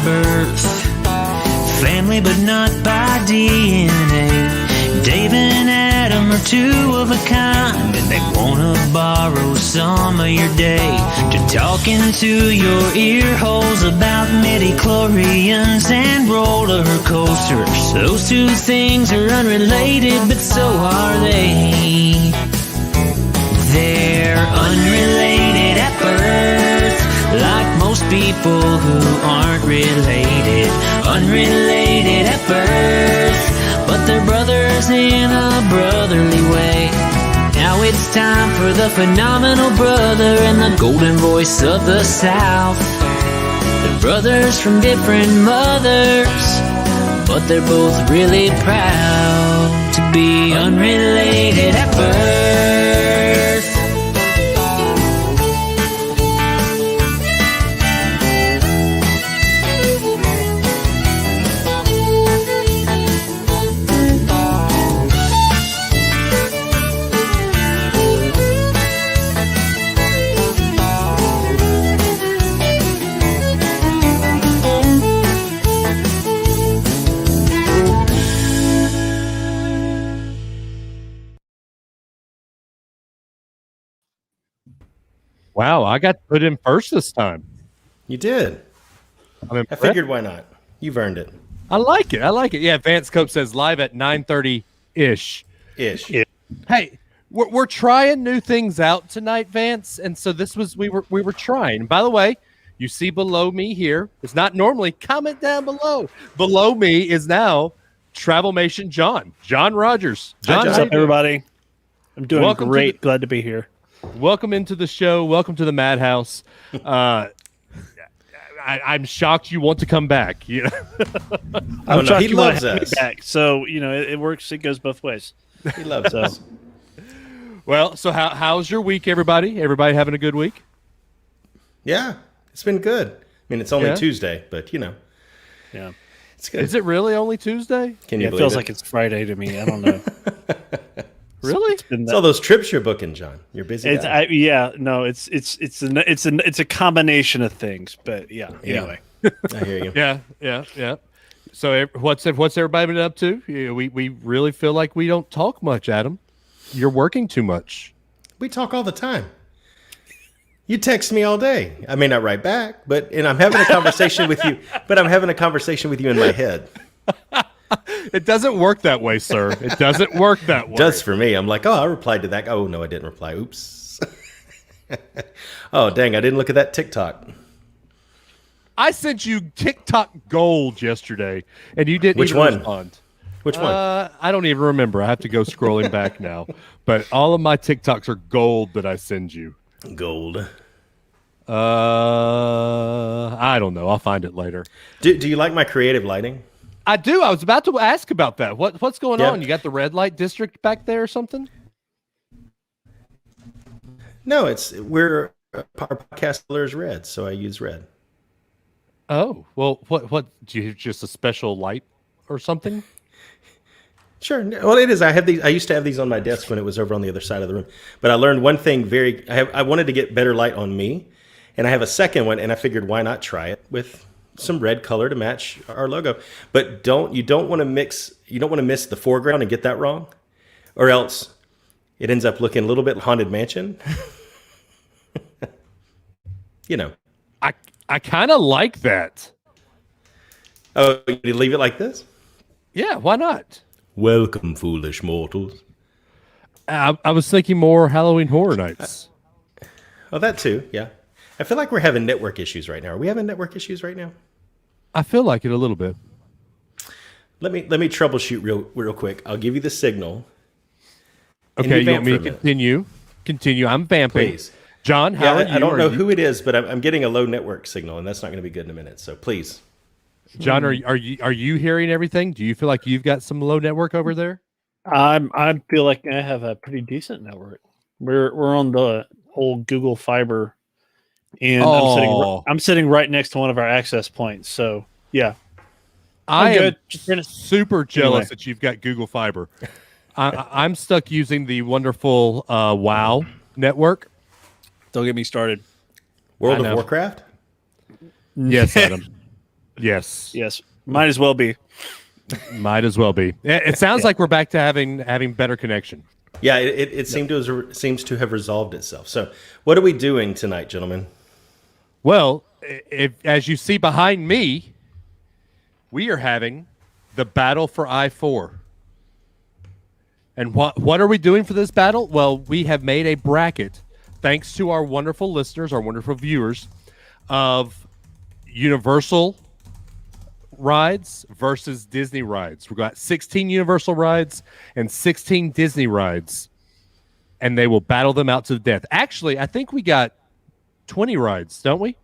birth. Family but not by DNA. Dave and Adam are two of a kind, and they wanna borrow some of your day to talk into your ear holes about midi-chlorians and roller coasters. Those two things are unrelated, but so are they. They're unrelated at birth, like most people who aren't related. Unrelated at birth, but they're brothers in a brotherly way. Now it's time for the phenomenal brother and the golden voice of the South. They're brothers from different mothers, but they're both really proud to be unrelated at birth. Wow, I got put in first this time. You did. I figured why not? You've earned it. I like it. I like it. Yeah, Vance Cope says live at 9:30-ish. Yeah. Hey, we're trying new things out tonight, Vance, and so this was we were trying. By the way, you see below me here. It's not normally. Comment down below. Below me is now Travelmation John Rogers. John, what's up, everybody? I'm doing Welcome great. Glad to be here. Welcome into the show. Welcome to the Madhouse. I'm shocked you want to come back. You know? I'm shocked he you want loves to have me us. back. So it works. It goes both ways. He loves us. Well, so how's your week, everybody? Everybody having a good week? Yeah, it's been good. I mean, it's only Tuesday, but Yeah. it's good. Is it really only Tuesday? Can you It believe feels it? like it's Friday to me. I don't know. Really? It's all those trips you're booking, John. You're busy. It's guy. it's a combination of things, but yeah. Anyway, I hear you. Yeah. So what's everybody been up to? We really feel like we don't talk much, Adam. You're working too much. We talk all the time. You text me all day. I may not write back, and I'm having a conversation with you. But I'm having a conversation with you in my head. It doesn't work that way, sir. It doesn't work that way. It does for me. I'm like, oh, I replied to that. Oh no, I didn't reply. Oops. Oh dang, I didn't look at that TikTok. I sent you TikTok gold yesterday, and you didn't Which even one? respond. Which one? I don't even remember. I have to go scrolling back now. But all of my TikToks are gold that I send you. Gold. I don't know. I'll find it later. Do you like my creative lighting? I do. I was about to ask about that. What's going Yeah. on? You got the red light district back there or something? No, our podcast color is red, so I use red. Oh, well, what do you have just a special light or something? Sure. Well, it is. I used to have these on my desk when it was over on the other side of the room. But I learned one thing. I wanted to get better light on me, and I have a second one, and I figured why not try it with some red color to match our logo. But you don't want to miss the foreground and get that wrong, or else it ends up looking a little bit Haunted Mansion. You know. I kind of like that. Oh, you leave it like this? Yeah, why not? Welcome, foolish mortals. I was thinking more Halloween Horror Nights. Oh, that too. Yeah. I feel like we're having network issues right now. Are we having network issues right now? I feel like it a little bit. Let me troubleshoot real quick. I'll give you the signal. Okay, you want me to continue? Continue. I'm vamping. Please. John, how are you? I don't know who it is, but I'm getting a low network signal, and that's not going to be good in a minute. So please. John, are you hearing everything? Do you feel like you've got some low network over there? I feel like I have a pretty decent network. We're on the old Google Fiber, and I'm sitting right next to one of our access points. So yeah, I'm good. Super jealous that you've got Google Fiber. I'm stuck using the wonderful WoW network. Don't get me started. World of Warcraft? Yes, Adam. Yes. Yes, might as well be. Might as well be. It sounds like we're back to having better connection. Yeah, it seems to have resolved itself. So, what are we doing tonight, gentlemen? Well, as you see behind me, we are having the battle for I-4. And what are we doing for this battle? Well, we have made a bracket, thanks to our wonderful listeners, our wonderful viewers, of Universal rides versus Disney rides. We've got 16 Universal rides and 16 Disney rides, and they will battle them out to the death. Actually, I think we got 20 rides, don't we?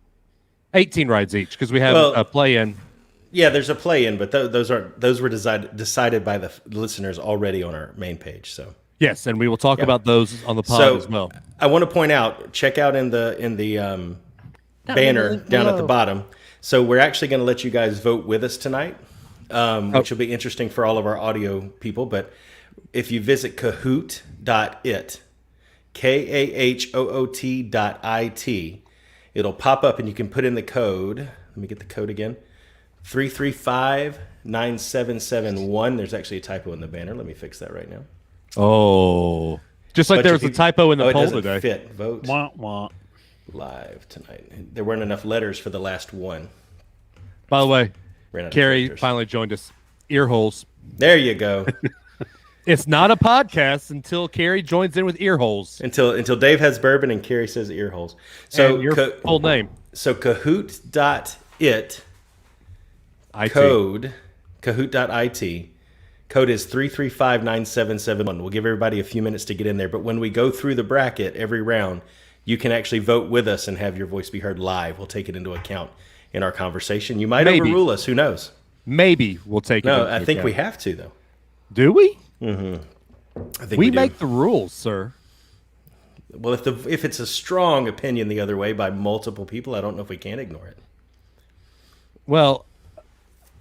18 rides each, because we have a play-in. Yeah, there's a play-in, but those were decided by the listeners already on our main page. So yes, and we will talk about those on the pod as well. I want to point out, check out in the banner down at the bottom. So we're actually going to let you guys vote with us tonight, which will be interesting for all of our audio people. But if you visit Kahoot.it, KAHOOT.IT, it'll pop up and you can put in the code. Let me get the code again. 3359771. There's actually a typo in the banner. Let me fix that right now. Oh, just like there was a typo in the poll today. Fit. Vote Wah, wah. live tonight. There weren't enough letters for the last one. By the way, Carrie finally joined us. Earholes. There you go. It's not a podcast until Carrie joins in with earholes. Until Dave has bourbon and Carrie says earholes. So and your full name. So Kahoot.it. IT. Code Kahoot.it. Code is 3359771. We'll give everybody a few minutes to get in there. But when we go through the bracket every round, you can actually vote with us and have your voice be heard live. We'll take it into account in our conversation. You might overrule us. Who knows? Maybe we'll take it. No, I think we have to, though. Do we? Mm-hmm. I think we do. make the rules, sir. Well, if it's a strong opinion the other way by multiple people, I don't know if we can ignore it. Well,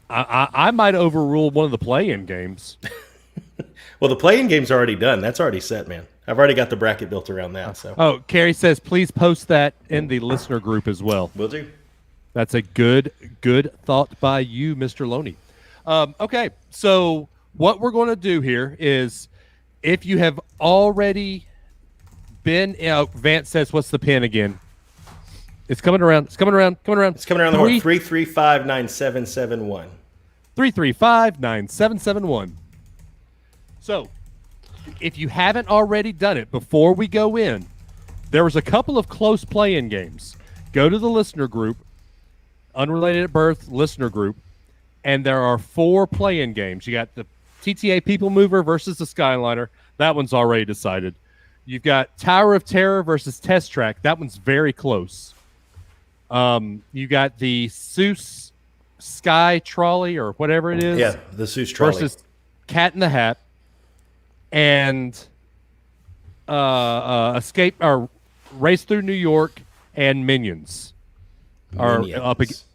I might overrule one of the play-in games. Well, the play-in game's already done. That's already set, man. I've already got the bracket built around that. So. Oh, Carrie says, please post that in the listener group as well. Will do. That's a good thought by you, Mr. Loney. Okay, so what we're going to do here is, if you have already been, Vance says, what's the pin again? It's coming around. It's coming around. Coming around. It's coming around the horn. 3359771. 3359771. So, if you haven't already done it, before we go in, there was a couple of close play-in games. Go to the listener group, Unrelated at Birth listener group, and there are 4 play-in games. You got the TTA People Mover versus the Skyliner. That one's already decided. You've got Tower of Terror versus Test Track. That one's very close. You got the Seuss Sky Trolley or whatever it is. Yeah, the Seuss Trolley. Versus Cat in the Hat. And Escape or Race Through New York and Minions are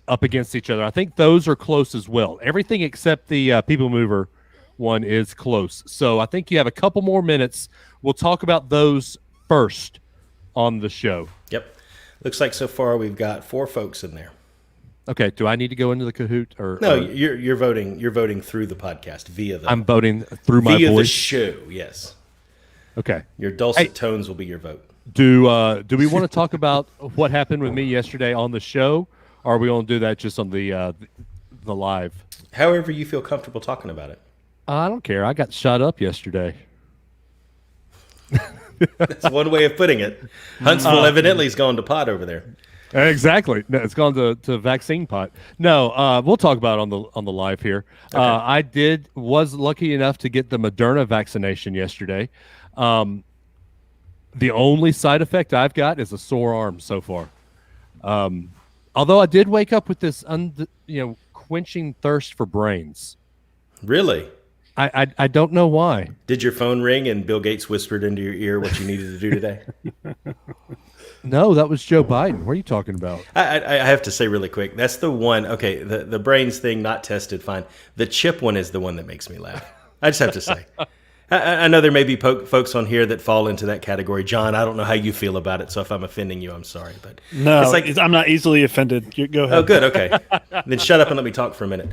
up against each other. I think those are close as well. Everything except the People Mover one is close. So I think you have a couple more minutes. We'll talk about those first on the show. Yep. Looks like so far we've got 4 folks in there. Okay. Do I need to go into the Kahoot or no? You're voting. You're voting through the podcast via the. I'm voting through my via voice. the show. Yes. Okay. Your dulcet tones will be your vote. Do we want to talk about what happened with me yesterday on the show, or are we going to do that just on the live? However you feel comfortable talking about it. I don't care. I got shot up yesterday. That's one way of putting it. Huntsville evidently has gone to pot over there. Exactly. No, it's gone to vaccine pot. No, we'll talk about it on the live here. Okay. I was lucky enough to get the Moderna vaccination yesterday. The only side effect I've got is a sore arm so far. Although I did wake up with this quenching thirst for brains. Really? I don't know why. Did your phone ring and Bill Gates whispered into your ear what you needed to do today? No, that was Joe Biden. What are you talking about? I have to say really quick, that's the one, okay, the brains thing, not tested, fine. The chip one is the one that makes me laugh. I just have to say. I know there may be folks on here that fall into that category. John, I don't know how you feel about it, so if I'm offending you, I'm sorry. But No, it's like, I'm not easily offended. Go ahead. oh, good, okay. Then shut up and let me talk for a minute.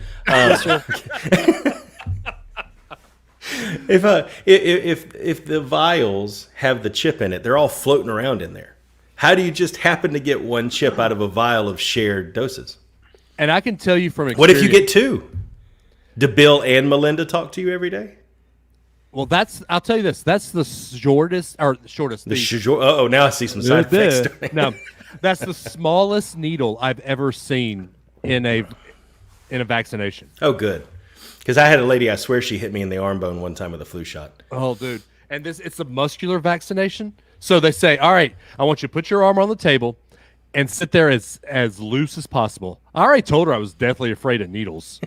If the vials have the chip in it, they're all floating around in there. How do you just happen to get one chip out of a vial of shared doses? And I can tell you from experience. What if you get two? Do Bill and Melinda talk to you every day? Well, I'll tell you this. That's the shortest. Now I see some side effects. No, that's the smallest needle I've ever seen in a vaccination. Oh, good. Because I had a lady, I swear she hit me in the arm bone one time with a flu shot. Oh, dude. And it's a muscular vaccination. So they say, all right, I want you to put your arm on the table and sit there as loose as possible. I already told her I was deathly afraid of needles.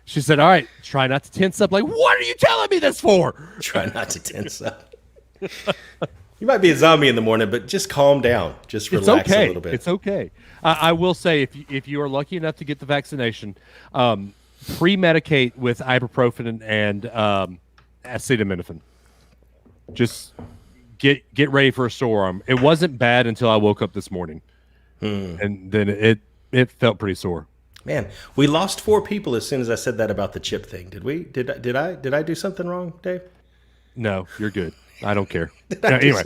She said, all right, try not to tense up. Like, what are you telling me this for? Try not to tense up. You might be a zombie in the morning, but just calm down. Just relax a little bit. It's okay. I will say, if you are lucky enough to get the vaccination, pre-medicate with ibuprofen and acetaminophen. Just get ready for a sore arm. It wasn't bad until I woke up this morning, and then it felt pretty sore. Man, we lost 4 people as soon as I said that about the chip thing. Did we? Did I do something wrong, Dave? No, you're good. I don't care. Anyway,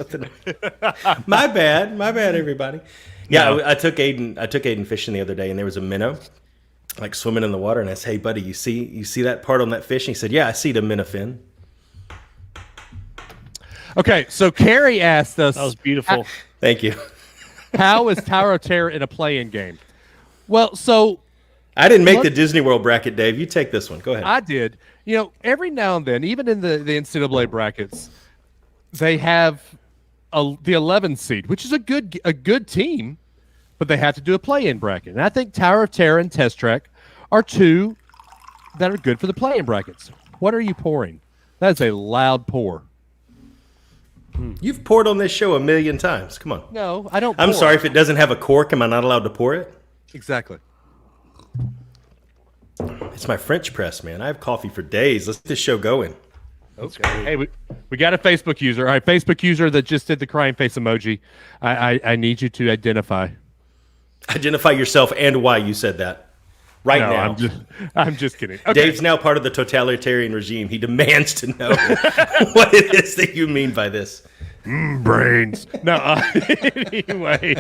my bad, everybody. Yeah, no. I took Aiden fishing the other day, and there was a minnow, like swimming in the water, and I said, "Hey, buddy, you see that part on that fish?" And he said, "Yeah, I see the minnow fin." Okay, so Carrie asked us. That was beautiful. Thank you. How is Tower of Terror in a play-in game? Well, so I didn't make the Disney World bracket, Dave. You take this one. Go ahead. I did. You know, every now and then, even in the NCAA brackets, they have the 11 seed, which is a good team, but they have to do a play-in bracket. And I think Tower of Terror and Test Track are 2 that are good for the play-in brackets. What are you pouring? That is a loud pour. You've poured on this show 1,000,000 times. Come on. No, I don't. I'm sorry if it doesn't have a cork. Am I not allowed to pour it? Exactly. It's my French press, man. I have coffee for days. Let's get this show going. Okay. Hey, we got a Facebook user. All right, Facebook user that just did the crying face emoji. I need you to identify. Identify yourself and why you said that. Now. I'm just kidding. Okay. Dave's now part of the totalitarian regime. He demands to know what it is that you mean by this. Brains. No. Anyway.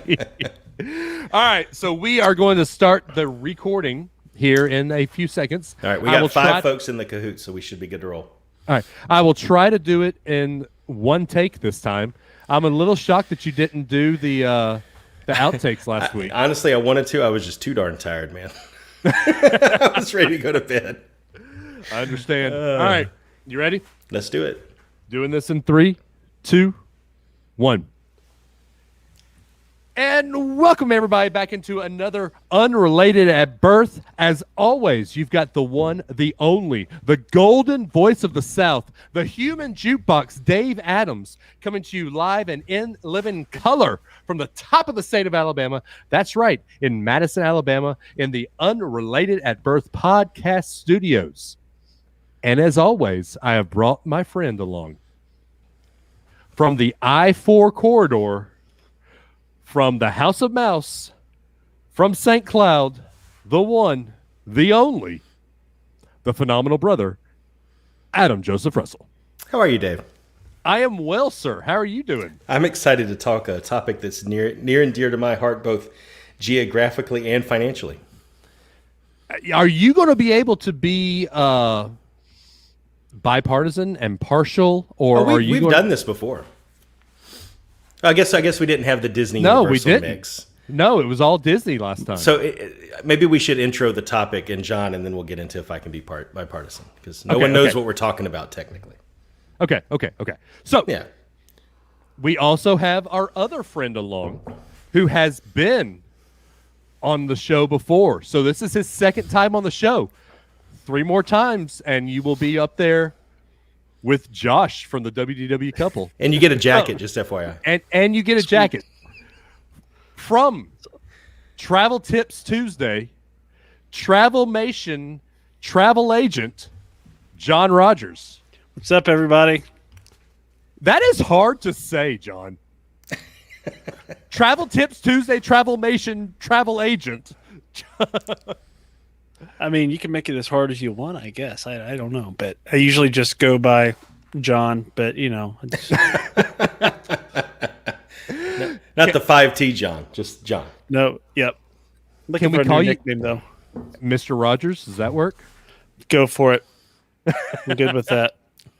All right. So we are going to start the recording here in a few seconds. All right. We got 5 folks in the cahoots, so we should be good to roll. All right. I will try to do it in one take this time. I'm a little shocked that you didn't do the outtakes last week. Honestly, I wanted to. I was just too darn tired, man. I was ready to go to bed. I understand. All right. You ready? Let's do it. Doing this in 3, 2, 1. And welcome everybody back into another Unrelated at Birth. As always, you've got the one, the only, the golden voice of the South, the human jukebox, Dave Adams, coming to you live and in living color from the top of the state of Alabama. That's right, in Madison, Alabama, in the Unrelated at Birth podcast studios. And as always, I have brought my friend along from the I-4 corridor, from the House of Mouse, from St. Cloud, the one, the only, the phenomenal brother, Adam Joseph Russell. How are you, Dave? I am well, sir. How are you doing? I'm excited to talk a topic that's near and dear to my heart, both geographically and financially. Are you going to be able to be bipartisan and partial, or are you? We've done this before. I guess we didn't have the Disney Universal mix. No, it was all Disney last time. So maybe we should intro the topic and John, and then we'll get into if I can be bipartisan, because no one knows what we're talking about technically. Okay. So yeah, we also have our other friend along, who has been on the show before. So this is his second time on the show. 3 more times, and you will be up there with Josh from the WDW couple. And you get a jacket, just FYI. And you get a jacket. From Travel Tips Tuesday, Travelmation travel agent, John Rogers. What's up, everybody? That is hard to say, John. Travel Tips Tuesday, Travelmation, travel agent. I mean, you can make it as hard as you want, I guess. I don't know, but I usually just go by John. But Not the 5T John, just John. no, yep. Looking Can we for a call new you- nickname though? Mr. Rogers, does that work? Go for it. I'm good with that.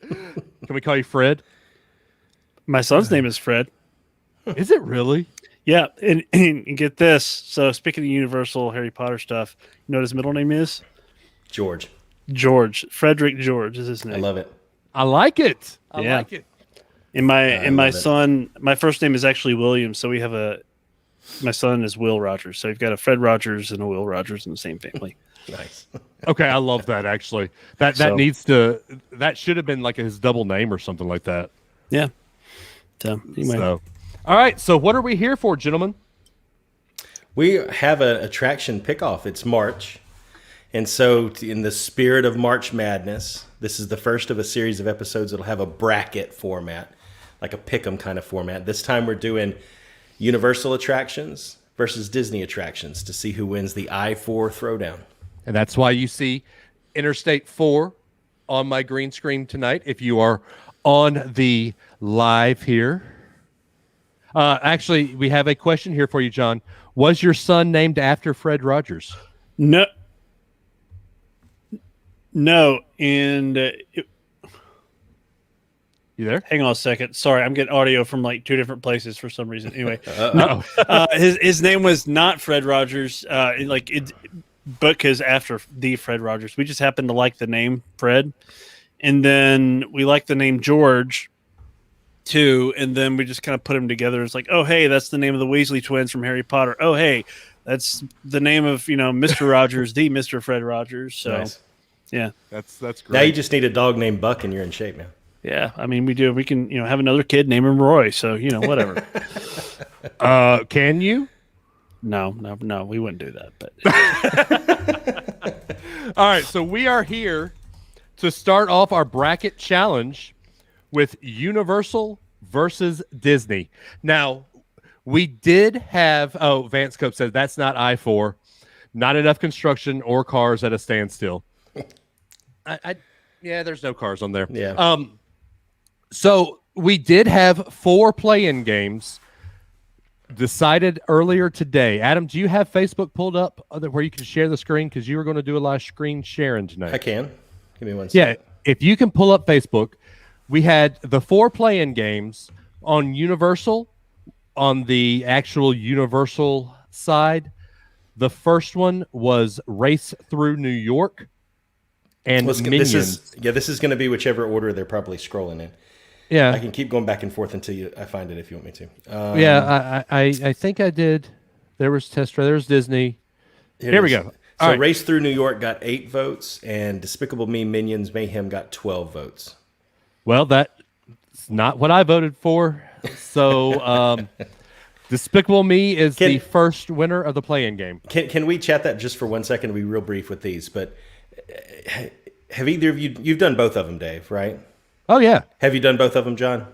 Can we call you Fred? My son's name is Fred. Is it really? Yeah, and get this. So speaking of Universal Harry Potter stuff, you know what his middle name is? George. George. Frederick George is his name. I love it. I like it. I Yeah. like it. And my love it. son, my first name is actually William, so we have my son is Will Rogers. So you've got a Fred Rogers and a Will Rogers in the same family. Nice. Okay, I love that actually. That So- that should have been like his double name or something like that. Yeah. So anyway, So, all right. So, what are we here for, gentlemen? We have an attraction pickoff. It's March. And so, in the spirit of March Madness, this is the first of a series of episodes that'll have a bracket format, like a pick'em kind of format. This time we're doing Universal attractions versus Disney attractions to see who wins the I-4 throwdown. And that's why you see Interstate 4 on my green screen tonight. If you are on the live here. Actually, we have a question here for you, John. Was your son named after Fred Rogers? no, and You there? hang on a second. Sorry, I'm getting audio from like two different places for some reason. Anyway, No. his name was not Fred Rogers. But because after the Fred Rogers, we just happened to like the name Fred, and then we like the name George too, and then we just kind of put them together. It's like, oh hey, that's the name of the Weasley twins from Harry Potter. Oh hey, that's the name of Mr. Rogers, the Mr. Fred Rogers. So Nice. yeah, That's great. Now you just need a dog named Buck and you're in shape, man. yeah. I mean, we do. We can have another kid, name him Roy. So whatever. Can you? No, we wouldn't do that. But All right, so we are here to start off our bracket challenge with Universal versus Disney. Now, we did have Vance Cope says that's not I-4, not enough construction or cars at a standstill. Yeah, there's no cars on there. Yeah. So we did have 4 play-in games decided earlier today. Adam, do you have Facebook pulled up where you can share the screen? Because you were going to do a live screen sharing tonight. I can. Give me one Yeah, second. if you can pull up Facebook, we had the 4 play-in games on Universal, on the actual Universal side. The first one was Race Through New York and Minions. This is going to be whichever order they're probably scrolling in. Yeah, I can keep going back and forth until I find it if you want me to. I think I did. There was Test Drive. There was Disney. Here we go. So All right. Race Through New York got 8 votes, and Despicable Me Minions Mayhem got 12 votes. Well, that's not what I voted for. So, Despicable Me is the first winner of the play-in game. Can we chat that just for 1 second to be real brief with these? But have either of you've done both of them, Dave, right? Oh, yeah. Have you done both of them, John?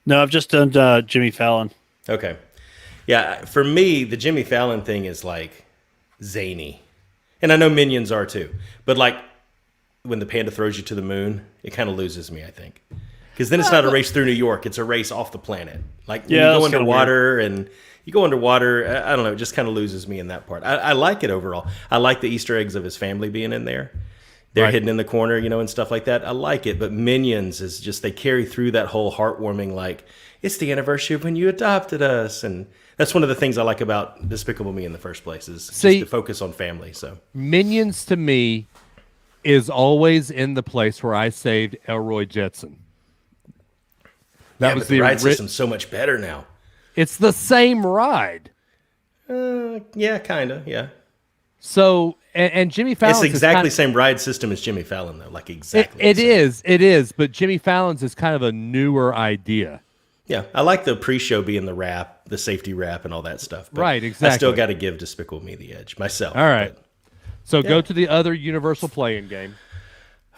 no, I've just done Jimmy Fallon. Okay. Yeah, for me, the Jimmy Fallon thing is like zany. And I know Minions are too. But like when the panda throws you to the moon, it kind of loses me, I think. Because then it's not a race through New York, it's a race off the planet. Like when Yeah, you go that's kinda underwater and you go underwater, I don't know, it just kind of loses me in that part. I like it overall. I like the Easter eggs of his family being in there. They're hidden in the corner, and stuff like that. I like it, but Minions is just, they carry through that whole heartwarming, like, it's the anniversary of when you adopted us. And that's one of the things I like about Despicable Me in the first place is just the focus on family. So Minions to me is always in the place where I saved Elroy Jetson. That was the ride system's so much better now. It's the same ride. Yeah, kind of, yeah. So, and Jimmy Fallon's It's exactly the is same ride system as Jimmy Fallon, though. Like exactly. it is, but Jimmy Fallon's is kind of a newer idea. Yeah, I like the pre-show being the rap, the safety rap, and all that stuff. But Right, I exactly. still got to give Despicable Me the edge myself. All right. But So go to the other Universal play-in game.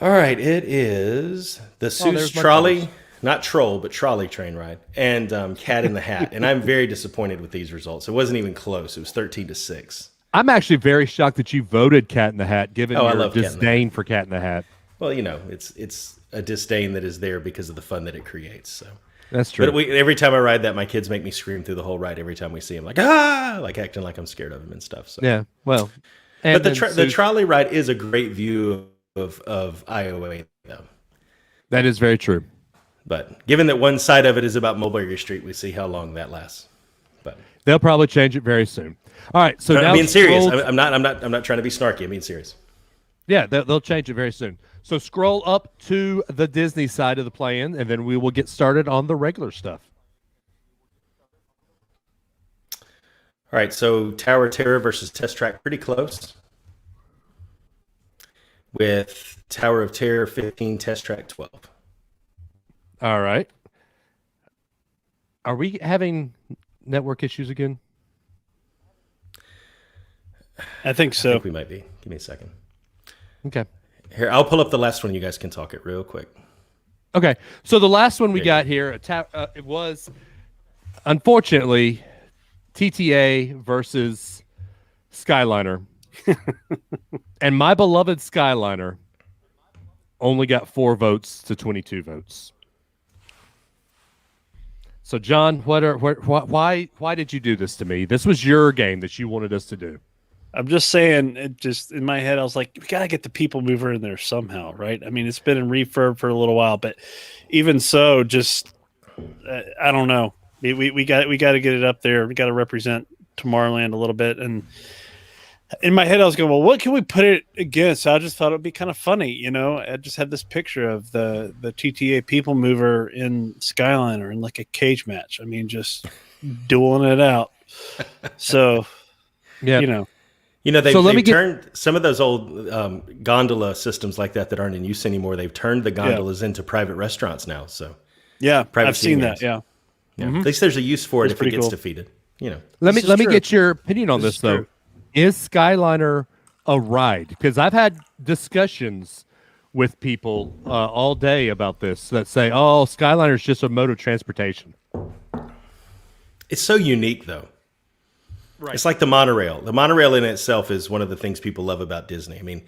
All right, it is the Seuss there's my trolley, colors. not troll, but trolley train ride, and Cat in the Hat. And I'm very disappointed with these results. It wasn't even close. It was 13-6. I'm actually very shocked that you voted Cat in the Hat, given Oh, I your love Cat in the disdain for Cat in the Hat. Well, it's a disdain that is there because of the fun that it creates. So That's true. But every time I ride that, my kids make me scream through the whole ride every time we see them, like like acting like I'm scared of them and stuff. So Yeah, well, but the Seuss- trolley ride is a great view of Iowa, though. that is very true. But given that one side of it is about Mulberry Street, we see how long that lasts. But They'll probably change it very soon. All right, so now I'm being serious. scroll- I'm not trying to be snarky. I'm being serious. Yeah, they'll change it very soon. So scroll up to the Disney side of the plan, and then we will get started on the regular stuff. All right, so Tower of Terror versus Test Track, pretty close. With Tower of Terror 15, Test Track 12. All right. Are we having network issues again? I think I so. think we might be. Give me a second. Okay. Here, I'll pull up the last one. You guys can talk it real quick. Okay. So the last one we There got here, it was, unfortunately, TTA versus Skyliner. And my beloved Skyliner only got 4 votes to 22 votes. So, John, why did you do this to me? This was your game that you wanted us to do. I'm just saying, it just in my head, I was like, we got to get the people mover in there somehow, right? I mean, it's been in refurb for a little while, but even so, just I don't know. We got to get it up there. We got to represent Tomorrowland a little bit. And in my head, I was going, well, what can we put it against? I just thought it'd be kind of funny, you know. I just had this picture of the TTA people mover in Skyliner in like a cage match. I mean, just dueling it out. So, Yeah. you know. They've turned some of those old gondola systems like that aren't in use anymore. They've turned the gondolas into private restaurants now. So yeah, private I've seen seating that. Yeah. At least there's a use for it That's if it gets pretty cool. defeated. Let me is true. get your opinion on this is though. true. Is Skyliner a ride? Because I've had discussions with people all day about this that say, "Oh, Skyliner is just a mode of transportation." It's so unique, though. Right. It's like the monorail. The monorail in itself is one of the things people love about Disney. I mean,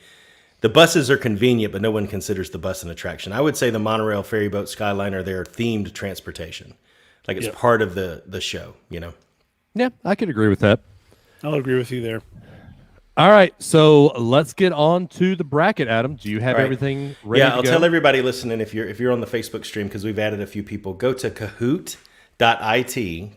the buses are convenient, but no one considers the bus an attraction. I would say the monorail, ferry boat, Skyliner, they're themed transportation. Like it's part of the show, you know? Yeah, I could agree with that. I'll agree with you there. All right, so let's get on to the bracket, Adam. Do you have All right. everything ready Yeah, to I'll go? tell everybody listening, if you're on the Facebook stream, because we've added a few people, go to kahoot.it,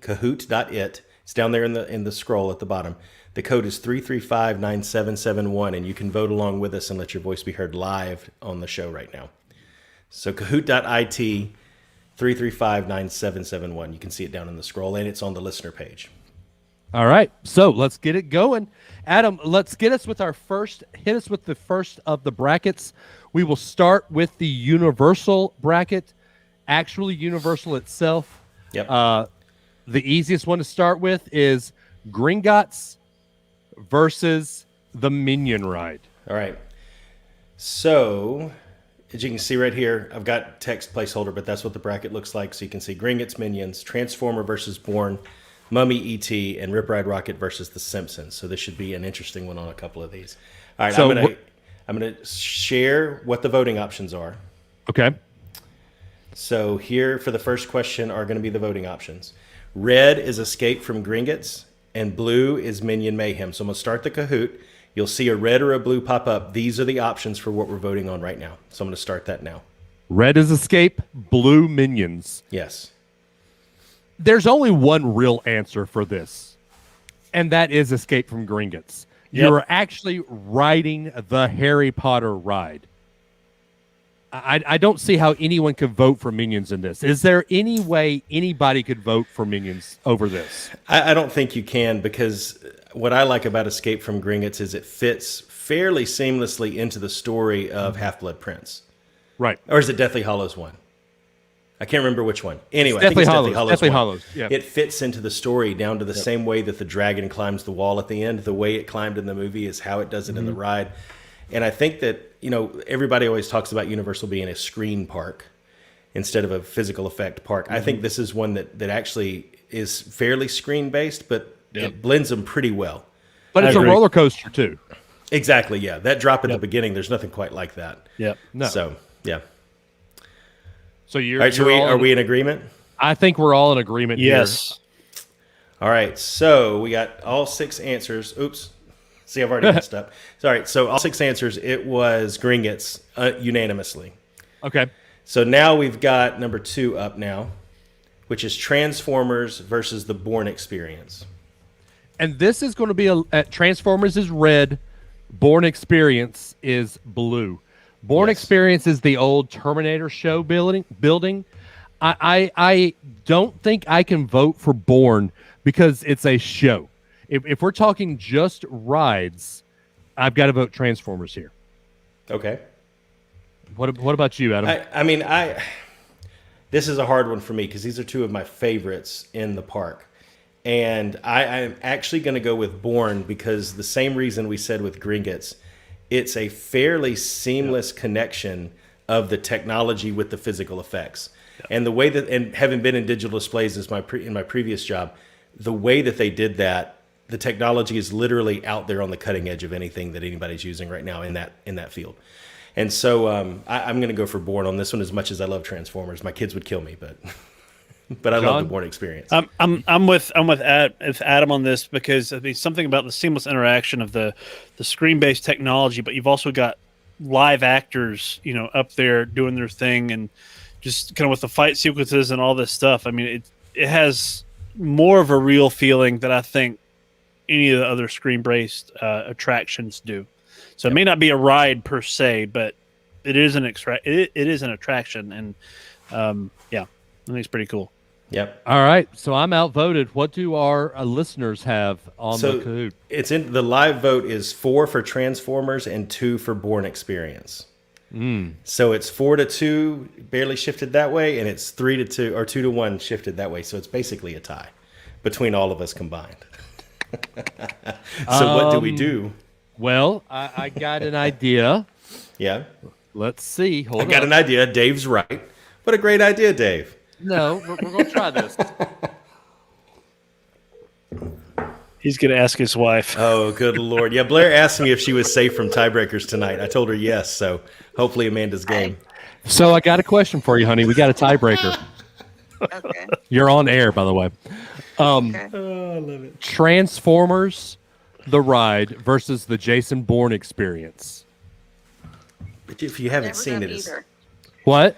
kahoot.it. It's down there in the scroll at the bottom. The code is 3359771, and you can vote along with us and let your voice be heard live on the show right now. So kahoot.it, 3359771. You can see it down in the scroll, and it's on the listener page. All right, so let's get it going. Adam, let's hit us with the first of the brackets. We will start with the Universal bracket, actually Universal itself. Yep. The easiest one to start with is Gringotts versus the Minion Ride. All right. So, as you can see right here, I've got text placeholder, but that's what the bracket looks like. So you can see Gringotts Minions, Transformer versus Bourne, Mummy E.T., and Rip Ride Rocket versus The Simpsons. So this should be an interesting one on a couple of these. All right, So I'm gonna share what the voting options are. Okay. So here for the first question are going to be the voting options. Red is Escape from Gringotts, and blue is Minion Mayhem. So I'm going to start the Kahoot. You'll see a red or a blue pop up. These are the options for what we're voting on right now. So I'm going to start that now. Red is Escape, blue Minions. Yes. There's only one real answer for this, and that is Escape from Gringotts. Yep. You're actually riding the Harry Potter ride. I don't see how anyone could vote for Minions in this. Is there any way anybody could vote for Minions over this? I don't think you can, because what I like about Escape from Gringotts is it fits fairly seamlessly into the story of Half-Blood Prince. Right. Or is it Deathly Hallows 1? I can't remember which one. Anyway, Deathly I think it's Hallows. Deathly Hallows Deathly 1. Hallows, yeah. It fits into the story down to the same way that the dragon climbs the wall at the end. The way it climbed in the movie is how it does it in the ride. And I think that, everybody always talks about Universal being a screen park instead of a physical effect park. I think this is one that actually is fairly screen based, but it blends them pretty well. But it's a roller coaster too. Exactly. Yeah. That drop at the beginning, there's nothing quite like that. Yep. No. So, yeah. So you're, All right. Are we in agreement? I think we're all in agreement Yes. here. All right. So we got all 6 answers. Oops. See, I've already messed up. Sorry. So all 6 answers, it was Gringotts unanimously. Okay. So now we've got number 2 up now, which is Transformers versus the Bourne Experience. And this is going to be Transformers is red, Bourne Experience is blue. Bourne Experience is the old Terminator show building. I don't think I can vote for Bourne because it's a show. If we're talking just rides, I've got to vote Transformers here. Okay. What about you, Adam? This is a hard one for me because these are 2 of my favorites in the park. And I'm actually going to go with Bourne because the same reason we said with Gringotts, it's a fairly seamless connection of the technology with the physical effects. Yep. And the way that, and having been in digital displays in my previous job, the way that they did that, the technology is literally out there on the cutting edge of anything that anybody's using right now in that field. And so I'm going to go for Bourne on this one as much as I love Transformers. My kids would kill me, but I love the Bourne Experience. I'm with Adam on this because I mean something about the seamless interaction of the screen-based technology, but you've also got live actors, up there doing their thing and just kind of with the fight sequences and all this stuff. I mean, it has more of a real feeling that I think any of the other screen-based attractions do. So it may not be a ride per se, but it is an attraction, and I think it's pretty cool. Yep. All right. So I'm outvoted. What do our listeners have on the Kahoot? It's in the live vote is 4 for Transformers and 2 for Bourne Experience. So it's 4-2, barely shifted that way, and it's 3-2 or 2-1 shifted that way. So it's basically a tie between all of us combined. So what do we do? Well, I got an idea. Yeah. Let's see. I got an idea. Dave's right. What a great idea, Dave. No, we're going to try this. He's going to ask his wife. Oh, good Lord. Yeah, Blair asked me if she was safe from tiebreakers tonight. I told her yes, so hopefully Amanda's game. So I got a question for you, honey. We got a tiebreaker. Okay. You're on air, by the way. Okay. Oh, I love it. Transformers, the ride, versus the Jason Bourne Experience. But if you haven't Never seen done it, it's... either. What?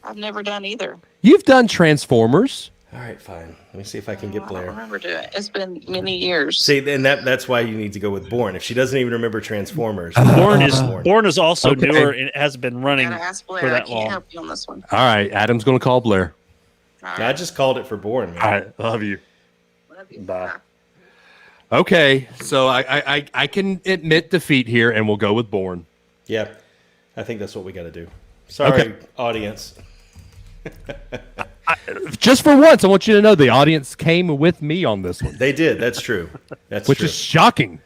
I've never done either. You've done Transformers. All right, fine. Let me see if I can get I Blair. don't remember doing it. It's been many years. See, and that's why you need to go with Bourne. If she doesn't even remember Transformers, Bourne is also Okay. newer and it hasn't been I running gotta ask Blair. for I that can't long. help you on this one. All right. Adam's going to call Blair. All I right. just called it for Bourne, man. All right. Love you. Love you. Bye. Okay. So I can admit defeat here, and we'll go with Bourne. Yeah, I think that's what we got to do. Sorry, Okay. audience. Just for once, I want you to know the audience came with me on this one, They did. That's true. That's which true. is shocking.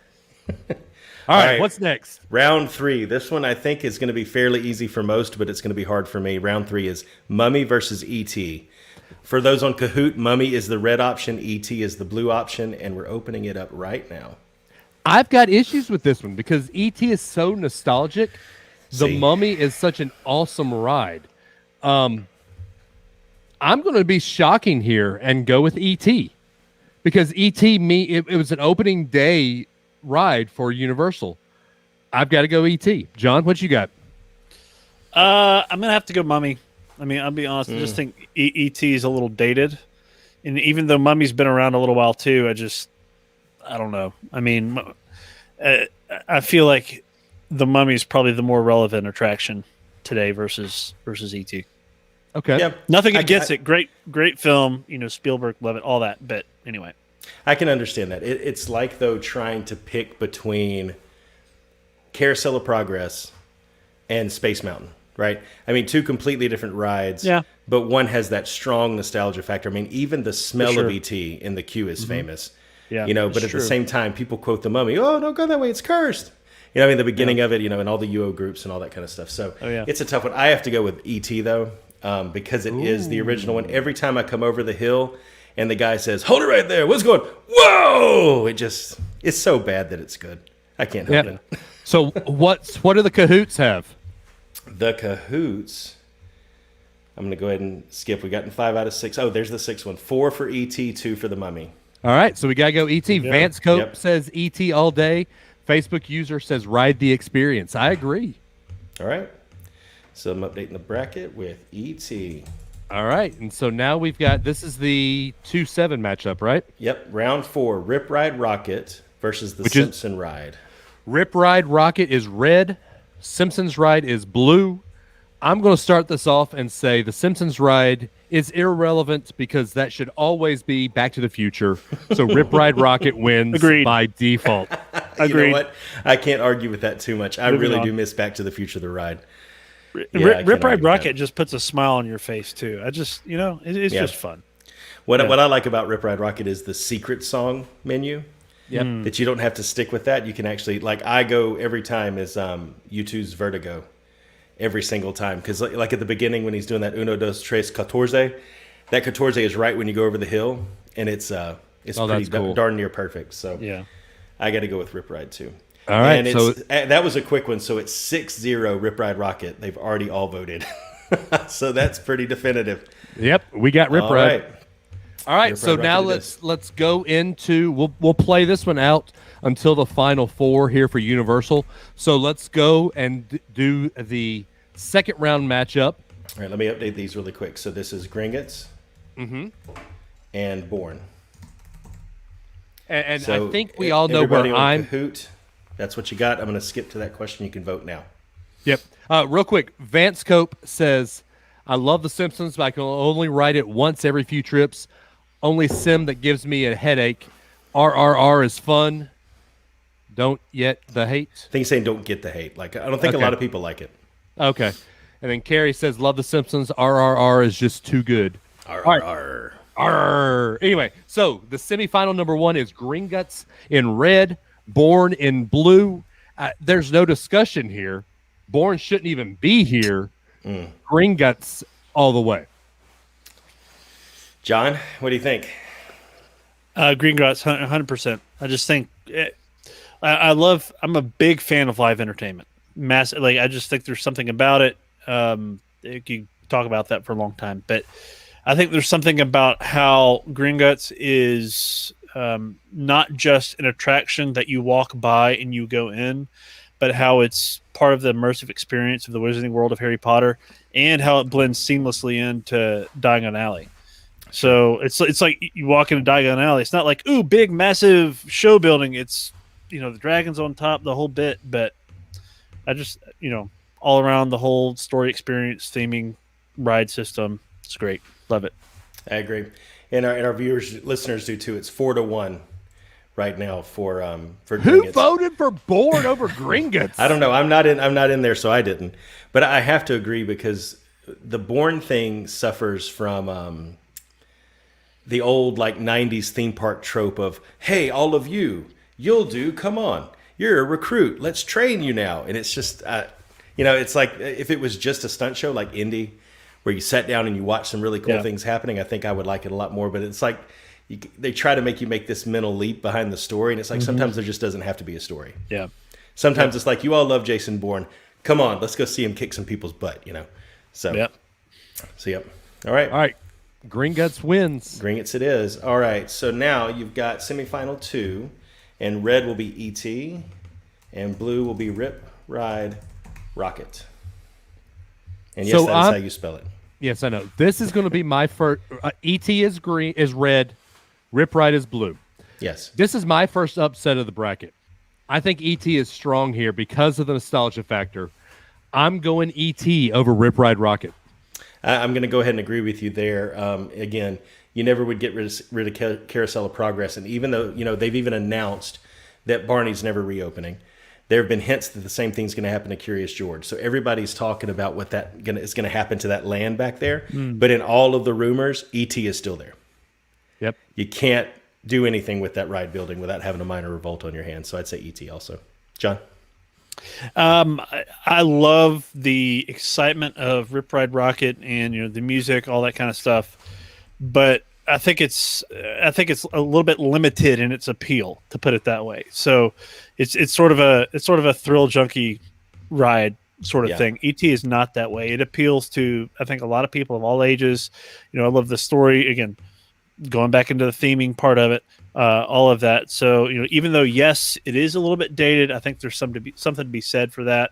All right. What's next? Round 3. This one I think is going to be fairly easy for most, but it's going to be hard for me. Round 3 is Mummy versus E.T. For those on Kahoot, Mummy is the red option, E.T. is the blue option, and we're opening it up right now. I've got issues with this one because E.T. is so nostalgic. The See. Mummy is such an awesome ride. I'm going to be shocking here and go with E.T. because E.T. it was an opening day ride for Universal. I've got to go E.T. John, what you got? I'm gonna have to go Mummy. I mean, I'll be honest. I just think E.T. is a little dated, and even though Mummy's been around a little while too, I don't know. I mean, I feel like the Mummy is probably the more relevant attraction today versus E.T. Okay. Yeah, Nothing against it. Great film. Spielberg, love it, all that. But anyway, I can understand that. It's like, though, trying to pick between Carousel of Progress and Space Mountain, right? I mean, 2 completely different rides. Yeah. But one has that strong nostalgia factor. I mean, even the smell sure. of E.T. in the queue is famous. yeah, But it's at true. the same time, people quote the Mummy, "Oh, don't go that way, it's cursed." You know, I mean, the beginning of it, you know, and all the UO groups and all that kind of stuff. So yeah. it's a tough one. I have to go with ET though, because it is the original one. Every time I come over the hill and the guy says, "Hold it right there," what's going? Whoa! It's so bad that it's good. I can't help Yeah. it. So what do the Cahoots have? The Cahoots. I'm going to go ahead and skip. We got in 5 out of 6. Oh, there's the 6th one. 4 for ET, 2 for the Mummy. All right, so we gotta go ET. Vance Cope Yep. says ET all day. Facebook user says ride the experience. I agree. All right. So I'm updating the bracket with ET. All right, and so now we've got, this is the 2-7 matchup, right? Yep. Round 4, Rip Ride Rocket versus the Which is- Simpson Ride. Rip Ride Rocket is red. Simpsons Ride is blue. I'm going to start this off and say the Simpsons Ride is irrelevant because that should always be Back to the Future. So Rip Ride Rocket wins Agreed. by default. You Agreed. know what? I can't argue with that too much. I Moving really on. do miss Back to the Future, the ride. Yeah, I Rip can't Ride argue with Rocket that. just puts a smile on your face too. I just, it's Yeah. just fun. What I like about Rip Ride Rocket is the secret song menu. Yep. That you don't have to stick with that. You can actually, like, I go every time is U2's Vertigo. Every single time. Because, like, at the beginning when he's doing that Uno, Dos, Tres, Catorce, that Catorce is right when you go over the hill. And it's Oh, pretty that's cool. darn near perfect. So Yeah. I got to go with Rip Ride too. All right, And so that was a quick one. So it's 6-0 Rip Ride Rocket. They've already all voted. So that's pretty definitive. yep, we got Rip All Ride. right. All right, Rip so Ride now Rocket it let's go into we'll play this one out until the final 4 here for Universal. So let's go and do the second round matchup. All right, let me update these really quick. So this is Gringotts and Born. And So I think we all know where everybody on I'm. Kahoot, that's what you got. I'm going to skip to that question. You can vote now. Yep. Real quick, Vance Cope says, "I love The Simpsons, but I can only write it once every few trips. Only sim that gives me a headache. RRR is fun. Don't yet the hate." I think he's saying don't get the hate. Like, I don't think Okay. a lot of people like it. Okay. And then Carrie says, "Love The Simpsons. RRR is just too good." RRR. Arr. Anyway, so the semifinal number 1 is Gringotts in red, Born in blue. There's no discussion here. Born shouldn't even be here. Gringotts all the way. John, what do you think? Green Grot's 100%. I just think I'm a big fan of live entertainment. I just think there's something about it. You could talk about that for a long time, but I think there's something about how Gringotts is not just an attraction that you walk by and you go in, but how it's part of the immersive experience of the Wizarding World of Harry Potter and how it blends seamlessly into Diagon Alley. So it's like you walk into Diagon Alley. It's not like, ooh, big, massive show building. It's, the dragons on top, the whole bit. But I just, all around the whole story experience, theming, ride system, it's great. Love it. I agree. And our viewers, listeners do too. It's 4-1 right now for Who Gringotts. voted for Born over Gringotts? I don't know. I'm not in there, so I didn't. But I have to agree because the Bourne thing suffers from the old like 90s theme park trope of, hey, all of you'll do, come on. You're a recruit. Let's train you now. And it's just, it's like if it was just a stunt show like Indy, where you sat down and you watch some really cool things happening, I think I would like it a lot more. But it's like they try to make you make this mental leap behind the story. And it's like sometimes there just doesn't have to be a story. Yeah. Sometimes it's like, you all love Jason Bourne. Come on, let's go see him kick some people's butt, So, Yep. yep. All right. All right. Gringotts wins. Gringotts it is. All right. So now you've got semifinal 2, and red will be ET, and blue will be Rip Ride Rocket. And yes, So that is how you spell it. Yes, I know. This is going to be my first. ET is green, is red. Rip Ride is blue. Yes. This is my first upset of the bracket. I think ET is strong here because of the nostalgia factor. I'm going ET over Rip Ride Rocket. I'm going to go ahead and agree with you there. Again, you never would get rid of Carousel of Progress. And even though, they've even announced that Barney's never reopening, there have been hints that the same thing's going to happen to Curious George. So everybody's talking about what is going to happen to that land back there. But in all of the rumors, ET is still there. Yep. You can't do anything with that ride building without having a minor revolt on your hands. So I'd say ET also. John? I love the excitement of Rip Ride Rocket and the music, all that kind of stuff. But I think it's a little bit limited in its appeal, to put it that way. So it's sort of a thrill junkie ride sort of Yeah. thing. ET is not that way. It appeals to, I think, a lot of people of all ages. I love the story, again, going back into the theming part of it, all of that. So even though yes, it is a little bit dated, I think there's something to be said for that.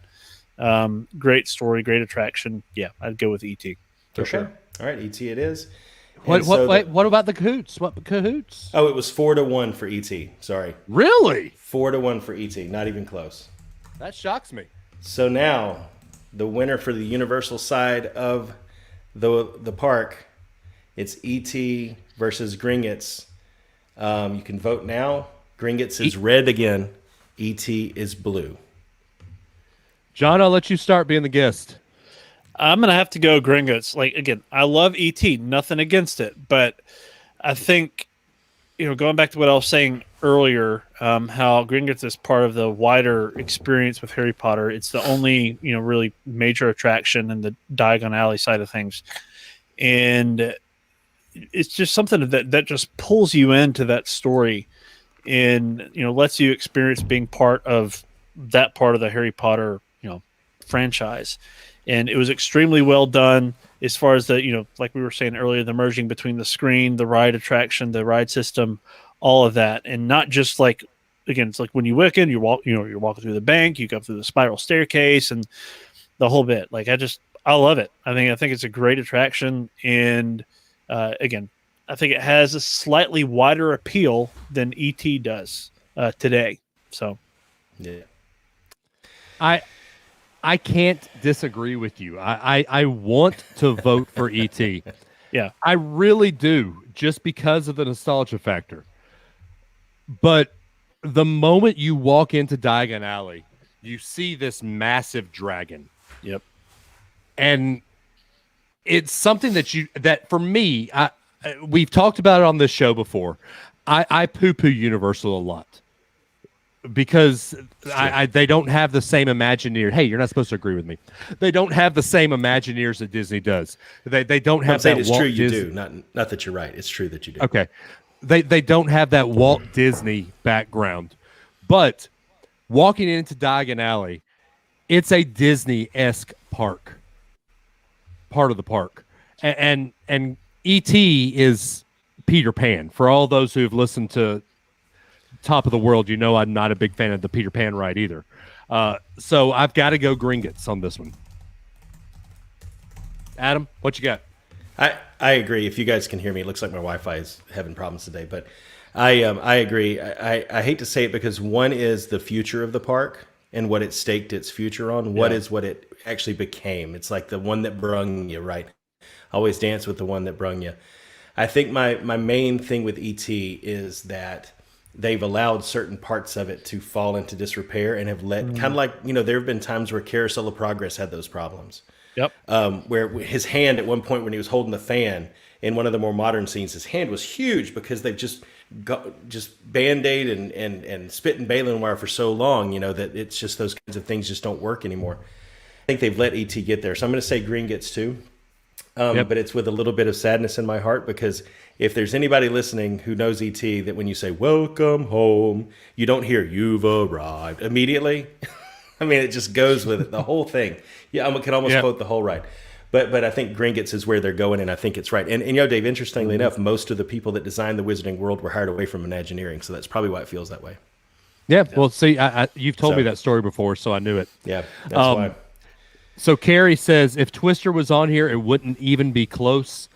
Great story, great attraction. Yeah, I'd go with ET for sure. All right, ET it is. What And so what about the cahoots? What cahoots? Oh, it was 4-1 for ET. Sorry, Really? 4-1 for ET. Not even close. That shocks me. So now, the winner for the Universal side of the park, it's ET versus Gringotts. You can vote now. Gringotts is red again. ET is blue. John, I'll let you start being the guest. I'm gonna have to go Gringotts. Like, again, I love ET, nothing against it, but I think going back to what I was saying earlier, how Gringotts is part of the wider experience with Harry Potter. It's the only really major attraction in the Diagon Alley side of things, and it's just something that just pulls you into that story, and lets you experience being part of that part of the Harry Potter franchise. And it was extremely well done as far as the, like we were saying earlier, the merging between the screen, the ride attraction, the ride system, all of that. And not just like, again, it's like when you walk in, you're walking through the bank, you go through the spiral staircase and the whole bit. Like, I love it. I think it's a great attraction. And again, I think it has a slightly wider appeal than ET does today. So, Yeah. I can't disagree with you. I want to vote for ET. yeah. I really do, just because of the nostalgia factor. But the moment you walk into Diagon Alley, you see this massive dragon. Yep. And it's something that for me, we've talked about it on this show before. I poo-poo Universal a lot. Because they don't have the same Imagineer. Hey, you're not supposed to agree with me. They don't have the same Imagineers that Disney does. They don't have I'm saying that. it's Walt true you Disney. do. Not that you're right. It's true that you do. Okay, they don't have that Walt Disney background. But walking into Diagon Alley, it's a Disney-esque part of the park, and ET is Peter Pan. For all those who have listened to Top of the World, I'm not a big fan of the Peter Pan ride either. So I've got to go Gringotts on this one. Adam, what you got? I agree. If you guys can hear me, it looks like my Wi-Fi is having problems today, but I agree. I hate to say it because one is the future of the park and what it staked its future on. What is what it actually became. It's like the one that brung you, right? Always dance with the one that brung you. I think my main thing with ET is that they've allowed certain parts of it to fall into disrepair and have let kind of like, there have been times where Carousel of Progress had those problems. Yep. Where his hand at one point when he was holding the fan in one of the more modern scenes, his hand was huge because they've just Band-Aid and spit and baling wire for so long, that it's just those kinds of things just don't work anymore. I think they've let ET get there. So I'm going to say Gringotts too. But it's with a little bit of sadness in my heart because if there's anybody listening who knows ET, that when you say welcome home, you don't hear you've arrived immediately. I mean, it just goes with it, the whole thing. Yeah, I can almost quote the whole ride. But I think Gringotts is where they're going, and I think it's right. And Dave, interestingly enough, most of the people that designed the Wizarding World were hired away from Imagineering, so that's probably why it feels that way. Yeah, well, see, you've told me that story before, so I knew it. Yeah, that's why. So Carrie says, if Twister was on here, it wouldn't even be close.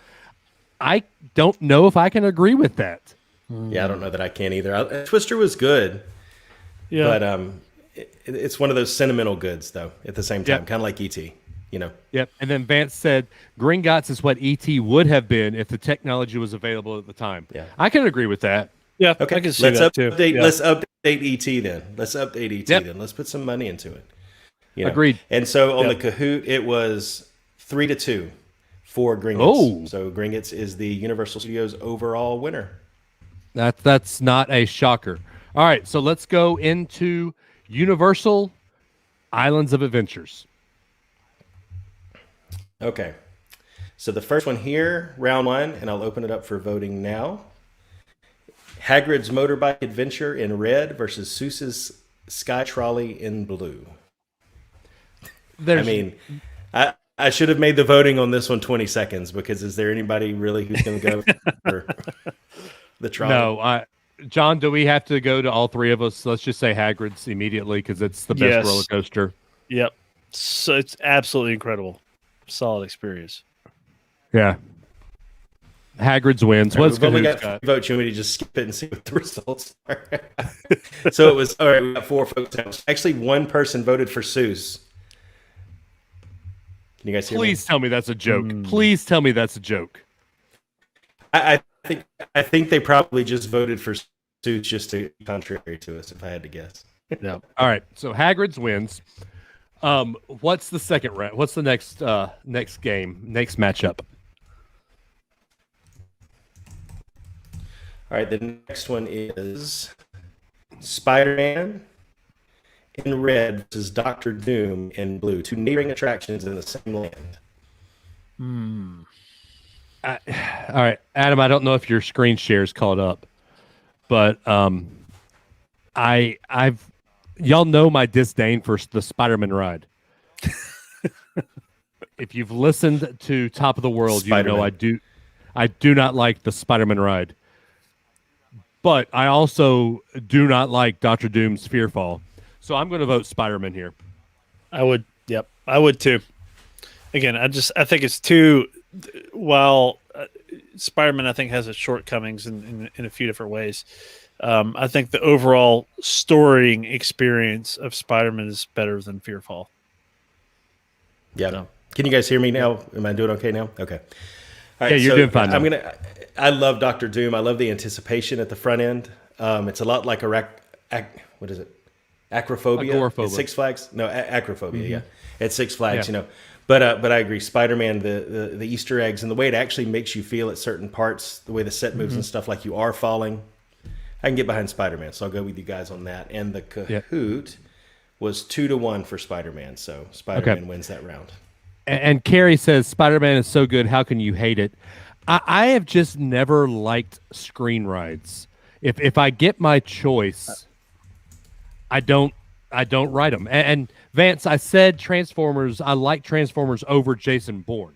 I don't know if I can agree with that. Yeah, I don't know that I can either. Twister was good, but it's one of those sentimental goods, though, at the same time, kind of like E.T., Yep. And then Vance said, Gringotts is what E.T. would have been if the technology was available at the time. Yeah. I can agree with that. Yeah, Okay, I can see let's that too. update. Yeah. Let's update ET then. Let's update ET then. Let's put some money into it. Agreed. And so on the Kahoot, it was 3-2 for Gringotts. Oh. So Gringotts is the Universal Studios overall winner. That's not a shocker. All right, so let's go into Universal Islands of Adventures. Okay. So the first one here, round one, and I'll open it up for voting now. Hagrid's Motorbike Adventure in red versus Seuss's Sky Trolley in blue. There's, I mean, I should have made the voting on this one 20 seconds because is there anybody really who's going to go for the trolley? no, John, do we have to go to all three of us? Let's just say Hagrid's immediately because it's the best Yes. roller coaster. Yep. So it's absolutely incredible. Solid experience. Yeah. Hagrid's wins. What's We've only Cahoot's got got? 3 votes. You want me to just skip it and see what the results are? So it was, all right, we got 4 votes. Actually, one person voted for Seuss. Can you guys hear me? Please tell me that's a joke. Please tell me that's a joke. I think they probably just voted for Seuss just to be contrary to us, if I had to guess. Yeah. All right. So Hagrid's wins. What's the second round? What's the next game? Next matchup? All right, the next one is Spider-Man in red versus Doctor Doom in blue. 2 neighboring attractions in the same land. All right, Adam. I don't know if your screen share's caught up, but I've y'all know my disdain for the Spider-Man ride. If you've listened to Top of the World, Spider-Man. you know I do not like the Spider-Man ride. But I also do not like Doctor Doom's Fearfall. So I'm going to vote Spider-Man here. I would. Yep. I would too. Again, I think it's too. While Spider-Man, I think, has its shortcomings in a few different ways. I think the overall storying experience of Spider-Man is better than Fearfall. Yeah. No. Can you guys hear me now? Am I doing okay now? Okay. All right, Yeah, you're doing fine now. I love Doctor Doom. I love the anticipation at the front end. It's a lot like what is it? Acrophobia Agoraphobia. at Six Flags. No, acrophobia. Yeah, at Six Flags. Yeah. You know, but I agree. Spider-Man, the Easter eggs and the way it actually makes you feel at certain parts, the way the set moves and stuff, like you are falling. I can get behind Spider-Man, so I'll go with you guys on that. And the Kahoot was 2-1 for Spider-Man, so Spider-Man wins that round. And Carrie says Spider-Man is so good. How can you hate it? I have just never liked screen rides. If I get my choice, I don't ride them. And Vance, I said Transformers. I like Transformers over Jason Bourne.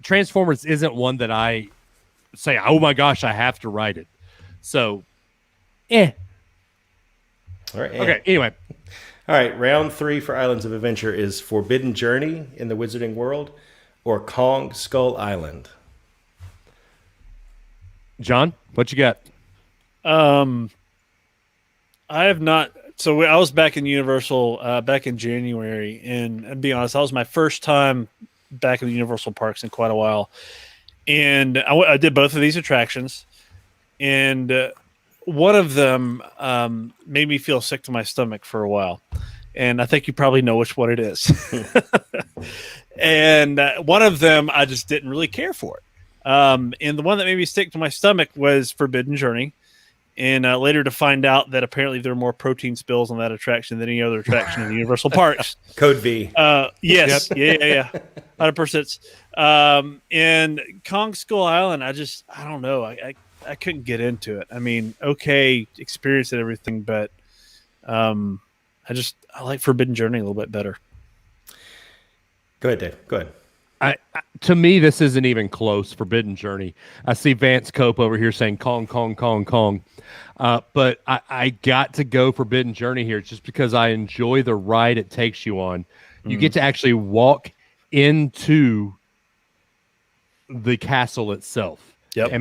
Transformers isn't one that I say, oh my gosh, I have to ride it. So, All right. Okay. Anyway, All right, round 3 for Islands of Adventure is Forbidden Journey in the Wizarding World or Kong Skull Island. John, what you got? I have not. So I was back in Universal back in January, and to be honest, that was my first time back in the Universal parks in quite a while. And I did both of these attractions, and one of them made me feel sick to my stomach for a while. And I think you probably know which one it is. And one of them I just didn't really care for it. And the one that made me sick to my stomach was Forbidden Journey. And later to find out that apparently there are more protein spills on that attraction than any other attraction in the Universal parks. Code V. Yes. Yep. Yeah. 100%. And Kong Skull Island, I don't know. I couldn't get into it. I mean, okay, experience and everything, but I like Forbidden Journey a little bit better. Go ahead, Dave. Go ahead. To me, this isn't even close. Forbidden Journey. I see Vance Cope over here saying Kong, Kong, Kong, Kong. But I got to go Forbidden Journey here just because I enjoy the ride it takes you on. You get to actually walk into the castle itself. Yep.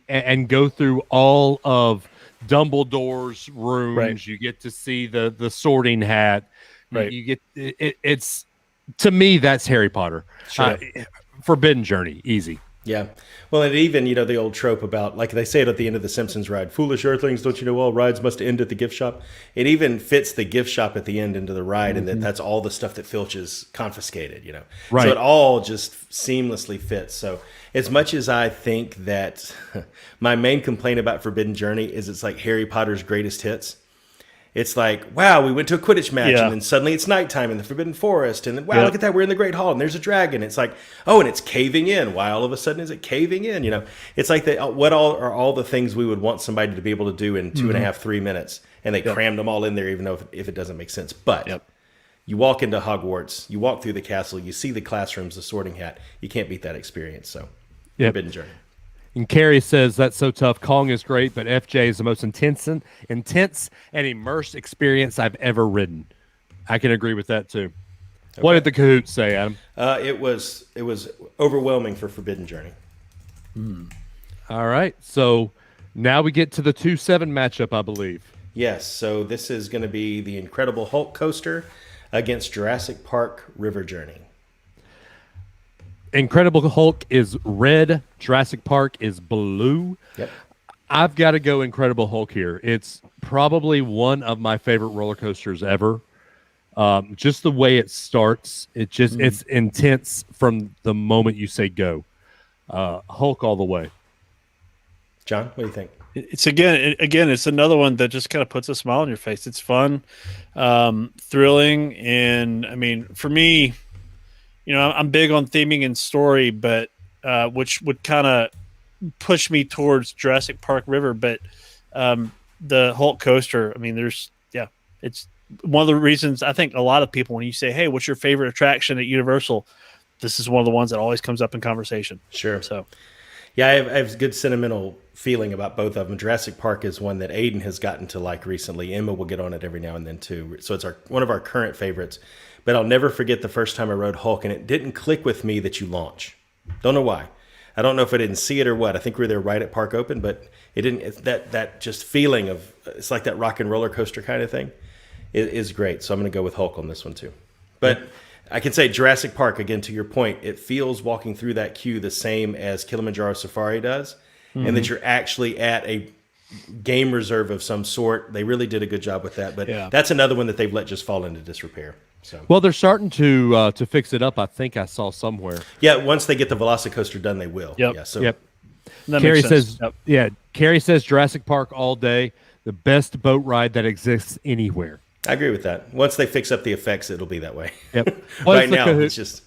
And go through all of Dumbledore's rooms. Right. You get to see the Sorting Hat. Right. You get it's to me that's Harry Potter. Sure. Forbidden Journey, easy. Yeah. Well, and even, the old trope about, like they say it at the end of the Simpsons ride, foolish earthlings, don't you know all rides must end at the gift shop? It even fits the gift shop at the end into the ride, and that's all the stuff that Filch's confiscated, Right. So it all just seamlessly fits. So as much as I think that my main complaint about Forbidden Journey is it's like Harry Potter's greatest hits, It's like, wow, we went to a Quidditch match, Yeah. and then suddenly it's nighttime in the Forbidden Forest, and then, wow, Yep. look at that, we're in the Great Hall, and there's a dragon. It's like, oh, and it's caving in. Why all of a sudden is it caving in? You know, it's like what all are all the things we would want somebody to be able to do in 2.5, 3 minutes, and they crammed them all in there, even though if it doesn't make sense. But you walk into Hogwarts, you walk through the castle, you see the classrooms, the Sorting Hat. You can't beat that experience. So, Forbidden Journey. And Carrie says that's so tough. Kong is great, but FJ is the most intense and immersed experience I've ever ridden. I can agree with that too. Okay. What did the Cahoots say, Adam? It was overwhelming for Forbidden Journey. All right, so now we get to the 2-7 matchup, I believe. Yes, so this is going to be the Incredible Hulk coaster against Jurassic Park River Journey. Incredible Hulk is red. Jurassic Park is blue. Yep. I've got to go Incredible Hulk here. It's probably one of my favorite roller coasters ever. Just the way it starts, it's intense from the moment you say go. Hulk all the way. John, what do you think? It's it's another one that just kind of puts a smile on your face. It's fun, thrilling, and I mean, for me, you know, I'm big on theming and story, but which would kind of push me towards Jurassic Park River. But the Hulk coaster, I mean, it's one of the reasons I think a lot of people, when you say, "Hey, what's your favorite attraction at Universal?" This is one of the ones that always comes up in conversation. Sure. So, yeah, I have a good sentimental feeling about both of them. Jurassic Park is one that Aiden has gotten to like recently. Emma will get on it every now and then too. So it's one of our current favorites. But I'll never forget the first time I rode Hulk, and it didn't click with me that you launch. Don't know why. I don't know if I didn't see it or what. I think we were there right at Park Open, but it didn't. That just feeling of, it's like that rock and roller coaster kind of thing. It is great. So I'm going to go with Hulk on this one too. But I can say Jurassic Park, again, to your point, it feels walking through that queue the same as Kilimanjaro Safari does, and that you're actually at a game reserve of some sort. They really did a good job with that. But that's another one that they've let just fall into disrepair. So. Well, they're starting to fix it up. I think I saw somewhere. Yeah, once they get the Velocicoaster done, they will. Yep. Yeah, so. Yep. Carrie says, Carrie says Jurassic Park all day, the best boat ride that exists anywhere. I agree with that. Once they fix up the effects, it'll be that way. Yep. Right now, it's just.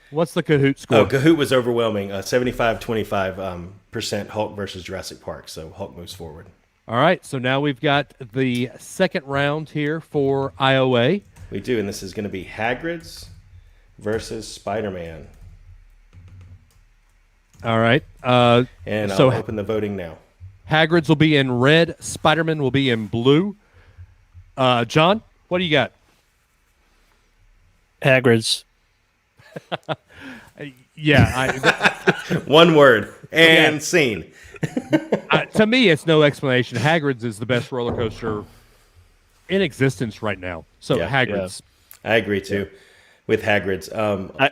What's the Kahoot score? Oh, Kahoot was overwhelming. 75-25% Hulk versus Jurassic Park. So Hulk moves forward. All right. So now we've got the second round here for IOA. We do, and this is going to be Hagrid's versus Spider-Man. All right. And so I'll open the voting now. Hagrid's will be in red. Spider-Man will be in blue. John, what do you got? Hagrid's. One word and scene. To me, it's no explanation. Hagrid's is the best roller coaster in existence right now. So Hagrid's. I agree too with Hagrid's. I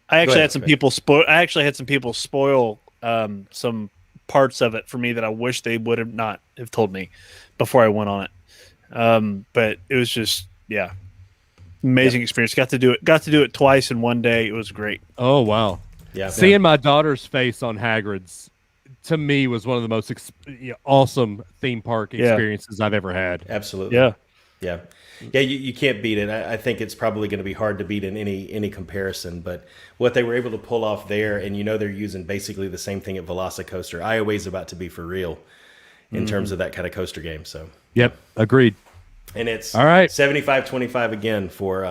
actually had some people spoil. I actually had some people spoil some parts of it for me that I wish they would have not have told me before I went on it. But it was just amazing experience. Got to do it twice in one day. It was great. Oh wow. Yeah. Seeing my daughter's face on Hagrid's to me was one of the most awesome theme park experiences I've ever had. Absolutely. Yeah. You can't beat it. I think it's probably going to be hard to beat in any comparison. But what they were able to pull off there, and they're using basically the same thing at Velocicoaster. IOA's about to be for real in terms of that kind of coaster game. So. Yep. Agreed. And it's all right. 75-25 again for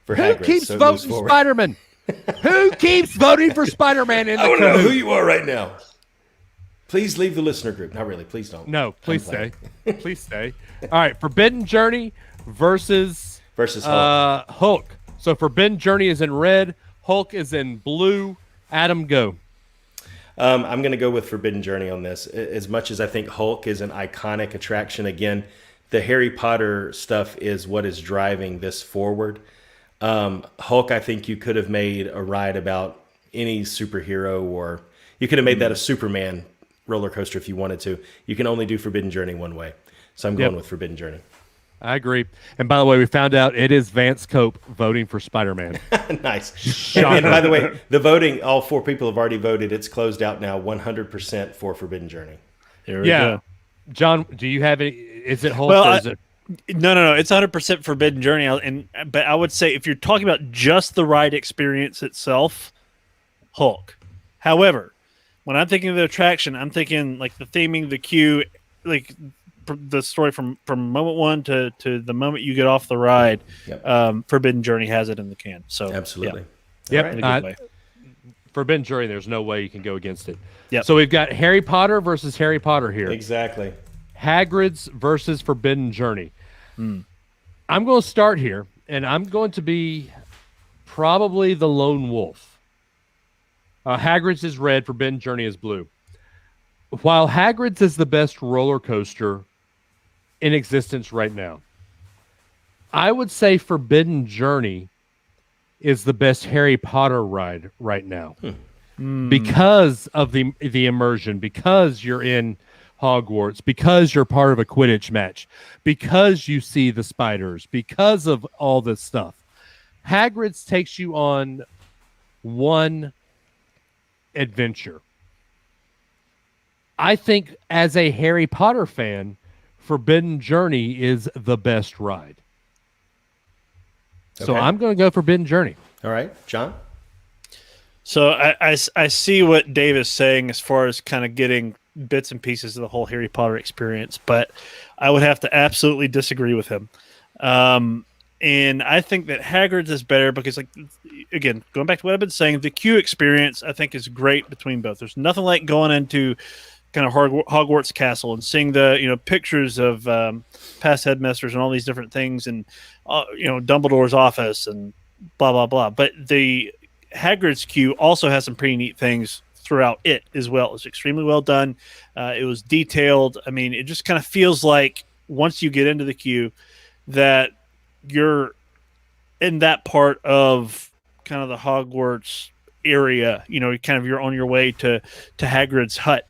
Who Hagrid. keeps voting Spider-Man? Who keeps voting for Spider-Man in the I don't know Kahoot? who you are right now. Please leave the listener group. Not really. Please don't. No, please stay. Please stay. All right. Forbidden Journey versus Hulk. Hulk. So Forbidden Journey is in red. Hulk is in blue. Adam, go. I'm going to go with Forbidden Journey on this. As much as I think Hulk is an iconic attraction, again, the Harry Potter stuff is what is driving this forward. Hulk, I think you could have made a ride about any superhero, or you could have made that a Superman roller coaster if you wanted to. You can only do Forbidden Journey one way. So I'm going with Forbidden Journey. I agree. And by the way, we found out it is Vance Cope voting for Spider-Man. Nice. And by the way, the voting, all four people have already voted. It's closed out now, 100% for Forbidden Journey. There we go. John, do you have any? Is it Hulk Well, or is it? No. It's 100% Forbidden Journey, but I would say if you're talking about just the ride experience itself, Hulk. However, when I'm thinking of the attraction, I'm thinking like the theming, the queue, like the story from moment one to the moment you get off the ride. Yep. Forbidden Journey has it in the can. So Absolutely. Yep. All in right. a good way. Forbidden Journey, there's no way you can go against it. Yep. So we've got Harry Potter versus Harry Potter here. Exactly. Hagrid's versus Forbidden Journey. I'm going to start here, and I'm going to be probably the lone wolf. Hagrid's is red, Forbidden Journey is blue. While Hagrid's is the best roller coaster in existence right now, I would say Forbidden Journey is the best Harry Potter ride right now because of the immersion, because you're in Hogwarts, because you're part of a Quidditch match, because you see the spiders, because of all this stuff. Hagrid's takes you on one adventure. I think as a Harry Potter fan, Forbidden Journey is the best ride. So Okay. I'm going to go Forbidden Journey. All right, John. So I see what Dave is saying as far as kind of getting bits and pieces of the whole Harry Potter experience, but I would have to absolutely disagree with him. And I think that Hagrid's is better because, like, again, going back to what I've been saying, the queue experience I think is great between both. There's nothing like going into kind of Hogwarts Castle and seeing the pictures of past headmasters and all these different things, and Dumbledore's office and blah blah blah. But the Hagrid's queue also has some pretty neat things throughout it as well. It's extremely well done. It was detailed. I mean, it just kind of feels like once you get into the queue that you're in that part of kind of the Hogwarts area. You're on your way to Hagrid's hut.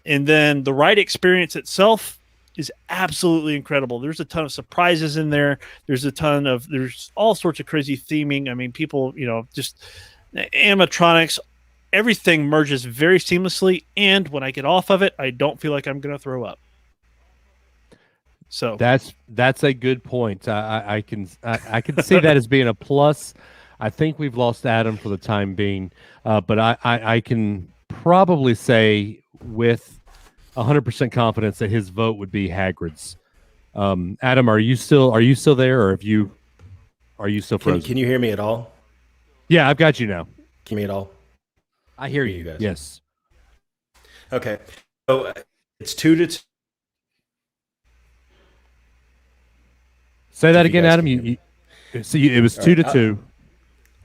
And then the ride experience itself is absolutely incredible. There's a ton of surprises in there. There's all sorts of crazy theming. I mean, people, just animatronics, everything merges very seamlessly. And when I get off of it, I don't feel like I'm going to throw up. So that's a good point. I can see that as being a plus. I think we've lost Adam for the time being, but I can probably say with 100% confidence that his vote would be Hagrid's. Adam, are you still there, or are you still frozen? Can you hear me at all? Yeah, I've got you now. Can you hear me at all? I hear you you. guys. Yes. Okay. So it's 2-2. Say that If you again, guys Adam. can hear It was 2-2.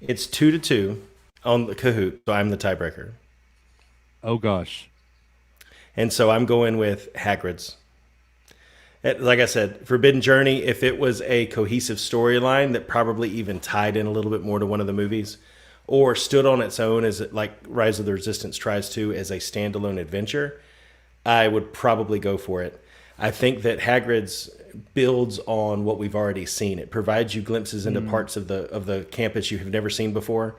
It's 2-2 on the Kahoot, so I'm the tiebreaker. Oh gosh. And so I'm going with Hagrid's. Like I said, Forbidden Journey, if it was a cohesive storyline that probably even tied in a little bit more to one of the movies, or stood on its own as like Rise of the Resistance tries to as a standalone adventure, I would probably go for it. I think that Hagrid's builds on what we've already seen. It provides you glimpses into parts of the campus you have never seen before.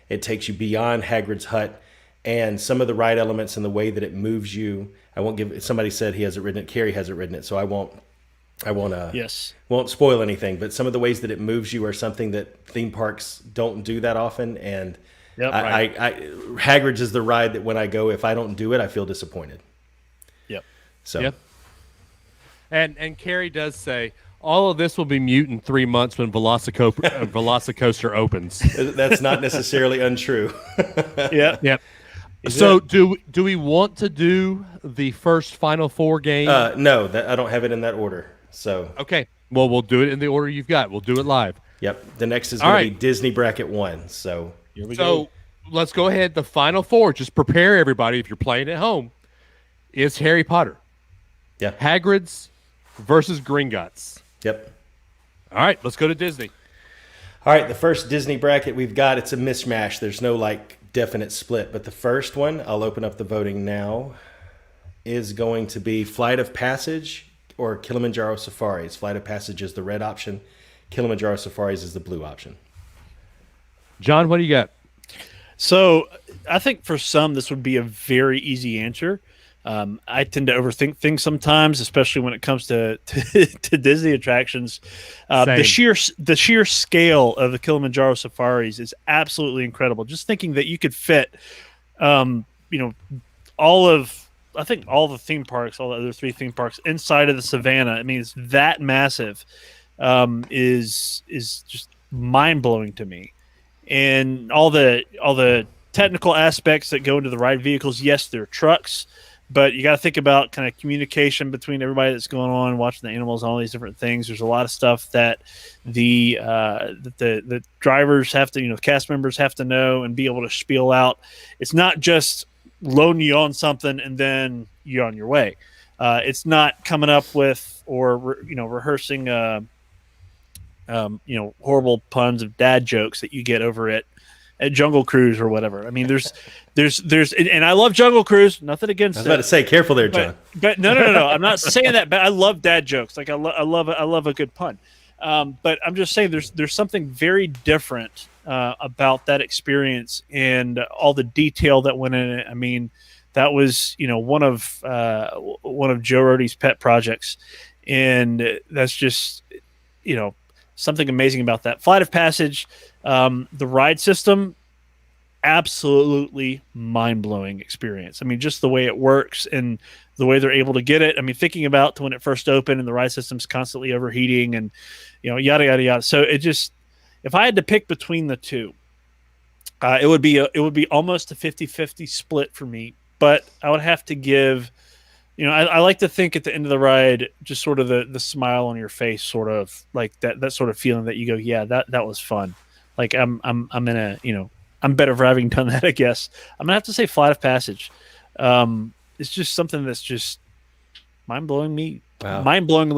It takes you beyond Hagrid's hut, and some of the ride elements and the way that it moves you. I won't give. Somebody said he hasn't ridden it. Carrie hasn't ridden it, so I won't spoil anything. But some of the ways that it moves you are something that theme parks don't do that often. And Hagrid's is the ride that when I go, if I don't do it, I feel disappointed. Yep. So. Yep. And Carrie does say all of this will be mute in 3 months when Velocicoaster opens. That's not necessarily untrue. Yeah. Yep. So do we want to do the first Final Four game? No, I don't have it in that order. So okay. Well, we'll do it in the order you've got. We'll do it live. Yep. The next is going to be Disney Bracket 1. So here we go. go. Let's go ahead. The Final Four. Just prepare everybody if you're playing at home. Is Harry Potter. Yeah. Hagrid's versus Gringotts. Yep. All right. Let's go to Disney. All right. The first Disney bracket we've got, it's a mishmash. There's no definite split, but the first one, I'll open up the voting now, is going to be Flight of Passage or Kilimanjaro Safaris. Flight of Passage is the red option. Kilimanjaro Safaris is the blue option. John, what do you got? So I think for some this would be a very easy answer, I tend to overthink things sometimes, especially when it comes to Disney attractions. The sheer scale of the Kilimanjaro safaris is absolutely incredible. Just thinking that you could fit, I think all the theme parks, all the other 3 theme parks inside of the savannah. I mean, it's that massive. Is just mind blowing to me, and all the technical aspects that go into the ride vehicles. Yes, they're trucks, but you got to think about kind of communication between everybody that's going on, watching the animals, and all these different things. There's a lot of stuff that the drivers have to, cast members have to know and be able to spiel out. It's not just loading you on something and then you're on your way. It's not coming up with or rehearsing horrible puns of dad jokes that you get over at Jungle Cruise or whatever. I mean, there's, and I love Jungle Cruise. Nothing against it. I was about to say, careful there, John. But no. I'm not saying that. But I love dad jokes. Like I love a good pun. But I'm just saying, there's something very different about that experience and all the detail that went in it. I mean, that was one of Joe Rohde's pet projects, and that's just something amazing about that Flight of Passage. The ride system, absolutely mind-blowing experience. I mean, just the way it works and the way they're able to get it. I mean, thinking about when it first opened and the ride system's constantly overheating and yada yada yada. So it just, if I had to pick between the two, it would be almost a 50-50 split for me. But I would have to give, I like to think at the end of the ride, just sort of the smile on your face, sort of like that sort of feeling that you go, yeah, that was fun. Like I'm in a, I'm better for having done that, I guess. I'm gonna have to say Flight of Passage. It's just something that's just mind-blowingly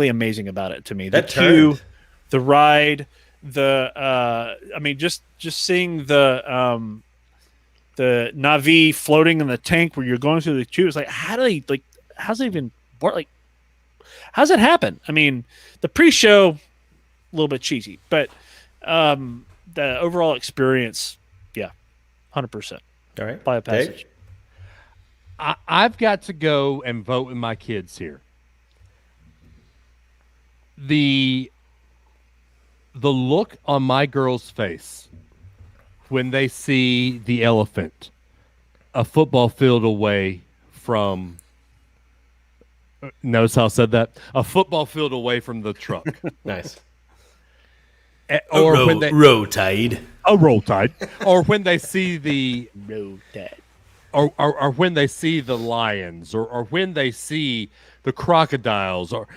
amazing about it to me. The queue, the ride, just seeing the Na'vi floating in the tank where you're going through the queue. It's like, how's it even work? Like, how's it happen? I mean, the pre-show, a little bit cheesy, but the overall experience, 100%. All right. Flight of Passage. Dave? I've got to go and vote with my kids here. The look on my girl's face when they see the elephant a football field away from, notice how I said that? A football field away from the truck. Nice. Or when they roll tide. a roll tide. Or when they see the No, Dad. or when they see the lions, or when they see the crocodiles, or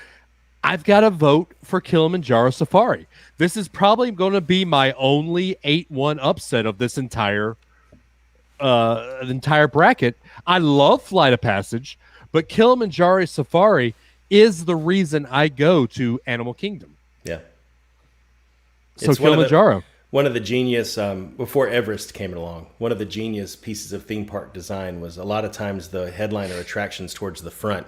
I've got to vote for Kilimanjaro Safari. This is probably going to be my only 8-1 upset of this entire bracket. I love Flight of Passage, but Kilimanjaro Safari is the reason I go to Animal Kingdom. Yeah. So It's Kilimanjaro. One of the genius, before Everest came along, one of the genius pieces of theme park design was a lot of times the headliner attractions towards the front.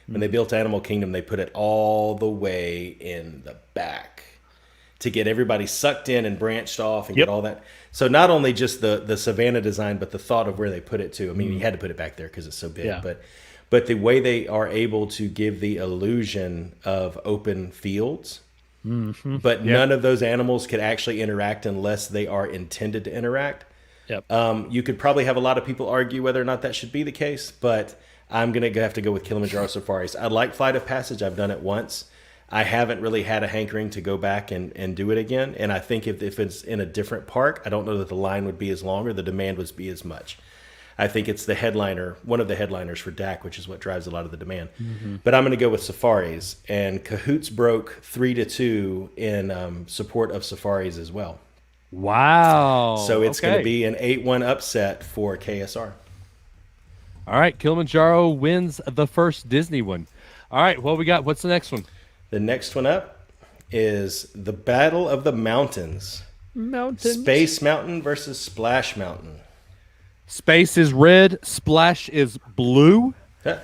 When they built Animal Kingdom, they put it all the way in the back to get everybody sucked in and branched off and get all that. So not only just the Savannah design, but the thought of where they put it too. I mean, you had to put it back there because it's so big. Yeah. But the way they are able to give the illusion of open fields, but none of those animals could actually interact unless they are intended to interact. Yep. You could probably have a lot of people argue whether or not that should be the case, but I'm going to have to go with Kilimanjaro Safaris. I like Flight of Passage. I've done it once. I haven't really had a hankering to go back and do it again. And I think if it's in a different park, I don't know that the line would be as long or the demand would be as much. I think it's the headliner, one of the headliners for DAC, which is what drives a lot of the demand. But I'm going to go with Safaris. And Cahoots broke 3-2 in support of Safaris as well. Wow. So it's going to be an 8-1 upset for KSR. All right, Kilimanjaro wins the first Disney one. All right, what we got? What's the next one? The next one up is the Battle of the Mountains. Mountains. Space Mountain versus Splash Mountain. Space is red, Splash is blue. Huh.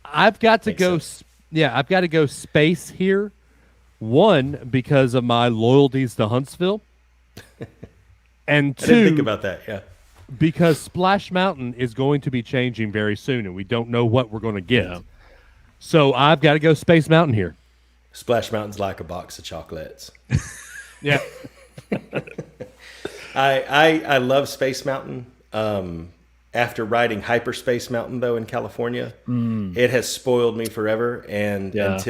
I've got to Makes go. sense. I've got to go Space here. One, because of my loyalties to Huntsville, and I didn't think two, about that. Yeah. because Splash Mountain is going to be changing very soon, and we don't know what we're going to get. Yeah. So I've got to go Space Mountain here. Splash Mountain's like a box of chocolates. Yeah. I love Space Mountain. After riding Hyperspace Mountain though in California, it has spoiled me forever. And as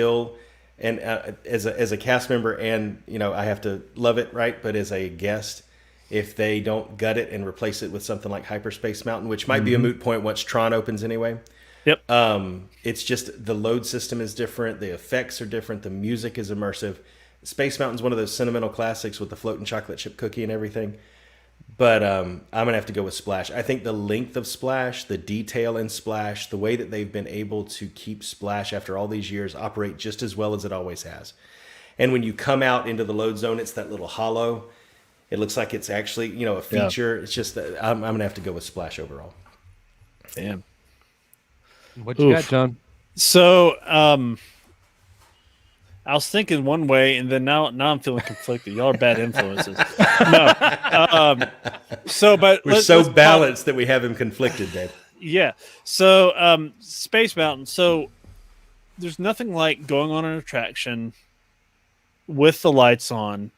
a cast member, and I have to love it, right? But as a guest, if they don't gut it and replace it with something like Hyperspace Mountain, which might be a moot point once Tron opens anyway. Yep. It's just the load system is different, the effects are different, the music is immersive. Space Mountain's one of those sentimental classics with the floating chocolate chip cookie and everything. But I'm gonna have to go with Splash. I think the length of Splash, the detail in Splash, the way that they've been able to keep Splash after all these years operate just as well as it always has. And when you come out into the load zone, it's that little hollow. It looks like it's actually, a feature. Yeah. It's just that I'm gonna have to go with Splash overall. Damn. What you got, John? So, I was thinking one way, and then now I'm feeling conflicted. Y'all are bad influences. No. But we're so balanced that we have him conflicted, Dave. Yeah. So, Space Mountain. So, there's nothing like going on an attraction with the lights on,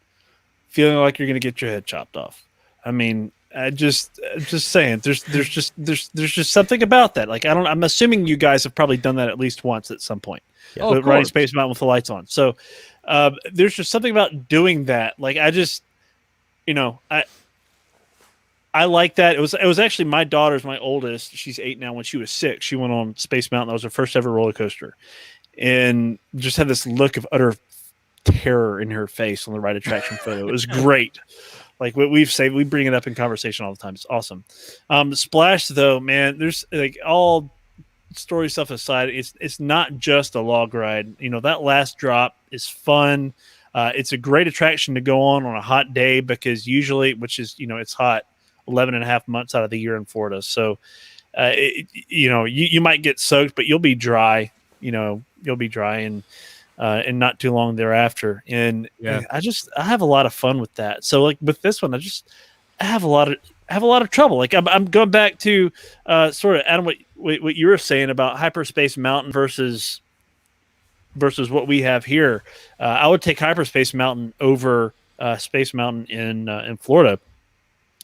feeling like you're going to get your head chopped off. I mean, just saying. There's just something about that. Like I'm assuming you guys have probably done that at least once at some point. Yeah. Riding Space Mountain with the lights on. So there's just something about doing that. Like I just, I like that. It was actually my daughter's, my oldest. She's 8 now. When she was 6, she went on Space Mountain. That was her first ever roller coaster, and just had this look of utter terror in her face on the ride attraction photo. It was great. Like what we've said, we bring it up in conversation all the time. It's awesome. Splash though, man, there's like all story stuff aside, it's not just a log ride. That last drop is fun. It's a great attraction to go on a hot day because usually, which is, it's hot 11 and a half months out of the year in Florida. So, you might get soaked, but you'll be dry, and not too long thereafter. And I have a lot of fun with that. So like with this one, I have a lot of trouble. Like I'm going back to sort of Adam, what you were saying about Hyperspace Mountain versus what we have here. I would take Hyperspace Mountain over Space Mountain in Florida,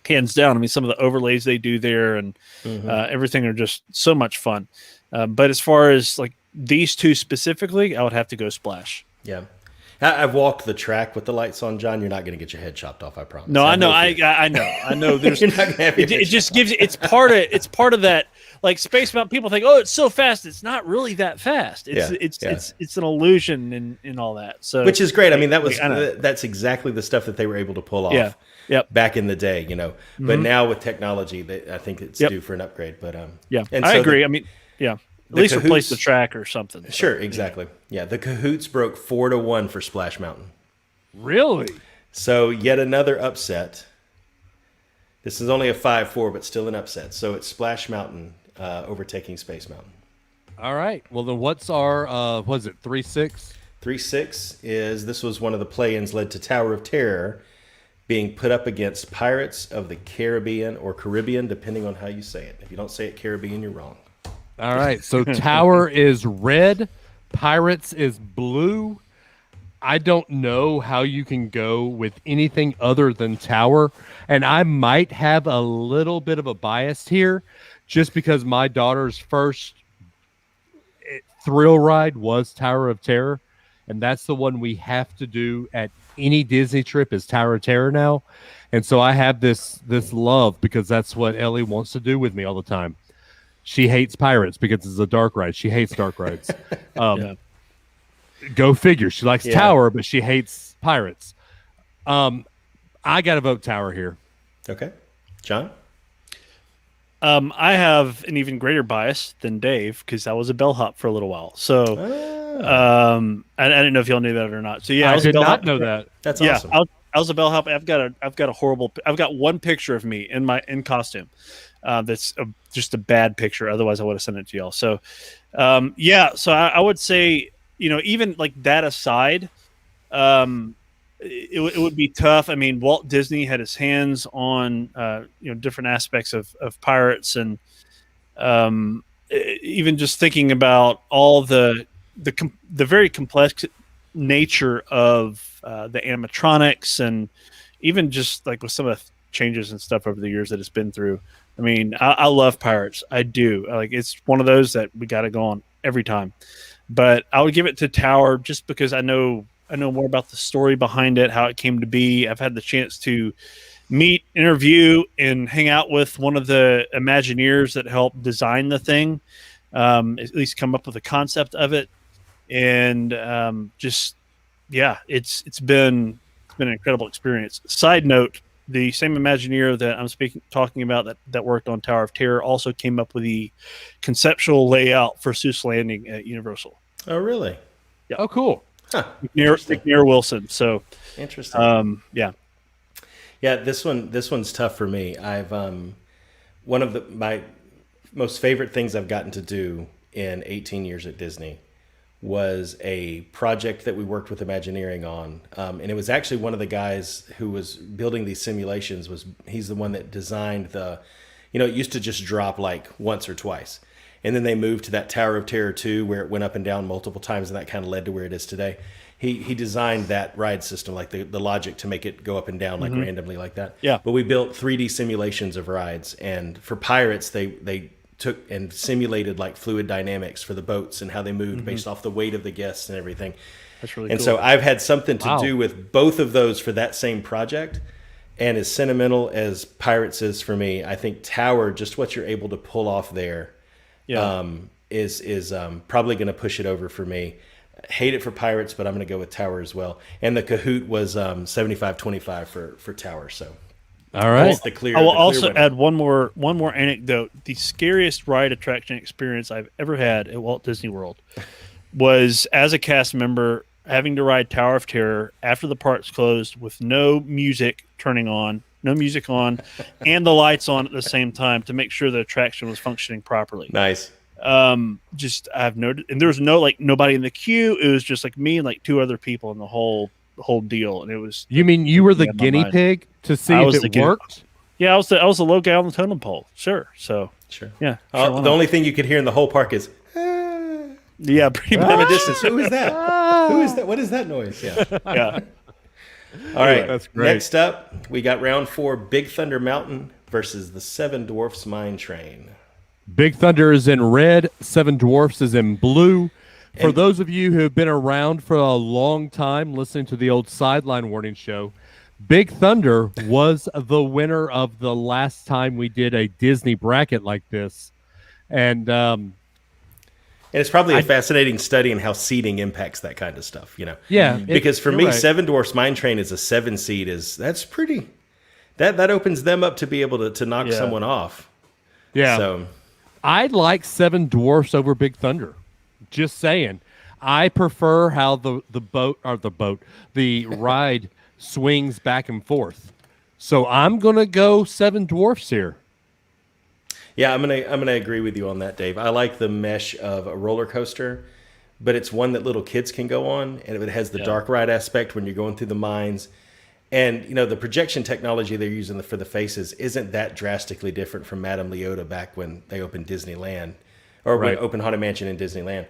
hands down. I mean, some of the overlays they do there and everything are just so much fun. But as far as like these two specifically, I would have to go Splash. Yeah. I've walked the track with the lights on, John. You're not going to get your head chopped off, I promise. No, I know. I know. There's, You're not gonna have your it just gives it's part of that. Like Space Mountain, people think, oh, it's so fast. It's not really that fast. It's an illusion and all that. So, which is great. I mean, that's exactly the stuff that they were able to pull off. Yeah. Yep. Back in the day, But now with technology, I think it's due for an upgrade. But and I agree. I mean, at least replace the track or something. So, sure, exactly. Yeah, the Cahoots broke 4-1 for Splash Mountain. Really? So yet another upset. This is only a 5-4, but still an upset. So it's Splash Mountain overtaking Space Mountain. All right. Well, then what's our, 3-6? 3-6 is, this was one of the play-ins led to Tower of Terror being put up against Pirates of the Caribbean or Caribbean, depending on how you say it. If you don't say it Caribbean, you're wrong. All right. So Tower is red. Pirates is blue. I don't know how you can go with anything other than Tower. And I might have a little bit of a bias here just because my daughter's first thrill ride was Tower of Terror. And that's the one we have to do at any Disney trip is Tower of Terror now. And so I have this love because that's what Ellie wants to do with me all the time. She hates pirates because it's a dark ride. She hates dark rides. Go figure. She likes Tower, but she hates pirates. I got to vote Tower here. Okay. John? I have an even greater bias than Dave because I was a bellhop for a little while. So I didn't know if y'all knew that or not. So yeah, I did not know that. That's awesome. I was a bellhop. I've got one picture of me in costume. That's just a bad picture. Otherwise, I would have sent it to y'all. So, so I would say, even like that aside, it would be tough. I mean, Walt Disney had his hands on different aspects of Pirates, and even just thinking about all the very complex nature of the animatronics, and even just like with some of the changes and stuff over the years that it's been through. I mean, I love Pirates. I do. Like, it's one of those that we got to go on every time. But I would give it to Tower just because I know more about the story behind it, how it came to be. I've had the chance to meet, interview, and hang out with one of the Imagineers that helped design the thing, at least come up with the concept of it, and it's been an incredible experience. Side note: the same Imagineer that I'm talking about that worked on Tower of Terror also came up with the conceptual layout for Seuss Landing at Universal. Oh, really? Yeah. Oh, cool. Huh. McNair Wilson. So Interesting. yeah. Yeah, this one's tough for me. I've one of my most favorite things I've gotten to do in 18 years at Disney was a project that we worked with Imagineering on, and it was actually one of the guys who was building these simulations. He's the one that designed it used to just drop like once or twice, and then they moved to that Tower of Terror 2 where it went up and down multiple times, and that kind of led to where it is today. He designed that ride system, like the logic to make it go up and down like randomly like that. Yeah. But we built 3D simulations of rides, and for Pirates, they took and simulated like fluid dynamics for the boats and how they moved based off the weight of the guests and everything. That's really and cool. so I've had something to Wow. do with both of those for that same project. And as sentimental as Pirates is for me, I think Tower, just what you're able to pull off there, is probably going to push it over for me. Hate it for Pirates, but I'm going to go with Tower as well. And the Kahoot was 75-25 for Tower. So All right. it's the clear. I will the clear also winner. add one more anecdote. The scariest ride attraction experience I've ever had at Walt Disney World was as a cast member having to ride Tower of Terror after the parks closed with no music on, and the lights on at the same time to make sure the attraction was functioning properly. Nice. I've noted, and there was nobody in the queue. It was just like me and like two other people in the whole deal, and it was. You mean you were the Yeah, my guinea mind. pig to see I if was the it guinea- worked? Yeah, I was the low guy on the totem pole. Sure. So Sure. yeah, sure, why The not? only thing you could hear in the whole park is Yeah, pretty from a much. distance. Who is that? Who is that? What is that noise? Yeah. Yeah. All right. That's great. Next up, we got round 4, Big Thunder Mountain versus the Seven Dwarfs Mine Train. Big Thunder is in red, Seven Dwarfs is in blue. For And- those of you who have been around for a long time listening to the old Sideline Warning show, Big Thunder was the winner of the last time we did a Disney bracket like this. And And it's probably a fascinating study in how seeding impacts that kind of stuff, yeah, Because for you're me, right. Seven Dwarfs Mine Train is a 7 seed. That's pretty. That opens them up to be able to knock Yeah. someone off. Yeah. So I like Seven Dwarfs over Big Thunder. Just saying. I prefer how the ride swings back and forth. So I'm gonna go Seven Dwarfs here. yeah, I'm gonna agree with you on that, Dave. I like the mesh of a roller coaster, but it's one that little kids can go on, and it has the dark ride aspect when you're going through the mines. And the projection technology they're using for the faces isn't that drastically different from Madame Leota back when they opened Disneyland, or when Right. they opened Haunted Mansion in Disneyland.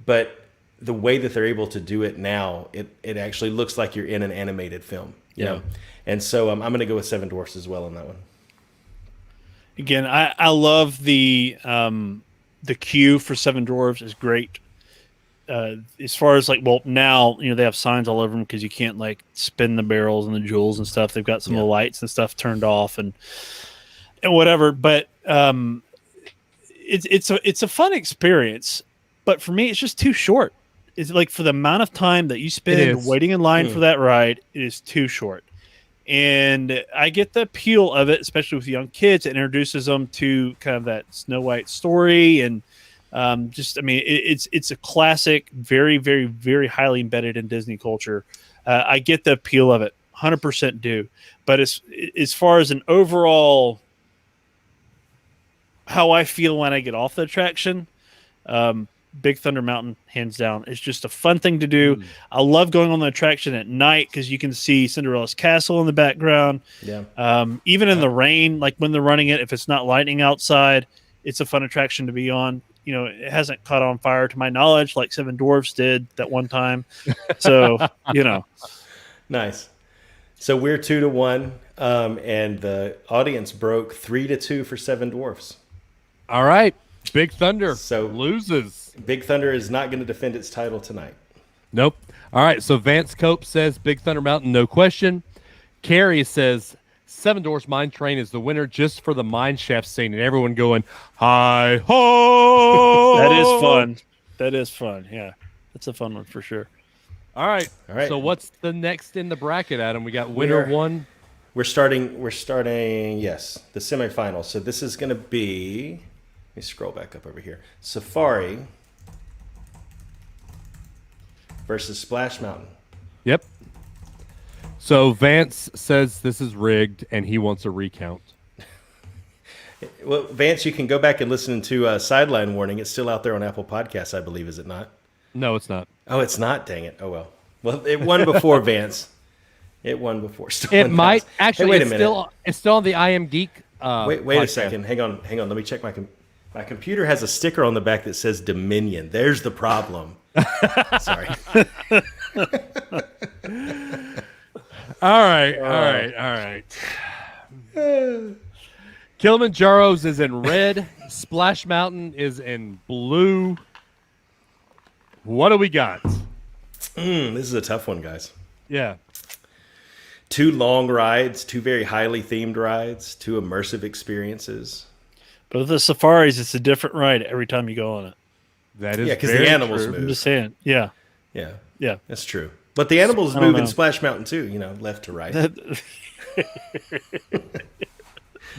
But the way that they're able to do it now, it actually looks like you're in an animated film. You know? And so I'm going to go with Seven Dwarfs as well on that one. Again, I love the queue for Seven Dwarfs is great. As far as now they have signs all over them because you can't spin the barrels and the jewels and stuff. They've got some of the lights and stuff turned off and whatever. But it's a fun experience. But for me, it's just too short. It's like for the amount of time that you spend is. waiting in line for that ride, it is too short. And I get the appeal of it, especially with young kids. It introduces them to kind of that Snow White story, and it's a classic, very, very, very highly embedded in Disney culture. I get the appeal of it, 100% do. But as far as an overall, how I feel when I get off the attraction, Big Thunder Mountain, hands down. It's just a fun thing to do. I love going on the attraction at night because you can see Cinderella's castle in the background. Yeah. Even in the rain, like when they're running it, if it's not lightning outside, it's a fun attraction to be on. You know, it hasn't caught on fire to my knowledge, like Seven Dwarfs did that one time. So, you know. Nice. So we're 2-1, and the audience broke 3-2 for Seven Dwarfs. All right. Big Thunder So- loses. Big Thunder is not going to defend its title tonight. Nope. All right. So Vance Cope says Big Thunder Mountain, no question. Carrie says Seven Dwarfs Mine Train is the winner just for the mine shaft scene and everyone going, hi ho. That is fun. That is fun. Yeah. That's a fun one for sure. All right. All right. So what's the next in the bracket, Adam? We got winner one. We're starting, yes, the semifinals. So this is going to be, let me scroll back up over here. Safari versus Splash Mountain. Yep. So Vance says this is rigged and he wants a recount. Well, Vance, you can go back and listen to Sideline Warning. It's still out there on Apple Podcasts, I believe, is it not? No, it's not. Oh, it's not. Dang it. Oh, well. Well, it won before, Vance. It won before. Still It won might fast. actually. Hey, wait a it's minute. It's still on the I Am Geek. Wait a podcast. second. Hang on. Let me check my computer has a sticker on the back that says Dominion. There's the problem. Sorry. All right. Kilimanjaro's is in red. Splash Mountain is in blue. What do we got? This is a tough one, guys. Yeah. 2 long rides, 2 very highly themed rides, 2 immersive experiences. But with the safaris, it's a different ride every time you go on it. That is Yeah, because very the animals true. I'm move. just saying. Yeah. Yeah, Yeah. that's true. But the animals I don't move in know. Splash Mountain too, left to right.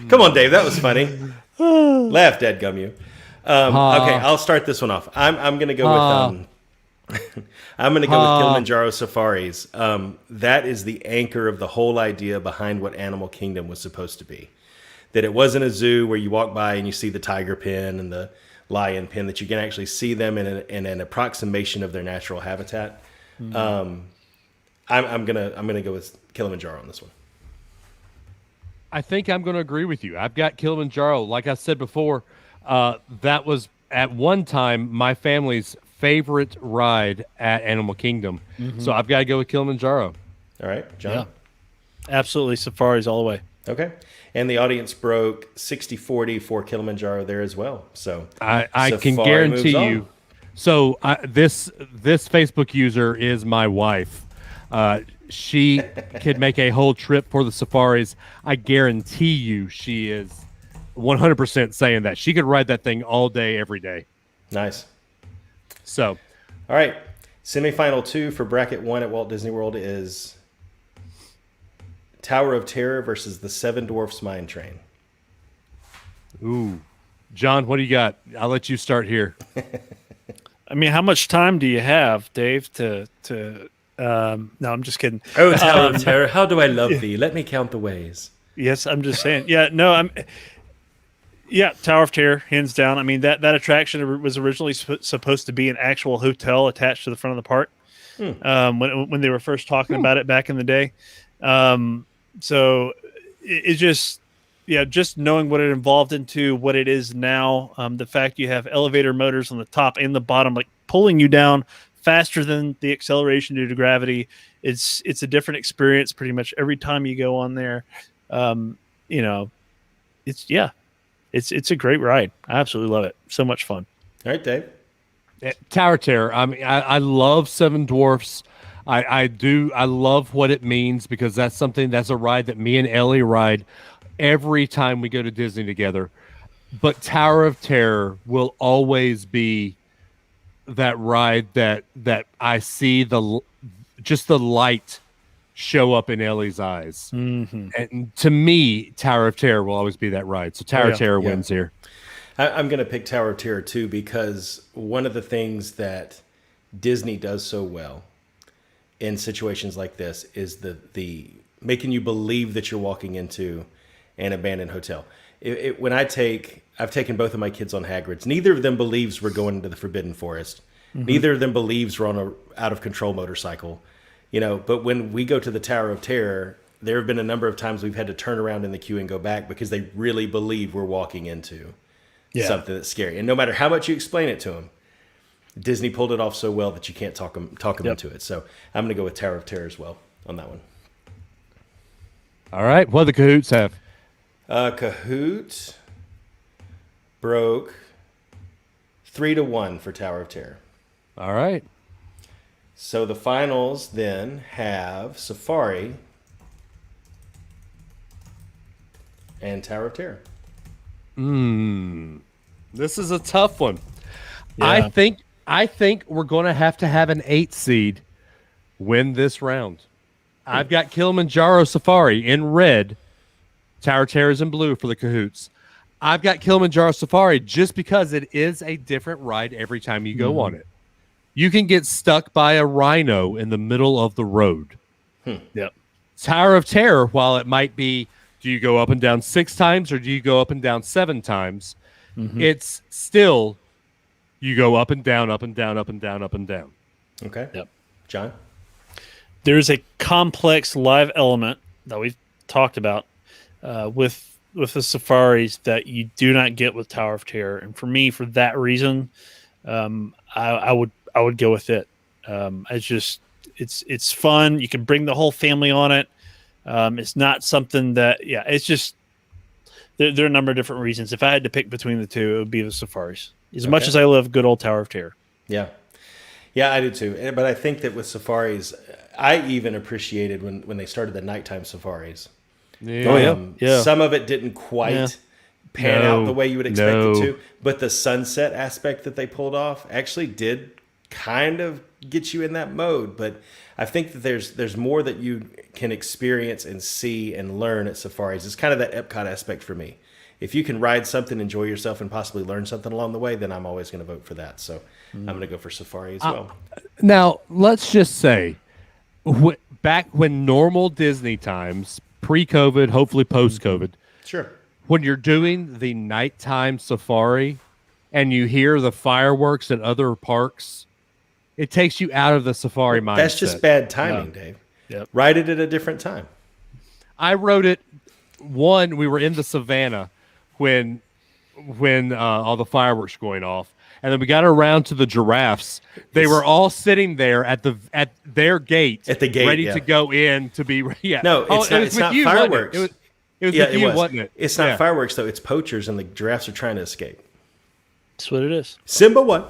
Come on, Dave, that was funny. Laugh, dadgum you. Okay, I'll start this one off. I'm going to go with I'm going to go with Kilimanjaro Safaris. That is the anchor of the whole idea behind what Animal Kingdom was supposed to be. That it wasn't a zoo where you walk by and you see the tiger pen and the lion pen, that you can actually see them in an approximation of their natural habitat. I'm gonna go with Kilimanjaro on this one. I think I'm going to agree with you. I've got Kilimanjaro. Like I said before, that was at one time my family's favorite ride at Animal Kingdom. So I've got to go with Kilimanjaro. All right, John. Yeah. Absolutely. Safaris all the way. Okay. And the audience broke 60-40 for Kilimanjaro there as well. So I can Safari guarantee moves on. you. So this Facebook user is my wife. She could make a whole trip for the safaris. I guarantee you she is 100% saying that. She could ride that thing all day, every day. Nice. So, All right. Semifinal 2 for bracket 1 at Walt Disney World is Tower of Terror versus the Seven Dwarfs Mine Train. ooh. John, what do you got? I'll let you start here. I mean, how much time do you have, Dave, to no, I'm just kidding. Oh, Tower of Terror, how do I love thee? Let me count the ways. Yes, I'm just saying. Yeah, no, Tower of Terror, hands down. I mean, that attraction was originally supposed to be an actual hotel attached to the front of the park. When they were first talking about it back in the day. So it just knowing what it evolved into, what it is now, the fact you have elevator motors on the top and the bottom, like pulling you down faster than the acceleration due to gravity. It's a different experience pretty much every time you go on there. It's a great ride. I absolutely love it. So much fun. All right, Dave. Tower Terror. I mean, I love Seven Dwarfs. I do. I love what it means because that's a ride that me and Ellie ride every time we go to Disney together. But Tower of Terror will always be that ride that I see the light show up in Ellie's eyes. And to me, Tower of Terror will always be that ride. So Tower of Terror wins here. I'm going to pick Tower of Terror too, because one of the things that Disney does so well in situations like this is the making you believe that you're walking into an abandoned hotel. When I I've taken both of my kids on Hagrid's. Neither of them believes we're going into the Forbidden Forest. Neither of them believes we're on a out of control motorcycle. But when we go to the Tower of Terror, there have been a number of times we've had to turn around in the queue and go back because they really believe we're walking into something that's scary. And no matter how much you explain it to them, Disney pulled it off so well that you can't talk them into it. So I'm going to go with Tower of Terror as well on that one. All right. What do the Cahoots have? Kahoot broke 3-1 for Tower of Terror. All right. So the finals then have Safari and Tower of Terror. This is a tough one. Yeah. I think we're going to have an 8 seed win this round. I've got Kilimanjaro Safari in red. Tower of Terror is in blue for the Cahoots. I've got Kilimanjaro Safari just because it is a different ride every time you go on it. You can get stuck by a rhino in the middle of the road. Yep. Tower of Terror, while it might be, do you go up and down 6 times or do you go up and down 7 times? It's still, you go up and down, up and down, up and down, up and down. Okay. Yep. John? There's a complex live element that we've talked about with the safaris that you do not get with Tower of Terror, and for me, for that reason, I would go with it. It's fun. You can bring the whole family on it. It's not something that it's just there are a number of different reasons. If I had to pick between the two, it would be the safaris. As much as I love good old Tower of Terror. Yeah, I do too. But I think that with safaris, I even appreciated when they started the nighttime safaris. Yeah. Some of it didn't quite pan out the way you would expect it to, but the sunset aspect that they pulled off actually did kind of get you in that mode. But I think that there's more that you can experience and see and learn at safaris. It's kind of that Epcot aspect for me. If you can ride something, enjoy yourself, and possibly learn something along the way, then I'm always going to vote for that. So I'm going to go for safari as well. Now, let's just say, back when normal Disney times, pre-COVID, hopefully post-COVID, Sure. when you're doing the nighttime safari and you hear the fireworks at other parks, it takes you out of the safari mindset. That's just bad timing, Dave. Yep. Ride it at a different time. I wrote it. One, we were in the savannah when all the fireworks were going off, and then we got around to the giraffes. They were all sitting there at their gate, ready to go in to be. Yeah, No, it's not you, fireworks. It was with you, wasn't it? It's not fireworks though. It's poachers, and the giraffes are trying to escape. That's what it is. Simba won.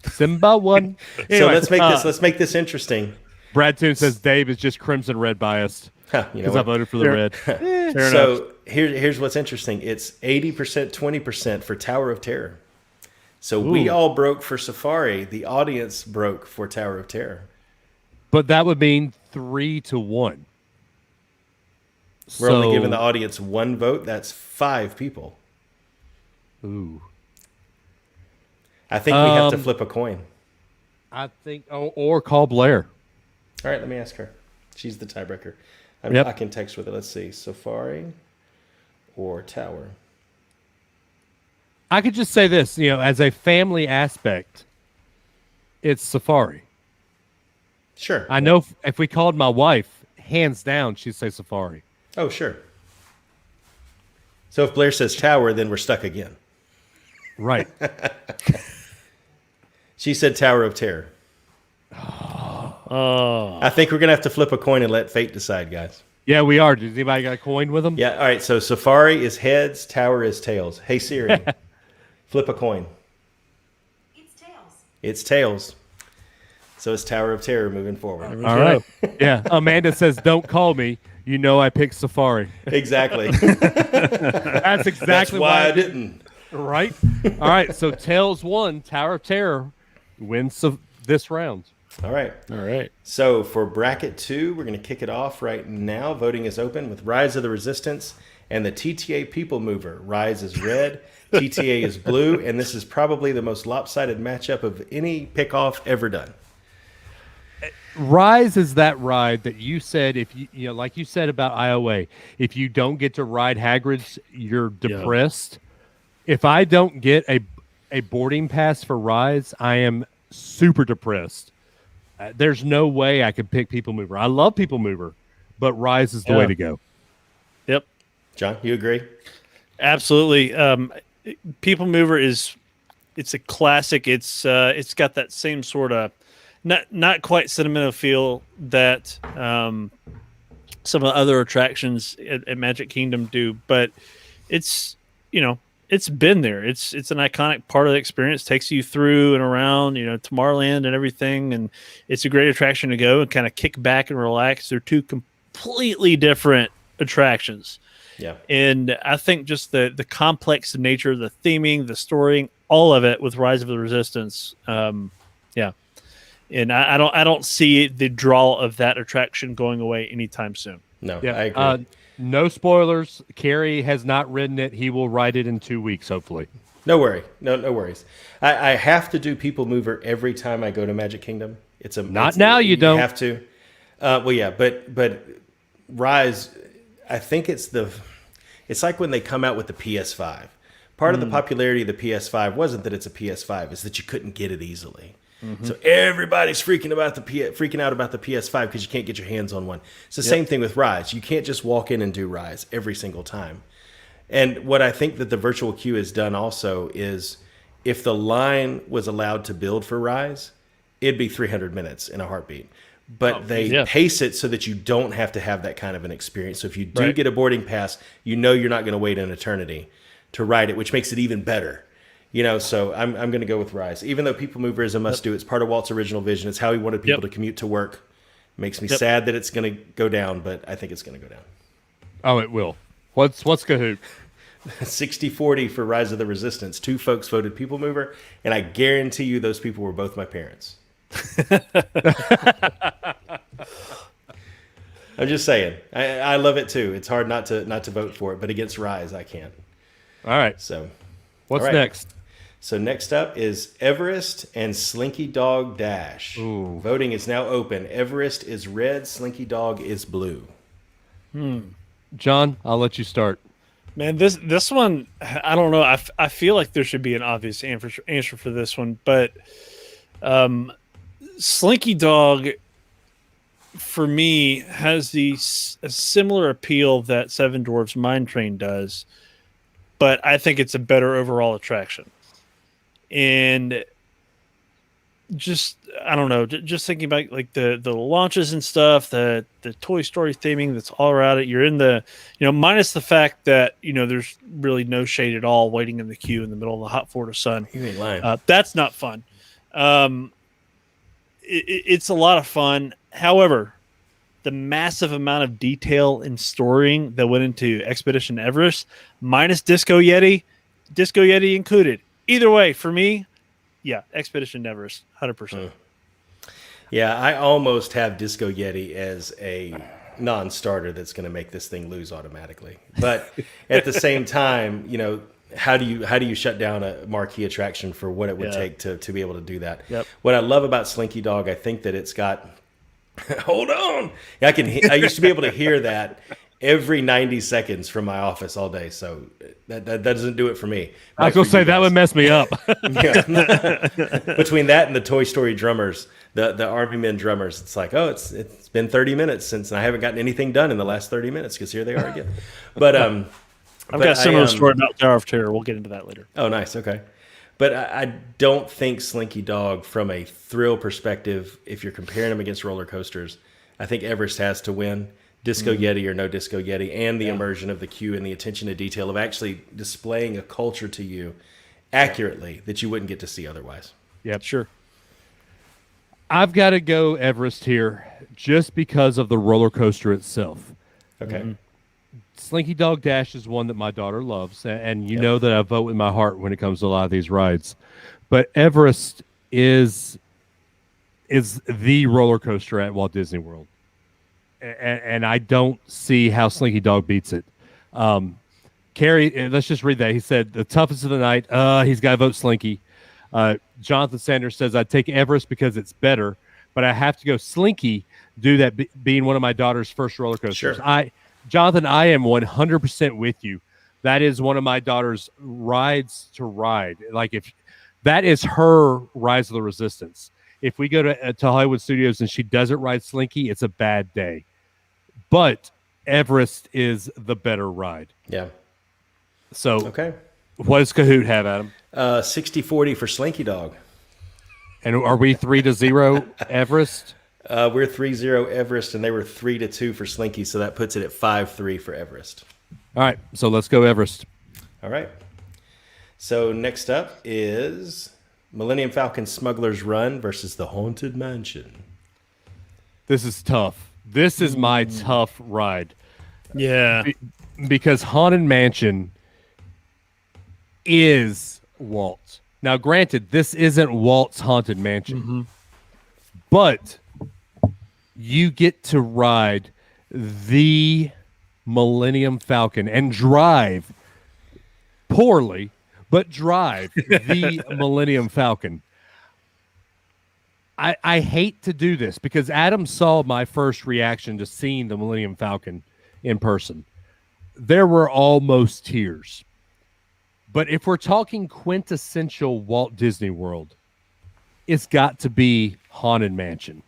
Simba won. Anyway, So let's make this interesting. Brad Toon says Dave is just crimson red biased because I voted for the red. Fair enough. So here's what's interesting. It's 80%, 20% for Tower of Terror. So we all broke for Safari. The audience broke for Tower of Terror. But that would mean 3-1. We're only giving the audience one vote. That's 5 people. Ooh. I think we have to flip a coin. I think, or call Blair. All right, let me ask her. She's the tiebreaker. Yep. I can text with it. Let's see. Safari or Tower? I could just say this, as a family aspect, it's Safari. Sure. I know if we called my wife, hands down, she'd say Safari. Oh, sure. So if Blair says Tower, then we're stuck again. Right. She said Tower of Terror. Oh, I think we're going to have to flip a coin and let fate decide, guys. Yeah, we are. Does anybody got a coin with them? Yeah, all right. So Safari is heads, Tower is tails. Hey, Siri, flip a coin. It's tails. It's tails. So it's Tower of Terror moving forward. All right. Yeah. Amanda says, don't call me. You know I picked Safari. Exactly. That's exactly That's why I didn't. Right? All right. So Tails won. Tower of Terror wins this round. All right. all right. So for bracket 2, we're going to kick it off right now. Voting is open with Rise of the Resistance and the TTA People Mover. Rise is red, TTA is blue, and this is probably the most lopsided matchup of any pick-off ever done. Rise is that ride that you said, if you like you said about IOA, if you don't get to ride Hagrid's, you're depressed. If I don't get a boarding pass for Rise, I am super depressed. There's no way I could pick People Mover. I love People Mover, but Rise is the way to go. Yep. John, you agree? Absolutely. People Mover it's a classic. It's got that same sort of not quite sentimental feel that some of the other attractions at Magic Kingdom do, but it's it's been there. It's an iconic part of the experience. Takes you through and around Tomorrowland and everything, and it's a great attraction to go and kind of kick back and relax. They're two completely different attractions. Yeah. And I think just the complex nature, the theming, the story, all of it with Rise of the Resistance. Yeah. And I don't see the draw of that attraction going away anytime soon. No, Yeah. I agree. No spoilers. Kerry has not ridden it. He will ride it in 2 weeks, hopefully. No worry. No worries. I have to do People Mover every time I go to Magic Kingdom. Not now, you don't. have to. Well, yeah, but Rise, I think it's like when they come out with the PS5. Part of the popularity of the PS5 wasn't that it's a PS5, it's that you couldn't get it easily. So everybody's freaking out about the PS5 because you can't get your hands on one. It's the same thing with Rise. You can't just walk in and do Rise every single time. And what I think that the virtual queue has done also is if the line was allowed to build for Rise, it'd be 300 minutes in a heartbeat. But they pace it so that you don't have to have that kind of an experience. So if you do get a boarding pass, you're not going to wait an eternity to ride it, which makes it even better. So I'm going to go with Rise. Even though People Mover is a must-do, it's part of Walt's original vision. It's how he wanted people to commute to work. Makes me sad that it's going to go down, but I think it's going to go down. Oh, it will. What's Kahoot? 60-40 for Rise of the Resistance. 2 folks voted People Mover, and I guarantee you those people were both my parents. I'm just saying. I love it too. It's hard not to vote for it, but against Rise, I can't. All right. So, what's all right. next? So next up is Everest and Slinky Dog Dash. Ooh. Voting is now open. Everest is red. Slinky Dog is blue. John, I'll let you start. Man, this one, I don't know. I feel like there should be an obvious answer for this one, but Slinky Dog, for me, has a similar appeal that Seven Dwarfs Mine Train does, but I think it's a better overall attraction. And just, I don't know, just thinking about like the launches and stuff, the Toy Story theming that's all around it. You're in the, minus the fact that, there's really no shade at all waiting in the queue in the middle of the hot Florida sun. You ain't lying. That's not fun. It's a lot of fun. However, the massive amount of detail and storying that went into Expedition Everest, minus Disco Yeti included. Either way, for me, yeah, Expedition Everest, 100%. Yeah, I almost have Disco Yeti as a non-starter that's going to make this thing lose automatically. But at the same time, how do you shut down a marquee attraction for what it would take to be able to do that? Yep. What I love about Slinky Dog, I think that it's got. Hold on, I used to be able to hear that every 90 seconds from my office all day. So that doesn't do it for me. I was going to say that would mess me up. Between that and the Toy Story drummers, the Army Men drummers, it's like, it's been 30 minutes since, and I haven't gotten anything done in the last 30 minutes because here they are again. But I've got a similar story about Tower of Terror. We'll get into that later. Oh, nice. Okay. But I don't think Slinky Dog, from a thrill perspective, if you're comparing them against roller coasters, I think Everest has to win. Disco Yeti or no Disco Yeti, and the immersion of the queue and the attention to detail of actually displaying a culture to you accurately that you wouldn't get to see otherwise. Yep. Sure. I've got to go Everest here just because of the roller coaster itself. Okay. Slinky Dog Dash is one that my daughter loves, and you know that I vote with my heart when it comes to a lot of these rides. But Everest is the roller coaster at Walt Disney World. And I don't see how Slinky Dog beats it. Kerry, let's just read that. He said, the toughest of the night, he's got to vote Slinky. Jonathan Sanders says, I'd take Everest because it's better, but I have to go Slinky, do that being one of my daughter's first roller coasters. Sure. Jonathan, I am 100% with you. That is one of my daughter's rides to ride. Like if that is her Rise of the Resistance. If we go to Hollywood Studios and she doesn't ride Slinky, it's a bad day. But Everest is the better ride. Yeah. So Okay. what does Kahoot have, Adam? 60-40 for Slinky Dog. And are we 3-0 Everest? We're 3-0 Everest, and they were 3-2 for Slinky, so that puts it at 5-3 for Everest. All right, so let's go Everest. All right. So next up is Millennium Falcon Smuggler's Run versus the Haunted Mansion. This is tough. This is my tough ride. Yeah. Because Haunted Mansion is Walt. Now, granted, this isn't Walt's Haunted Mansion, but you get to ride the Millennium Falcon and drive poorly, but drive the Millennium Falcon. I hate to do this because Adam saw my first reaction to seeing the Millennium Falcon in person. There were almost tears. But if we're talking quintessential Walt Disney World, it's got to be Haunted Mansion.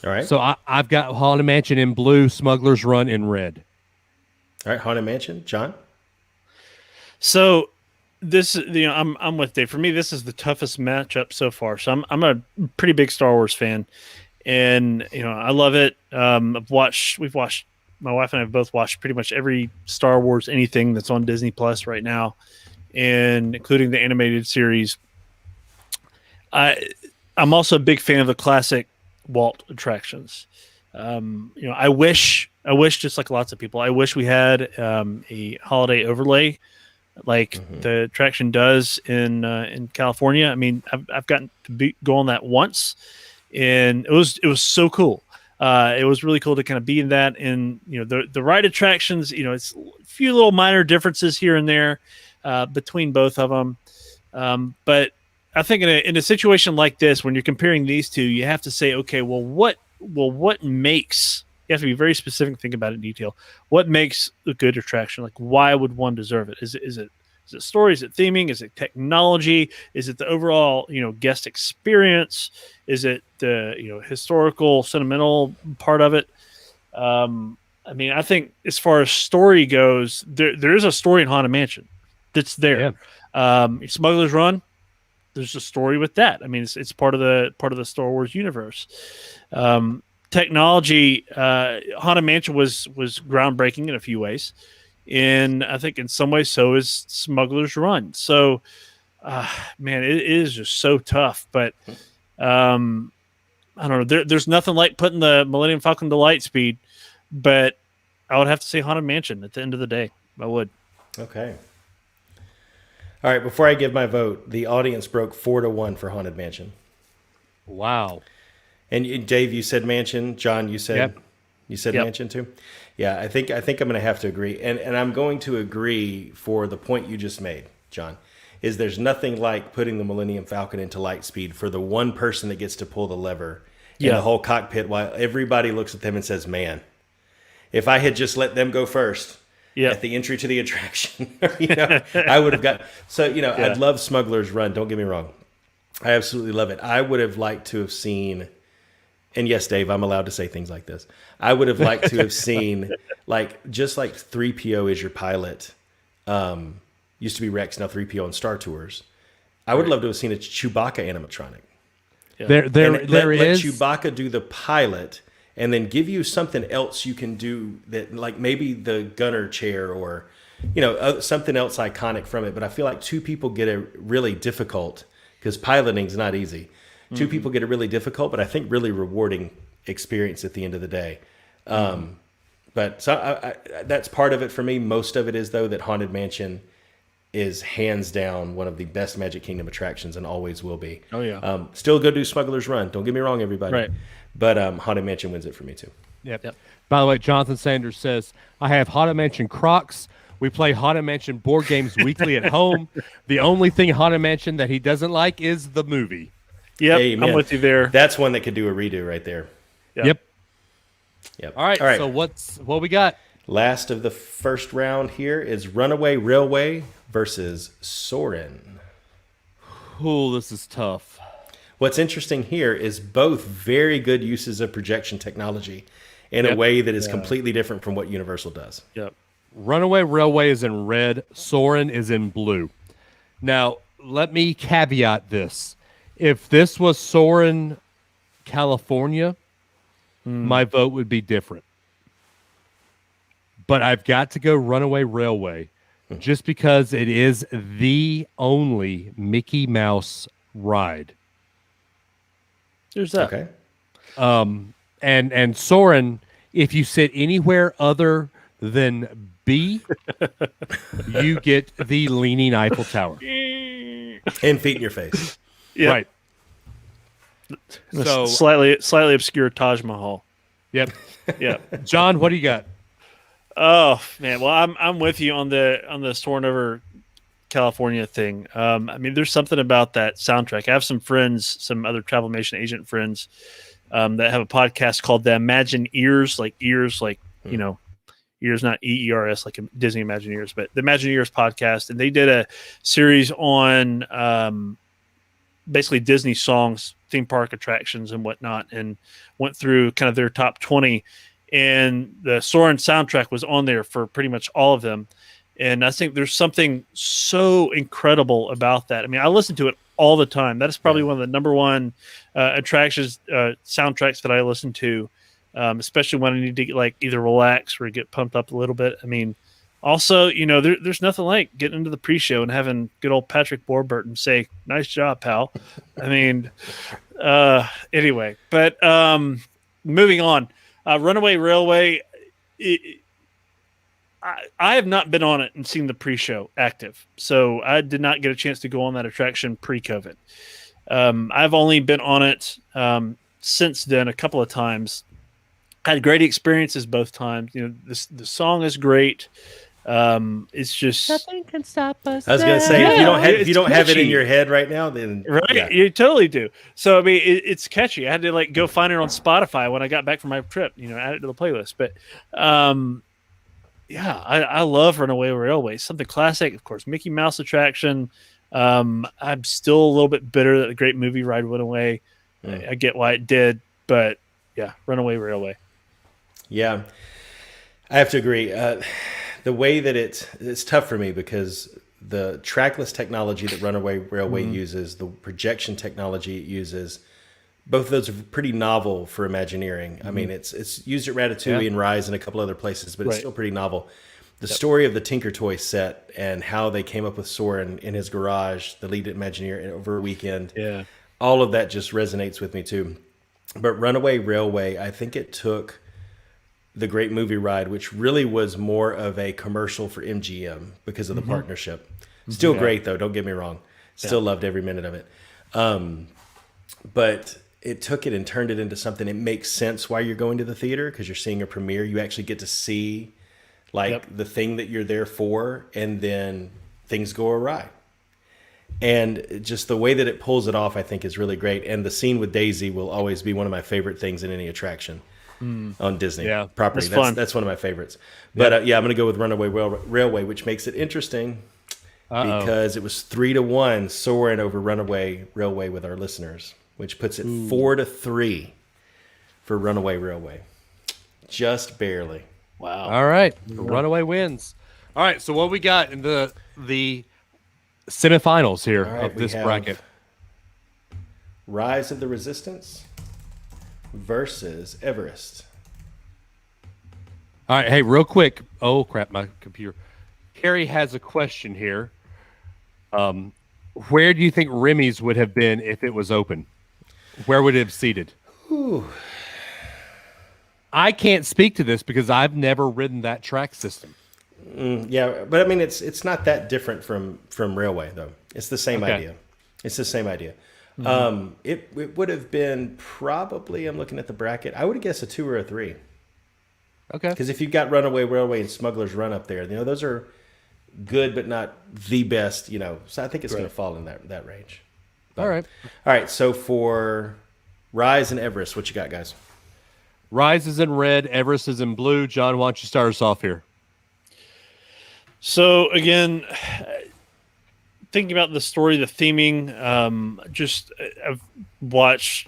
All right. So I've got Haunted Mansion in blue, Smuggler's Run in red. All right, Haunted Mansion. John? So this, I'm with Dave. For me, this is the toughest matchup so far. So I'm a pretty big Star Wars fan, and I love it. We've watched. My wife and I have both watched pretty much every Star Wars anything that's on Disney Plus right now, and including the animated series. I'm also a big fan of the classic Walt attractions. I wish just like lots of people, I wish we had a holiday overlay like the attraction does in California. I mean, I've gotten to go on that once, and it was so cool. It was really cool to kind of be in that, and the ride attractions. It's a few little minor differences here and there between both of them, but I think in a situation like this, when you're comparing these two, you have to say, okay, what makes, you have to be very specific, think about it in detail. What makes a good attraction? Like, why would one deserve it? Is it story? Is it theming? Is it technology? Is it the overall, guest experience? Is it the, historical, sentimental part of it? I mean, I think as far as story goes, there is a story in Haunted Mansion that's there. Yeah. Smuggler's Run, there's a story with that. I mean, it's part of the Star Wars universe. Technology, Haunted Mansion was groundbreaking in a few ways, and I think in some ways so is Smuggler's Run. So, man, it is just so tough. But I don't know. There's nothing like putting the Millennium Falcon to light speed, but I would have to say Haunted Mansion at the end of the day. I would. Okay. All right. Before I give my vote, the audience broke 4-1 for Haunted Mansion. Wow. And Dave, you said Mansion. John, you said Mansion too. Yeah, I think I'm going to have to agree, and I'm going to agree for the point you just made, John. Is there's nothing like putting the Millennium Falcon into light speed for the one person that gets to pull the lever in the whole cockpit while everybody looks at them and says, "Man, if I had just let them go first." At the entry to the attraction, I would have got. So, I love Smuggler's Run. Don't get me wrong. I absolutely love it. I would have liked to have seen, and yes, Dave, I'm allowed to say things like this. I would have liked to have seen, just like 3PO is your pilot, used to be Rex, now 3PO on Star Tours. I would love to have seen a Chewbacca animatronic. Yeah. Let Chewbacca do the pilot, and then give you something else you can do that, like maybe the gunner chair or, something else iconic from it. But I feel like two people get it really difficult because piloting's not easy. Two people get it really difficult, but I think really rewarding experience at the end of the day. But so that's part of it for me. Most of it is, though, that Haunted Mansion is hands down one of the best Magic Kingdom attractions and always will be. Oh, yeah. Still go do Smuggler's Run. Don't get me wrong, everybody. Right. But Haunted Mansion wins it for me, too. Yep. By the way, Jonathan Sanders says, I have Haunted Mansion Crocs. We play Haunted Mansion board games weekly at home. The only thing Haunted Mansion that he doesn't like is the movie. Yep, Amen. I'm with you there. That's one that could do a redo right there. Yep. Yep. All right. So what we got? Last of the first round here is Runaway Railway versus Soarin'. Oh, this is tough. What's interesting here is both very good uses of projection technology in a Yep. way that is completely different from what Universal does. Yep. Runaway Railway is in red. Soarin' is in blue. Now, let me caveat this. If this was Soarin', California, my vote would be different. But I've got to go Runaway Railway just because it is the only Mickey Mouse ride. There's that. Okay. And Soarin', if you sit anywhere other than B, you get the leaning Eiffel Tower. And feet in your face. Yep. Right. So, Slightly obscure Taj Mahal. yep. Yeah. John, what do you got? Oh man, well I'm with you on the Soarin' over California thing. I mean, there's something about that soundtrack. I have some friends, some other Travelmation agent friends, that have a podcast called the Imagine Ears, like ears, like you know, ears, not EERS, like Disney Imagineers, but the Imagineers podcast, and they did a series on basically Disney songs, theme park attractions, and whatnot, and went through kind of their top 20. And the Soarin' soundtrack was on there for pretty much all of them. And I think there's something so incredible about that. I mean, I listen to it all the time. That is probably one of the number one attractions, soundtracks that I listen to, especially when I need to get, like, either relax or get pumped up a little bit. I mean, also, you know, there's nothing like getting into the pre-show and having good old Patrick Warburton say, "Nice job, pal." I mean, anyway, but moving on. Runaway Railway, I have not been on it and seen the pre-show active, so I did not get a chance to go on that attraction pre-COVID. I've only been on it since then a couple of times. Had great experiences both times. You know, the song is great. It's just Nothing can stop us. I was going to say, if you don't have it in catchy. your head right now, then right, yeah. you totally do. So I mean, it's catchy. I had to like go find it on Spotify when I got back from my trip. You know, add it to the playlist. But yeah, I love Runaway Railway. Something classic, of course. Mickey Mouse attraction. I'm still a little bit bitter that the great movie ride went away. I get why it did, but yeah, Runaway Railway. Yeah, I have to agree. The way that it's tough for me because the trackless technology that Runaway Railway uses, the projection technology it uses, both of those are pretty novel for Imagineering. I mean, it's used at Ratatouille and Rise and a couple other places, but it's still pretty novel. The story of the Tinker Toy set and how they came up with Soarin' in his garage, the lead Imagineer over a weekend. Yeah. All of that just resonates with me too. But Runaway Railway, I think it took the great movie ride, which really was more of a commercial for MGM because of the partnership. Still great though, don't get me wrong. Still loved every minute of it. But it took it and turned it into something. It makes sense why you're going to the theater because you're seeing a premiere. You actually get to see like the thing that you're there for, and then things go awry. And just the way that it pulls it off, I think, is really great. And the scene with Daisy will always be one of my favorite things in any attraction on Disney property. That's fun. That's one of my favorites. But I'm going to go with Runaway Railway, which makes it interesting because it was 3-1 Soarin' over Runaway Railway with our listeners, which puts it 4-3 for Runaway Railway. Just barely. Wow. All right. Runaway wins. All right. So what we got in the semifinals here All right, of this we have bracket? Rise of the Resistance versus Everest. All right. Hey, real quick. Oh, crap. My computer. Carrie has a question here. Where do you think Remy's would have been if it was open? Where would it have seated? I can't speak to this because I've never ridden that track system. Yeah, but I mean, it's not that different from Railway, though. It's the same idea. It's the same idea. It would have been probably, I'm looking at the bracket, I would guess a 2 or a 3. Okay. Because if you've got Runaway Railway and Smuggler's Run up there, those are good, but not the best, So I think it's going to fall in that range. All right. All right, so for Rise and Everest, what you got, guys? Rise is in red, Everest is in blue. John, why don't you start us off here? So again, thinking about the story, the theming, I've watched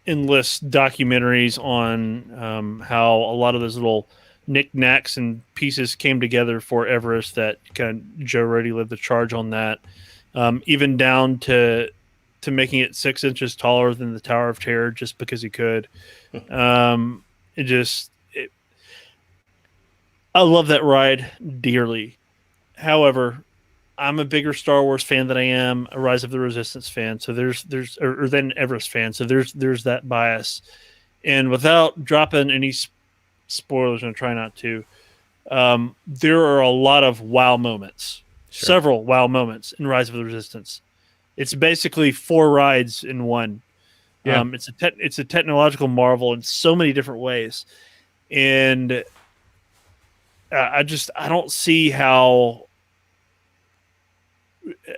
endless documentaries on how a lot of those little knickknacks and pieces came together for Everest. That kind of Joe Rohde led the charge on that, even down to making it 6 inches taller than the Tower of Terror just because he could. I love that ride dearly. However, I'm a bigger Star Wars fan than I am a Rise of the Resistance fan. So there's or than Everest fan. So there's that bias. And without dropping any spoilers, I'm trying not to. There are a lot of wow moments, several wow moments in Rise of the Resistance. It's basically 4 rides in one. Yeah. It's a technological marvel in so many different ways, and I don't see how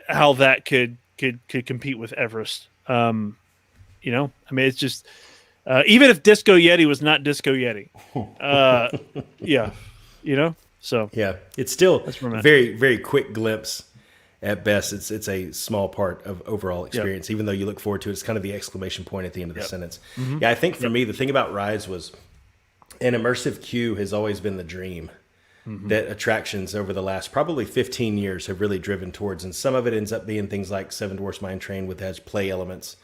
that could compete with Everest. It's just even if Disco Yeti was not Disco Yeti, So Yeah, it's still That's where I'm at. very, very quick glimpse at best. It's a small part of overall experience, even though you look forward to it. It's kind of the exclamation point at the end of the sentence. Yeah, I think for me, the thing about Rise was an immersive queue has always been the dream that attractions over the last probably 15 years have really driven towards. And some of it ends up being things like Seven Dwarfs Mine Train, which has play elements,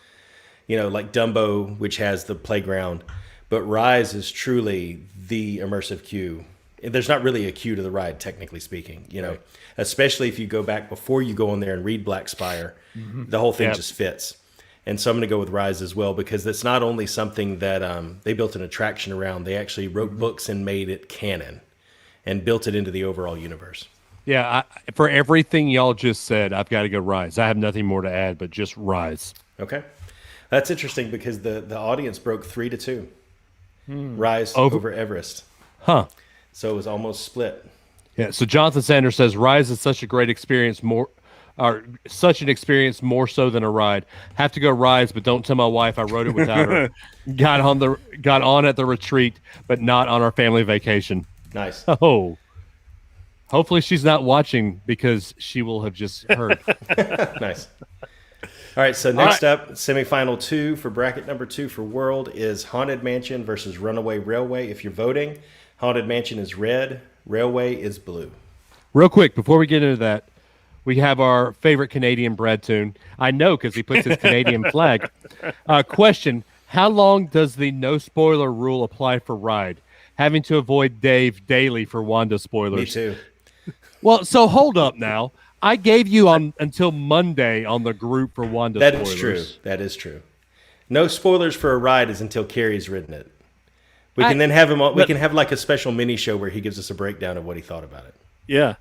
like Dumbo, which has the playground. But Rise is truly the immersive queue. There's not really a queue to the ride, technically speaking, especially if you go back before you go on there and read Black Spire, the whole thing just fits. And so I'm going to go with Rise as well, because it's not only something that they built an attraction around, they actually wrote books and made it canon and built it into the overall universe. Yeah, for everything y'all just said, I've got to go Rise. I have nothing more to add, but just Rise. Okay. That's interesting because the audience broke 3-2. Rise over Everest. Huh. So it was almost split. Yeah, so Jonathan Sanders says Rise is such a great experience, such an experience more so than a ride. Have to go Rise, but don't tell my wife I rode it without her. Got on at the retreat, but not on our family vacation. Nice. Oh. Hopefully she's not watching because she will have just heard. Nice. All right, so next up, semifinal 2 for bracket number 2 for World is Haunted Mansion versus Runaway Railway. If you're voting, Haunted Mansion is red, Railway is blue. Real quick, before we get into that, we have our favorite Canadian Brad Toon. I know because he puts his Canadian flag. Question, how long does the no spoiler rule apply for Ride? Having to avoid Dave daily for Wanda spoilers. Me too. Well, so hold up now. I gave you until Monday on the group for Wanda That spoilers. is true. That is true. No spoilers for a ride is until Carrie's ridden it. We can then have him on. We can have like a special mini show where he gives us a breakdown of what he thought about it. Yeah.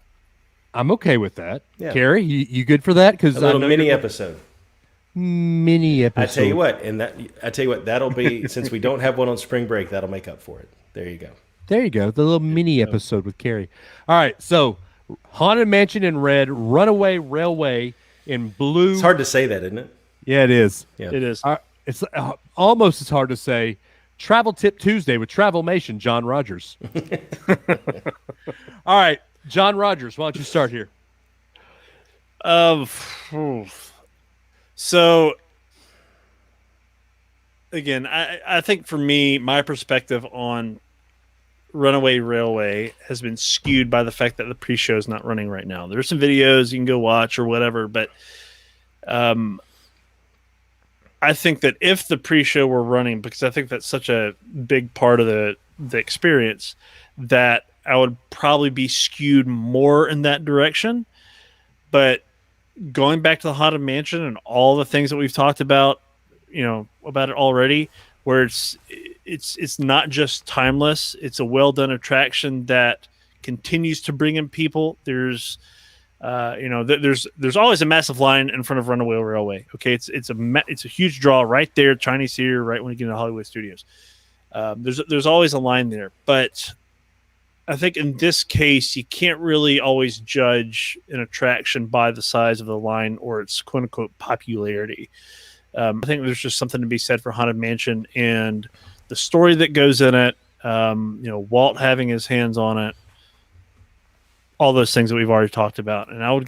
I'm okay with that. Yeah. Carrie, you good for that? Because A little mini episode. Mini episode. I tell you what, that'll be, since we don't have one on spring break, that'll make up for it. There you go. There you go. The little mini episode with Carrie. All right. So Haunted Mansion in red, Runaway Railway in blue. It's hard to say that, isn't it? Yeah, it is. Yeah. It is. It's almost as hard to say Travel Tip Tuesday with Travelmation, John Rogers. All right. John Rogers, why don't you start here? So again, I think for me, my perspective on Runaway Railway has been skewed by the fact that the pre-show is not running right now. There's some videos you can go watch or whatever, but I think that if the pre-show were running, because I think that's such a big part of the experience, that I would probably be skewed more in that direction. But going back to the Haunted Mansion and all the things that we've talked about, about it already, where it's not just timeless, it's a well done attraction that continues to bring in people. There's always a massive line in front of Runaway Railway. Okay, it's a huge draw right there, Chinese Theater, right when you get into Hollywood Studios. There's always a line there, but I think in this case, you can't really always judge an attraction by the size of the line or its quote unquote popularity. I think there's just something to be said for Haunted Mansion and the story that goes in it, Walt having his hands on it, all those things that we've already talked about. And I would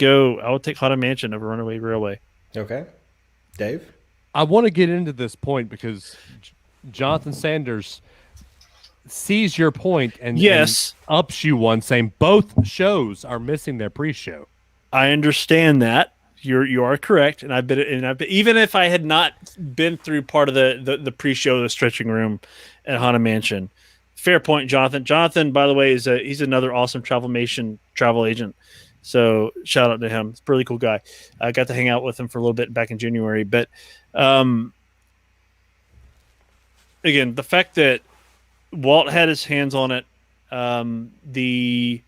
take Haunted Mansion over Runaway Railway. Okay. Dave? I want to get into this point because Jonathan Sanders sees your point and ups you one, saying both shows are missing their pre-show. I understand that. You are correct, and I've been even if I had not been through part of the pre-show, the stretching room at Haunted Mansion. Fair point, Jonathan. Jonathan, by the way, he's another awesome Travelmation travel agent. So shout out to him. He's a really cool guy. I got to hang out with him for a little bit back in January. But again, the fact that Walt had his hands on it, the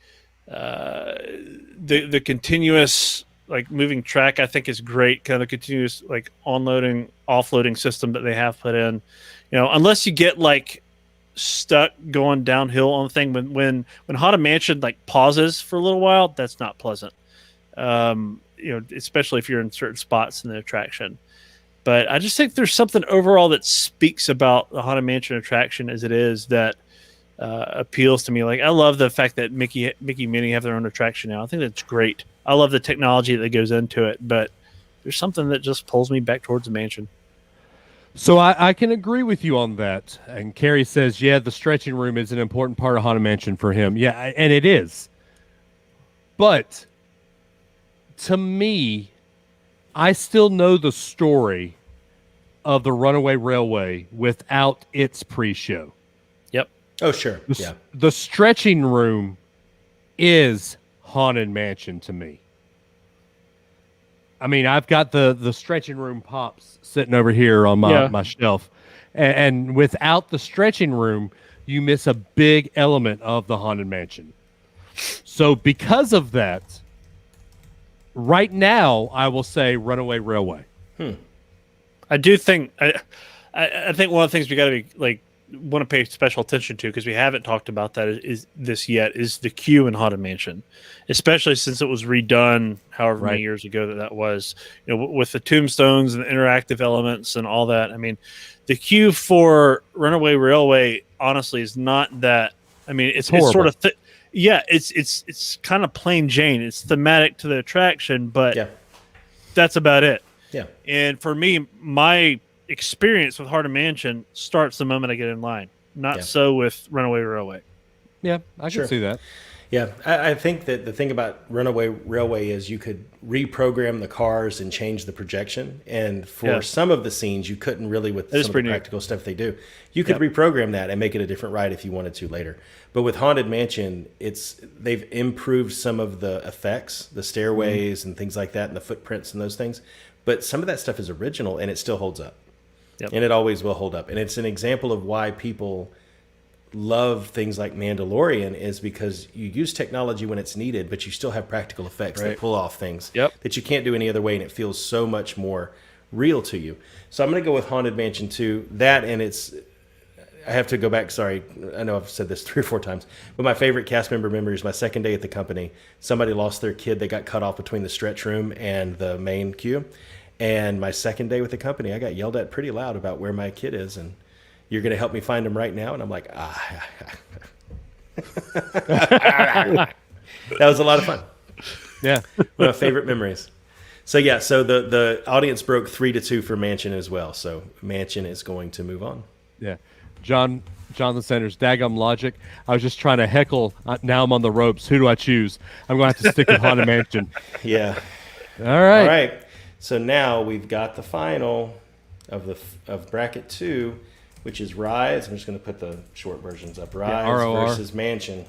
continuous like moving track, I think is great. Kind of the continuous like onloading, offloading system that they have put in. Unless you get like stuck going downhill on the thing when Haunted Mansion like pauses for a little while, that's not pleasant. Especially if you're in certain spots in the attraction. But I just think there's something overall that speaks about the Haunted Mansion attraction as it is that appeals to me. Like I love the fact that Mickey and Minnie have their own attraction now. I think that's great. I love the technology that goes into it, but there's something that just pulls me back towards the mansion. So I can agree with you on that. And Carrie says, yeah, the stretching room is an important part of Haunted Mansion for him. Yeah, and it is. But to me, I still know the story of the Runaway Railway without its pre-show. Yep. Oh, sure. The stretching room is Haunted Mansion to me. I mean, I've got the stretching room pops sitting over here on my shelf. And without the stretching room, you miss a big element of the Haunted Mansion. So because of that, right now, I will say Runaway Railway. I do think I think one of the things we got to be want to pay special attention to, because we haven't talked about that is the queue in Haunted Mansion, especially since it was redone however many years ago that was, with the tombstones and the interactive elements and all that. I mean, the queue for Runaway Railway honestly is not that. I mean, it's sort of it's kind of plain Jane. It's thematic to the attraction, but that's about it. Yeah. And for me, my experience with Haunted Mansion starts the moment I get in line. Not so with Runaway Railway. Yeah, I can see that. Yeah, I think that the thing about Runaway Railway is you could reprogram the cars and change the projection. And for some of the scenes, you couldn't really with some of the practical stuff they do. You could reprogram that and make it a different ride if you wanted to later. But with Haunted Mansion, they've improved some of the effects, the stairways and things like that, and the footprints and those things. But some of that stuff is original, and it still holds up. Yep. And it always will hold up. And it's an example of why people love things like Mandalorian, is because you use technology when it's needed, but you still have practical effects that pull off things that you can't do any other way, and it feels so much more real to you. So I'm going to go with Haunted Mansion 2. That, and I have to go back, sorry, I know I've said this 3 or 4 times, but my favorite cast member memory is my second day at the company. Somebody lost their kid. They got cut off between the stretch room and the main queue. And my second day with the company, I got yelled at pretty loud about where my kid is, and you're going to help me find him right now? And I'm like, That was a lot of fun. Yeah. One of my favorite memories. So the audience broke 3-2 for Mansion as well. So Mansion is going to move on. Yeah. Jonathan Sanders, daggum logic. I was just trying to heckle. Now I'm on the ropes. Who do I choose? I'm going to have to stick with Haunted Mansion. Yeah. All right. All right. So now we've got the final of bracket 2, which is Rise. I'm just going to put the short versions up. Rise versus Mansion.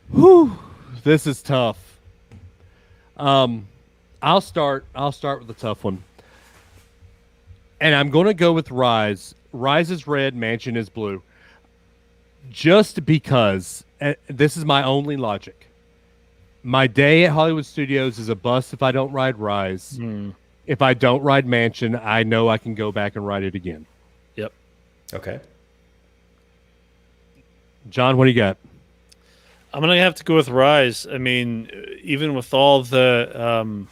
Whew, this is tough. I'll start with the tough one, and I'm going to go with Rise. Rise is red, Mansion is blue. Just because this is my only logic. My day at Hollywood Studios is a bust if I don't ride Rise. If I don't ride Mansion, I know I can go back and ride it again. Yep. Okay. John, what do you got? I'm going to have to go with Rise. I mean, even with all the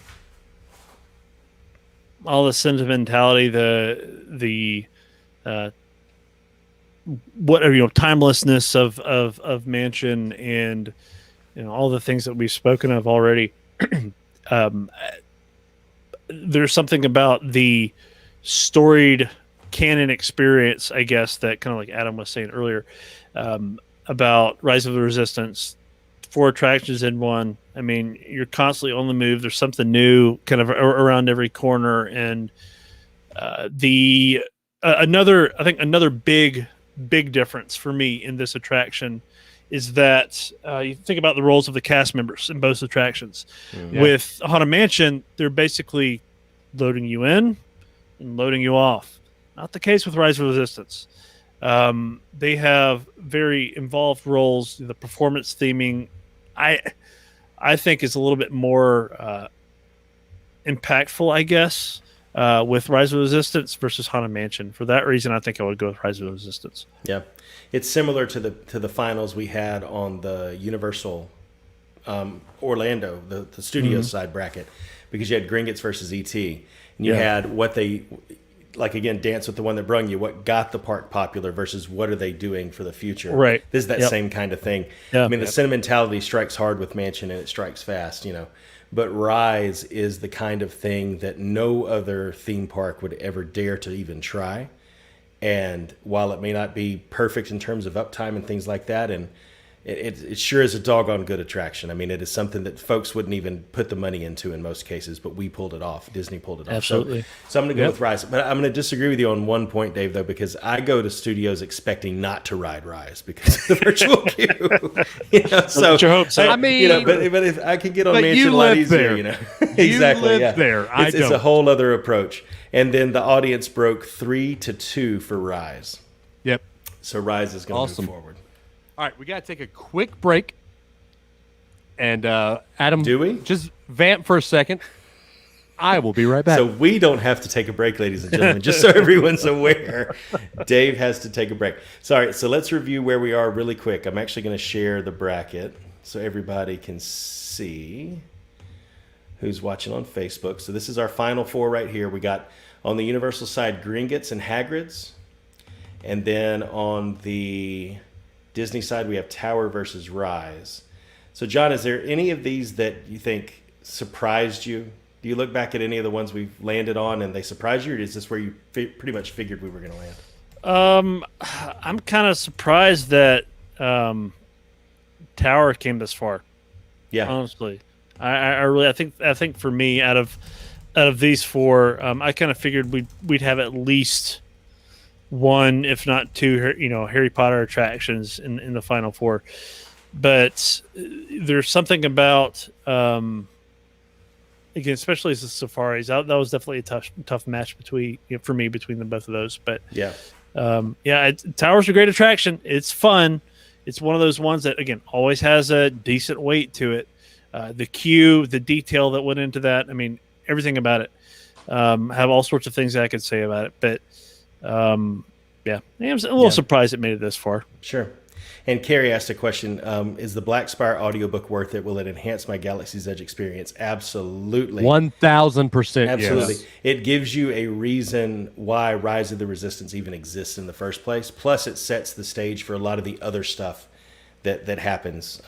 sentimentality, the what timelessness of Mansion, and all the things that we've spoken of already. There's something about the storied canon experience, I guess, that kind of like Adam was saying earlier, about Rise of the Resistance. 4 attractions in one. I mean, you're constantly on the move. There's something new kind of around every corner. And another big difference for me in this attraction is that you think about the roles of the cast members in both attractions. Yeah. With Haunted Mansion, they're basically loading you in and loading you off. Not the case with Rise of Resistance. They have very involved roles. The performance theming, I think, is a little bit more impactful, I guess, with Rise of Resistance versus Haunted Mansion. For that reason, I think I would go with Rise of Resistance. Yeah, it's similar to the finals we had on the Universal Orlando, the studio side bracket, because you had Gringotts versus ET, and you had what they like, again, Dance with the One That Brung You, what got the park popular versus what are they doing for the future. Right. This is that same kind of thing. Yep. I mean, the sentimentality strikes hard with Mansion and it strikes fast, but Rise is the kind of thing that no other theme park would ever dare to even try. And while it may not be perfect in terms of uptime and things like that, and it sure is a doggone good attraction. I mean, it is something that folks wouldn't even put the money into in most cases, but we pulled it off. Disney pulled it off. Absolutely. So I'm going to go with Rise. But I'm going to disagree with you on one point, Dave, though, because I go to studios expecting not to ride Rise because of the virtual queue. So Put your hopes up. I mean, but if I could get on but Mansion you a lot live easier, there. Exactly. You live there. It's a don't. whole other approach. And then the audience broke 3-2 for Rise. Yep. So Rise is going to Awesome. move forward. All right, we got to take a quick break. And Adam, Do we? just vamp for a second. I will be right back. So we don't have to take a break, ladies and gentlemen, just so everyone's aware. Dave has to take a break. Sorry, so let's review where we are really quick. I'm actually going to share the bracket so everybody can see who's watching on Facebook. So this is our final 4 right here. We got on the Universal side, Gringotts and Hagrid's. And then on the Disney side, we have Tower versus Rise. So, John, is there any of these that you think surprised you? Do you look back at any of the ones we've landed on and they surprised you, or is this where you pretty much figured we were going to land? I'm kind of surprised that Tower came this far. Yeah. Honestly, I think for me, out of these 4, I kind of figured we'd have at least 1, if not 2, Harry Potter attractions in the final 4. But there's something about, again, especially as the safaris, that was definitely a tough match for me between the both of those. But Yeah. Tower's a great attraction. It's fun. It's one of those ones that, again, always has a decent weight to it. The queue, the detail that went into that. I mean, everything about it. Have all sorts of things I could say about it. But I'm a little surprised it made it this far. Sure. And Carrie asked a question, is the Black Spire audiobook worth it? Will it enhance my Galaxy's Edge experience? Absolutely. 1,000%. Absolutely. Yes. It gives you a reason why Rise of the Resistance even exists in the first place. Plus, it sets the stage for a lot of the other stuff that happens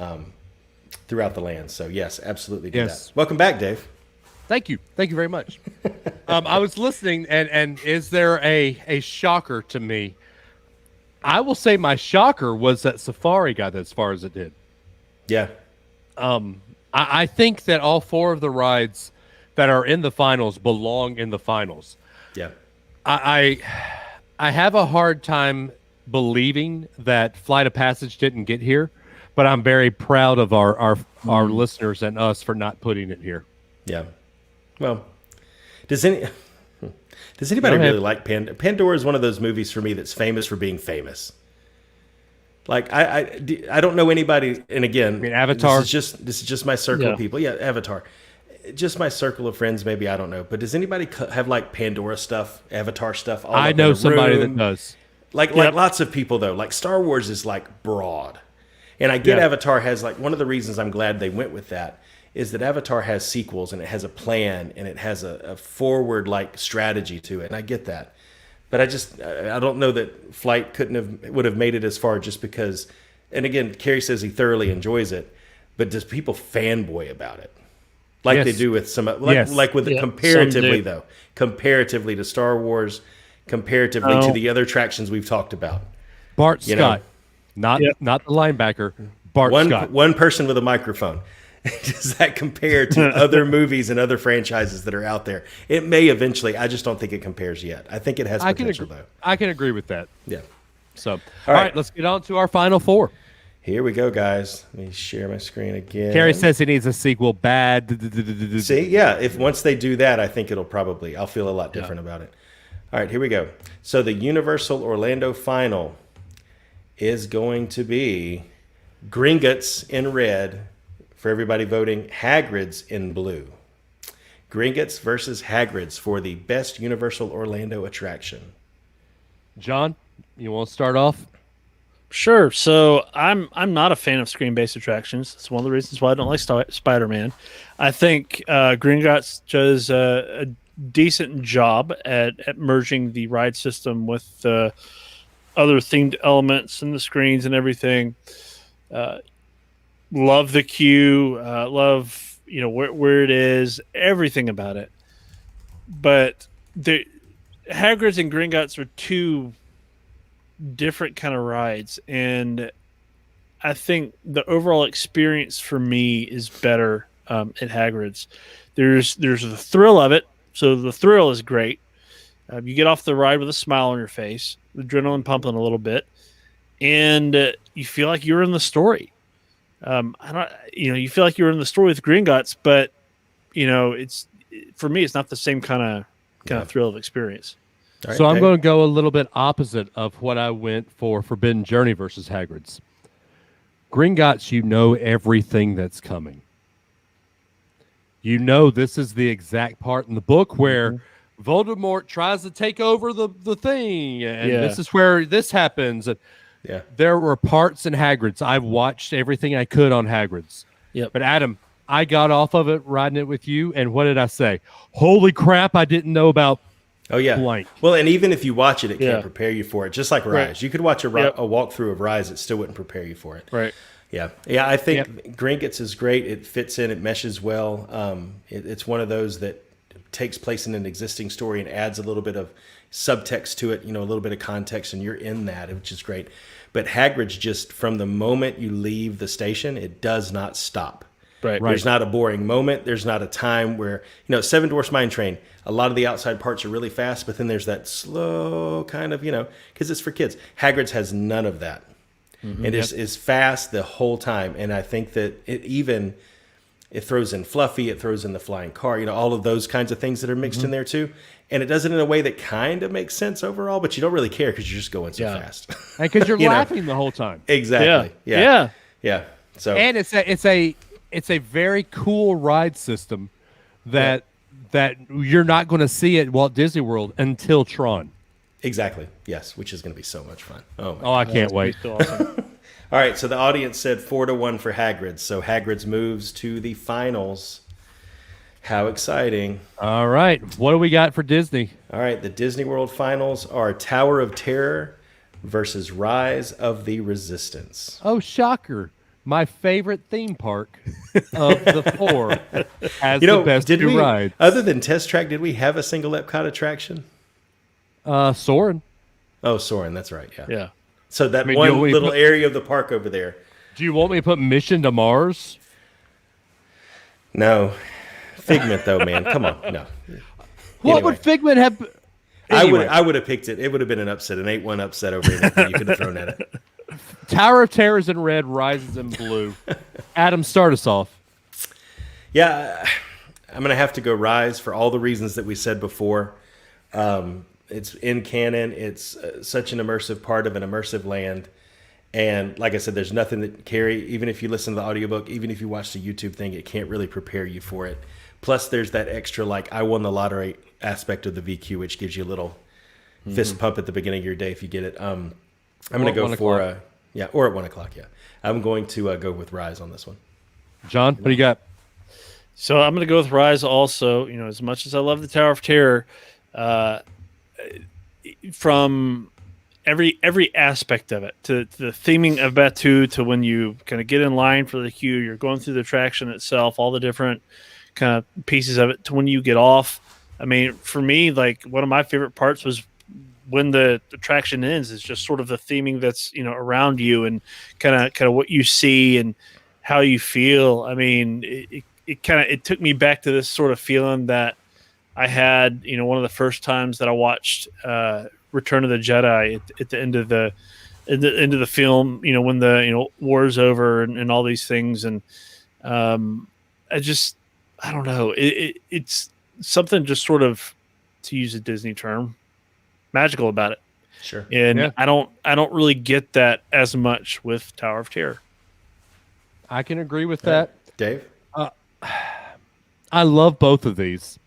throughout the land. So, yes, absolutely do that. Welcome back, Dave. Thank you. Thank you very much. I was listening, and is there a shocker to me? I will say my shocker was that Safari got as far as it did. Yeah. I think that all 4 of the rides that are in the finals belong in the finals. Yeah. I have a hard time believing that Flight of Passage didn't get here, but I'm very proud of our listeners and us for not putting it here. Yeah. Well, does anybody really like Pandora? Pandora is one of those movies for me that's famous for being famous. Like I don't know anybody, and again, I mean, Avatar. This is just my circle of people. Yeah, Avatar. Just my circle of friends, maybe, I don't know. But does anybody have like Pandora stuff, Avatar stuff? All I up know in a somebody room? that does. Like lots of people though. Like Star Wars is like broad, and I get Avatar has like one of the reasons I'm glad they went with that is that Avatar has sequels and it has a plan and it has a forward like strategy to it, and I get that. But I don't know that Flight would have made it as far just because. And again, Carrie says he thoroughly enjoys it, but does people fanboy about it like Yes. they do with some Yes. like with Yeah, comparatively some do. though, comparatively to Star Wars, comparatively to the other attractions we've talked about. Bart You know. Scott, not Yep. not the linebacker. Bart Scott. One person with a microphone. Does that compare to other movies and other franchises that are out there? It may eventually. I just don't think it compares yet. I think it has I can potential agree. though. I can agree with that. Yeah. So, all right. right, let's get on to our final four. Here we go, guys. Let me share my screen again. Carrie says he needs a sequel bad. See, yeah, if once they do that, I think I'll feel a lot different about it. All right, here we go. So the Universal Orlando final is going to be Gringotts in red for everybody voting, Hagrid's in blue. Gringotts versus Hagrid's for the best Universal Orlando attraction. John, you want to start off? Sure. So I'm not a fan of screen-based attractions. It's one of the reasons why I don't like Spider-Man. I think Gringotts does a decent job at merging the ride system with the other themed elements and the screens and everything. Love the queue. Love where it is. Everything about it. But the Hagrid's and Gringotts are two different kind of rides, and I think the overall experience for me is better at Hagrid's. There's the thrill of it, so the thrill is great. You get off the ride with a smile on your face, adrenaline pumping a little bit, and you feel like you're in the story. You feel like you're in the story with Gringotts, but it's for me, it's not the same kind of thrill of experience. All right, So I'm Dave? going to go a little bit opposite of what I went for Forbidden Journey versus Hagrid's. Gringotts, you know everything that's coming. You know this is the exact part in the book where Voldemort tries to take over the thing, and this is where this happens. And Yeah. there were parts in Hagrid's. I've watched everything I could on Hagrid's. Yep. But Adam, I got off of it riding it with you, and what did I say? Holy crap, I didn't know about Oh yeah. blank. Well, and even if you watch it, it Yeah. can't prepare you for it. Just like Rise, Right. you could watch a Yep. walkthrough of Rise, it still wouldn't prepare you for it. Right. Yeah, I think Gringotts is great. It fits in, it meshes well. It's one of those that takes place in an existing story and adds a little bit of subtext to it. A little bit of context, and you're in that, which is great. But Hagrid's just from the moment you leave the station, it does not stop. Right. There's not a boring moment. There's not a time where, Seven Dwarfs Mine Train, a lot of the outside parts are really fast, but then there's that slow kind of, because it's for kids. Hagrid's has none of that. It is fast the whole time. And I think that it throws in Fluffy, it throws in the flying car, all of those kinds of things that are mixed in there too. And it does it in a way that kind of makes sense overall, but you don't really care because you're just going so fast. And because you're You know. laughing the whole time. Exactly. Yeah. Yeah. So And it's a very cool ride system that you're not going to see at Walt Disney World until Tron. exactly. Yes, which is going to be so much fun. Oh my Oh, I can't wait. Still awesome. All right, so the audience said 4-1 for Hagrid's. So Hagrid's moves to the finals. How exciting. All right. What do we got for Disney? All right, the Disney World finals are Tower of Terror versus Rise of the Resistance. Oh, shocker. My favorite theme park of the four has the best did two we, rides. other than Test Track, did we have a single Epcot attraction? Soarin'. Oh, Soarin', that's right, yeah. Yeah. So that mean, one we little put- area of the park over there. Do you want me to put Mission to Mars? No. Figment, though, man. Come on, no. What Anyway. would Figment have? Anyway, I would have picked it. It would have been an upset, an 8-1 upset over anything you could have thrown at it. Tower of Terror is in red, rises in blue. Adam, start us off. Yeah, I'm going to have to go Rise for all the reasons that we said before. It's in canon. It's such an immersive part of an immersive land. And like I said, there's nothing that Carrie, even if you listen to the audiobook, even if you watch the YouTube thing, it can't really prepare you for it. Plus, there's that extra, I won the lottery aspect of the VQ, which gives you a little fist pump at the beginning of your day if you get it. I'm going to go 1 for, o'clock. or at 1 o'clock, yeah. I'm going to go with Rise on this one. John, what do you got? So I'm going to go with Rise also. As much as I love the Tower of Terror, from every aspect of it, to the theming of Batu, to when you kind of get in line for the queue, you're going through the attraction itself, all the different kind of pieces of it, to when you get off. I mean, for me, like, one of my favorite parts was when the attraction ends, is just sort of the theming that's, around you, and kind of what you see and how you feel. I mean, it took me back to this sort of feeling that I had, one of the first times that I watched Return of the Jedi at the end of the film, when the war's over, and all these things. And I don't know, it's something just sort of, to use a Disney term, magical about it. Sure. And Yeah. I don't really get that as much with Tower of Terror. I can agree with that. Dave? I love both of these.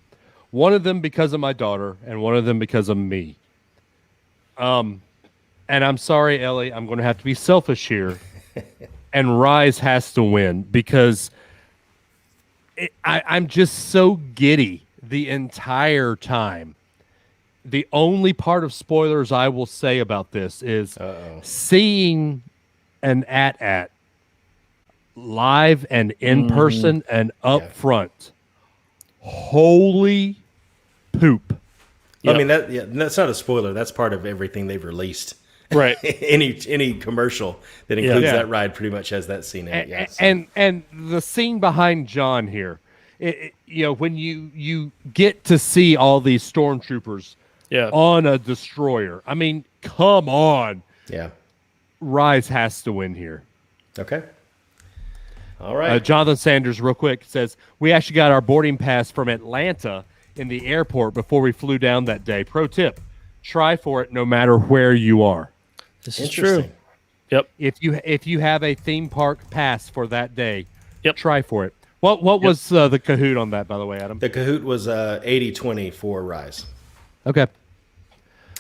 One of them because of my daughter, and one of them because of me. And I'm sorry, Ellie, I'm going to have to be selfish here. And Rise has to win, because I'm just so giddy the entire time. The only part of spoilers I will say about this is seeing an AT-AT live and in person and up front. Holy poop. I mean, that's not a spoiler. That's part of everything they've released. Right. any commercial that includes Yeah. that ride pretty much has that scene in it. Yeah, so. And the scene behind John here, when you get to see all these stormtroopers on a destroyer. I mean, come on. Yeah. Rise has to win here. Okay. All right. Jonathan Sanders, real quick, says, we actually got our boarding pass from Atlanta in the airport before we flew down that day. Pro tip, try for it no matter where you are. This is true. Interesting. Yep. If you have a theme park pass for that day, Yep. try for it. What was the Kahoot on that, by the way, Adam? The Kahoot was 80-20 for Rise. Okay.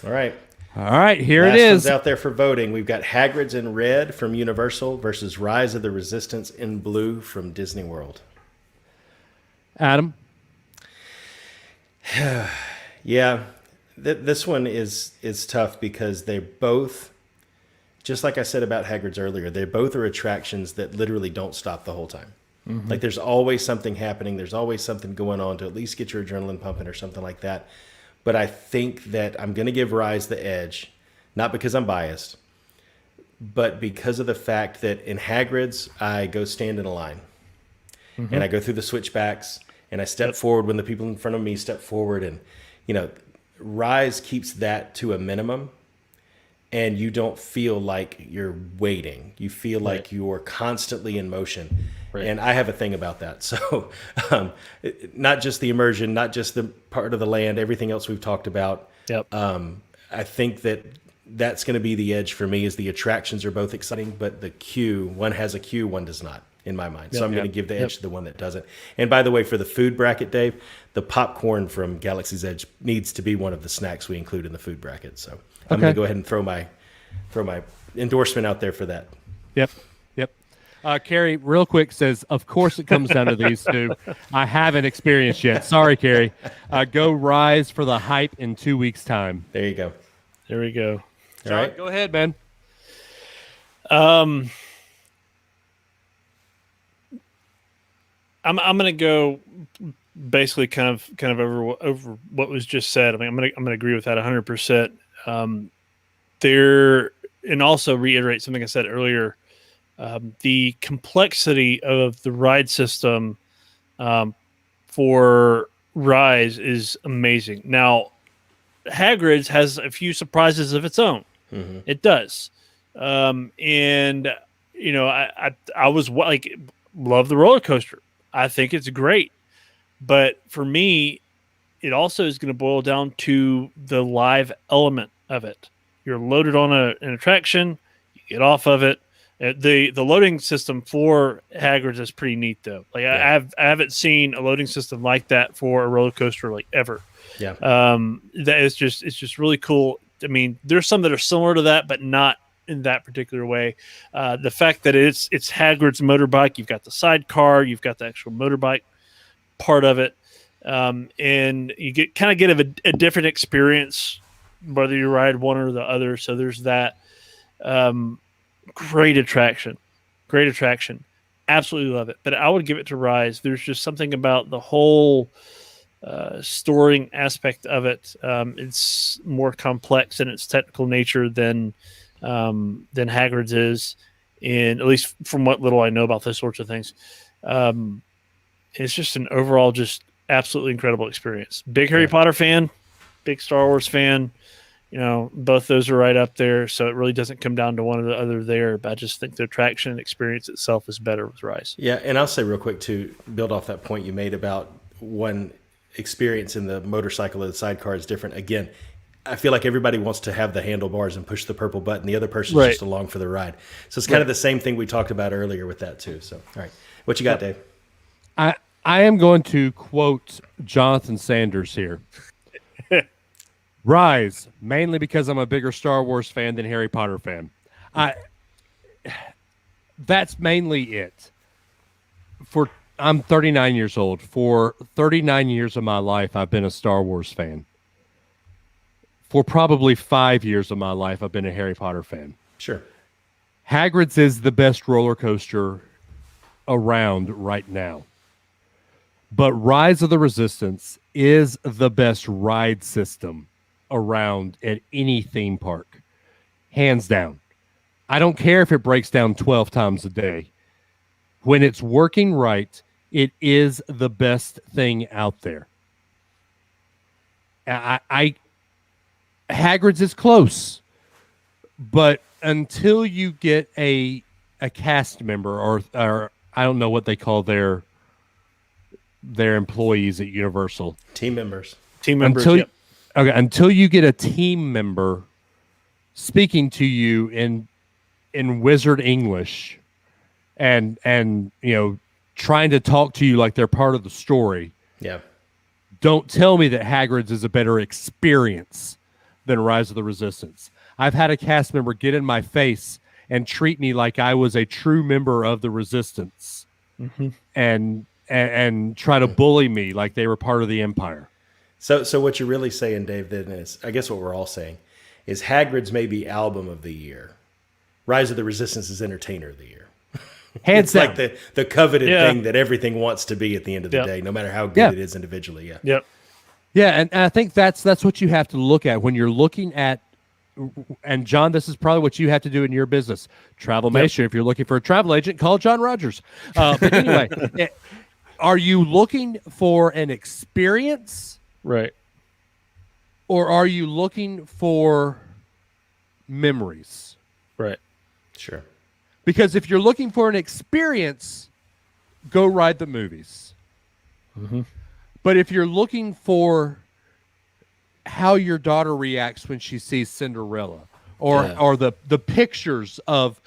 All right. All right, here Last it one's is. out there for voting. We've got Hagrid's in red from Universal versus Rise of the Resistance in blue from Disney World. Adam? Yeah, this one is tough, because they both, just like I said about Hagrid's earlier, they both are attractions that literally don't stop the whole time. Like, there's always something happening. There's always something going on to at least get your adrenaline pumping or something like that. But I think that I'm going to give Rise the edge, not because I'm biased, but because of the fact that in Hagrid's, I go stand in a line. And I go through the switchbacks, and I step forward when the people in front of me step forward. And, Rise keeps that to a minimum, and you don't feel like you're waiting. You feel like you're constantly in motion. Right. And I have a thing about that. So not just the immersion, not just the part of the land, everything else we've talked about. Yep. I think that's going to be the edge for me, is the attractions are both exciting, but the queue, one has a queue, one does not, in my mind. So I'm going to give the edge to the one that doesn't. And by the way, for the food bracket, Dave, the popcorn from Galaxy's Edge needs to be one of the snacks we include in the food bracket. So I'm going to go ahead and throw my endorsement out there for that. Yep. Carrie, real quick, says, of course it comes down to these two. I haven't experienced yet. Sorry, Carrie. Go Rise for the hype in 2 weeks' time. There you go. There we go. All right. Go ahead, man. I'm going to go basically kind of over what was just said. I mean, I'm going to agree with that 100%. And also reiterate something I said earlier. The complexity of the ride system for Rise is amazing. Now, Hagrid's has a few surprises of its own. Mm-hmm. It does. And, I was like, love the roller coaster. I think it's great. But for me, it also is going to boil down to the live element of it. You're loaded on an attraction, you get off of it. The loading system for Hagrid's is pretty neat, though. Like, I haven't seen a loading system like that for a roller coaster, like, ever. Yeah. That is it's just really cool. I mean, there's some that are similar to that, but not in that particular way. The fact that it's Hagrid's motorbike, you've got the sidecar, you've got the actual motorbike part of it, and you get a different experience whether you ride one or the other. So there's that. Great attraction. Absolutely love it. But I would give it to Rise. There's just something about the whole storing aspect of it. It's more complex in its technical nature than Hagrid's is, and at least from what little I know about those sorts of things. It's just an overall just absolutely incredible experience. Big Harry Potter fan, big Star Wars fan. Both those are right up there. So it really doesn't come down to one or the other there. But I just think the attraction and experience itself is better with Rise. Yeah, and I'll say real quick to build off that point you made about one experience in the motorcycle or the sidecar is different. Again, I feel like everybody wants to have the handlebars and push the purple button. The other person's just along for the ride. So it's kind of the same thing we talked about earlier with that too. So, all right. What you got, Dave? I am going to quote Jonathan Sanders here. Rise, mainly because I'm a bigger Star Wars fan than Harry Potter fan. That's mainly it. I'm 39 years old. For 39 years of my life, I've been a Star Wars fan. For probably 5 years of my life, I've been a Harry Potter fan. Sure. Hagrid's is the best roller coaster around right now. But Rise of the Resistance is the best ride system around at any theme park. Hands down. I don't care if it breaks down 12 times a day. When it's working right, it is the best thing out there. Hagrid's is close, but until you get a cast member or I don't know what they call their employees at Universal. Team members. Until you get a team member speaking to you in wizard English and trying to talk to you like they're part of the story. Yeah. Don't tell me that Hagrid's is a better experience than Rise of the Resistance. I've had a cast member get in my face and treat me like I was a true member of the Resistance, and try to bully me like they were part of the Empire. So what you're really saying, Dave, then is, I guess what we're all saying, is Hagrid's maybe album of the year. Rise of the Resistance is entertainer of the year. Hands It's down. like the coveted thing that everything wants to be at the end of the day, no matter how good it is individually. Yeah. Yep. Yeah, and I think that's what you have to look at when you're looking at, and John, this is probably what you have to do in your business. Travelmation. If you're looking for a travel agent, call John Rogers. But anyway, are you looking for an experience? Right. Or are you looking for memories? Right. Sure. Because if you're looking for an experience, go ride the movies. But if you're looking for how your daughter reacts when she sees Cinderella, or the pictures of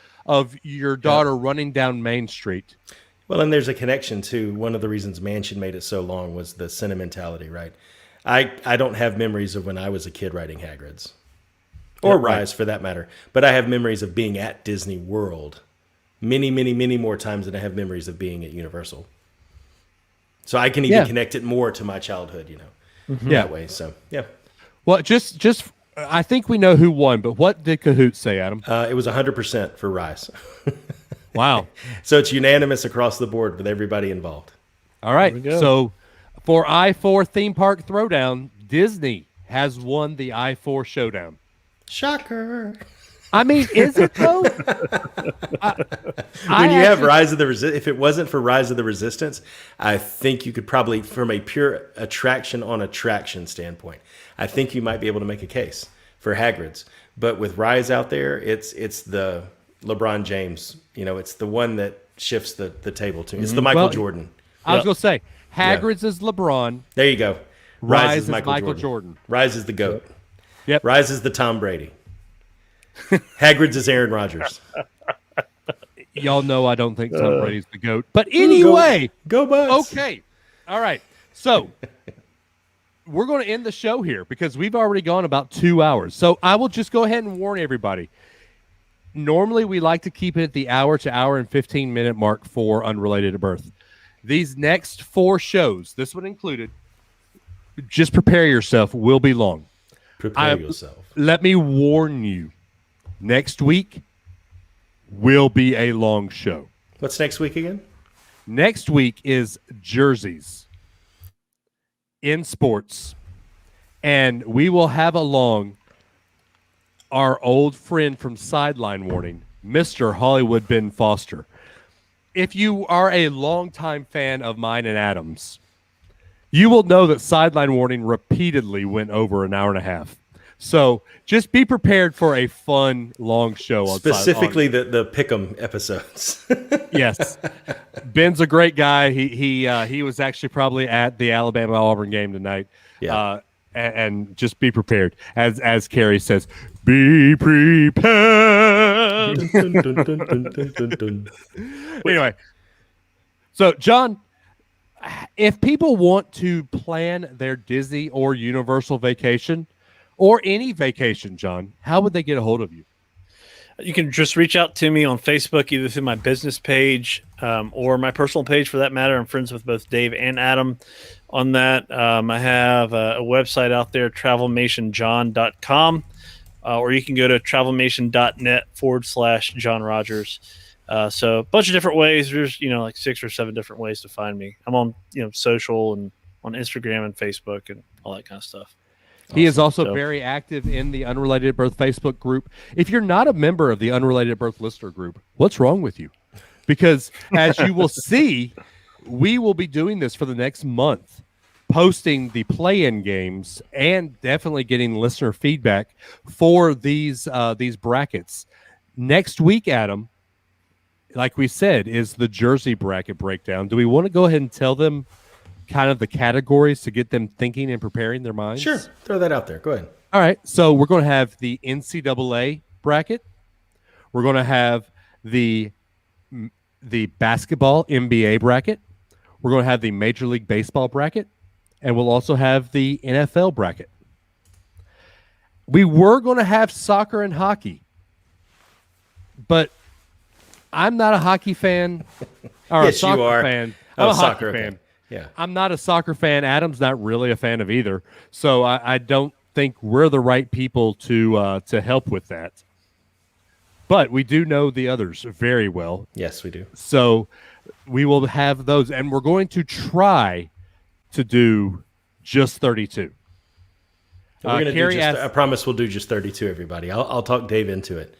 your daughter running down Main Street. Well, and there's a connection to one of the reasons Mansion made it so long was the sentimentality, right? I don't have memories of when I was a kid riding Hagrid's. Or Rise, for that matter. But I have memories of being at Disney World many, many, many more times than I have memories of being at Universal. So I can even connect it more to my childhood, that way. So, yeah. Well, just I think we know who won, but what did Kahoot say, Adam? It was 100% for Rise. Wow. So it's unanimous across the board with everybody involved. All right. So for I-4 Theme Park Throwdown, Disney has won the I-4 Showdown. Shocker. I mean, is it though? Have Rise of the Resistance, if it wasn't for Rise of the Resistance, I think you could probably, from a pure attraction on attraction standpoint, I think you might be able to make a case for Hagrid's. But with Rise out there, it's the LeBron James. It's the one that shifts the table to. It's the Michael Jordan. I was going to say, Hagrid's is LeBron. There you go. Rise is Michael Jordan. Rise is the GOAT. Yep. Rise is the Tom Brady. Hagrid's is Aaron Rodgers. Y'all know I don't think Tom Brady's the GOAT. But anyway. Go Bucks. Okay. All right. So we're going to end the show here because we've already gone about 2 hours. So I will just go ahead and warn everybody. Normally, we like to keep it at the hour to hour and 15-minute mark for Unrelated to Birth. These next 4 shows, this one included, just prepare yourself, will be long. Prepare yourself. Let me warn you. Next week will be a long show. What's next week again? Next week is jerseys in sports. And we will have along our old friend from Sideline Warning, Mr. Hollywood Ben Foster. If you are a longtime fan of mine and Adam's, you will know that Sideline Warning repeatedly went over an hour and a half. So just be prepared for a fun, long show. Specifically the Pick'em episodes. Yes. Ben's a great guy. He was actually probably at the Alabama-Auburn game tonight. Yeah. And just be prepared. As Carrie says, be prepared. Dun, dun, dun, dun, dun, dun, dun. Anyway, so John, if people want to plan their Disney or Universal vacation or any vacation, John, how would they get a hold of you? You can just reach out to me on Facebook, either through my business page or my personal page for that matter. I'm friends with both Dave and Adam on that. I have a website out there, travelmationjohn.com, or you can go to travelmation.net/John Rogers. So a bunch of different ways. There's, like 6 or 7 different ways to find me. I'm on, social and on Instagram and Facebook and all that kind of stuff. He is also very active in the Unrelated at Birth Facebook group. If you're not a member of the Unrelated at Birth listener group, what's wrong with you? Because as you will see, we will be doing this for the next month, posting the play-in games and definitely getting listener feedback for these brackets. Next week, Adam, like we said, is the jersey bracket breakdown. Do we want to go ahead and tell them kind of the categories to get them thinking and preparing their minds? Sure. Throw that out there. Go ahead. All right. So we're going to have the NCAA bracket. We're going to have the basketball NBA bracket. We're going to have the Major League Baseball bracket. And we'll also have the NFL bracket. We were going to have soccer and hockey. But I'm not a hockey fan. Or Yes, a soccer you are. fan. Oh, I'm a hockey soccer, okay. fan. Yeah. I'm not a soccer fan. Adam's not really a fan of either. So I don't think we're the right people to help with that. But we do know the others very well. Yes, we do. So we will have those. And we're going to try to do just 32. We're going Carrie to asked, I promise we'll do just 32, everybody. I'll talk Dave into it.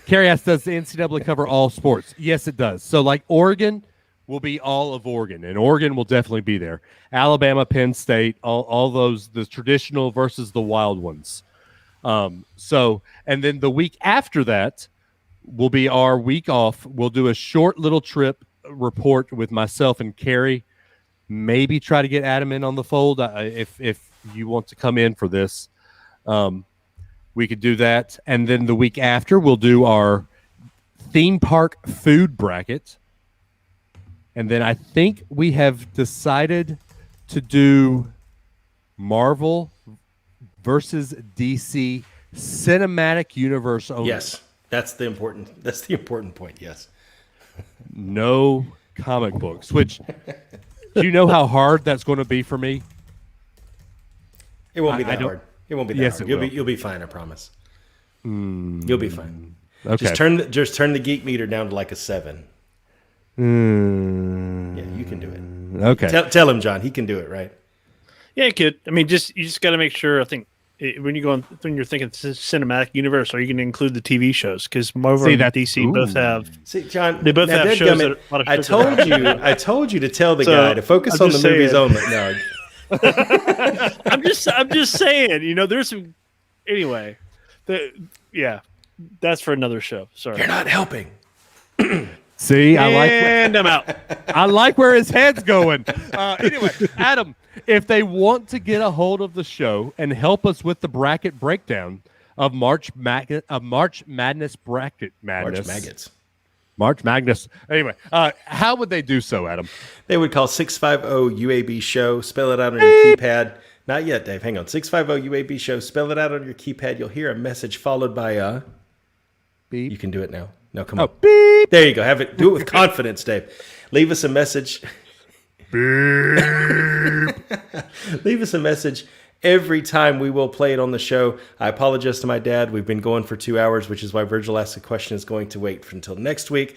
Carrie asked, does the NCAA cover all sports? Yes, it does. So like Oregon will be all of Oregon, and Oregon will definitely be there. Alabama, Penn State, all those, the traditional versus the wild ones. So, and then the week after that will be our week off. We'll do a short little trip report with myself and Carrie. Maybe try to get Adam in on the fold if you want to come in for this. We could do that. And then the week after, we'll do our theme park food bracket. And then I think we have decided to do Marvel versus DC Cinematic Universe only. Yes, that's the important point. Yes. No comic books, which do you know how hard that's going to be for me? It won't be I that don't- hard. It won't be that Yes, hard. it will. You'll be fine, I promise. You'll be fine. Okay. Just turn the geek meter down to like a 7. Yeah, you can do it. Okay. Tell him, John. He can do it, right? Yeah, you could. I mean, you just got to make sure. I think when you're thinking cinematic universe, are you going to include the TV shows? Because Marvel and DC both have. See, John, They both now, have shows dadgummit, that a lot of I shows told are- you. I told you to tell the So, guy to focus I'm on the just movies saying. only. No, I'm just saying. There's some. Anyway, that's for another show. Sorry. you're not helping. See, And I'm out. I like where his head's going. Anyway, Adam, if they want to get a hold of the show and help us with the bracket breakdown of March Madness bracket madness, March Madness. Anyway, how would they do so, Adam? They would call 650 UAB show. Spell it out on your keypad. Not yet, Dave. Hang on. 650 UAB show. Spell it out on your keypad. You'll hear a message followed by a Beep. You can do it now. No, come on. Oh, beep. There you go. Have it. Do it with confidence, Dave. Leave us a message. Leave us a message every time we will play it on the show. I apologize to my dad. We've been going for 2 hours, which is why Virgil asked the question is going to wait until next week.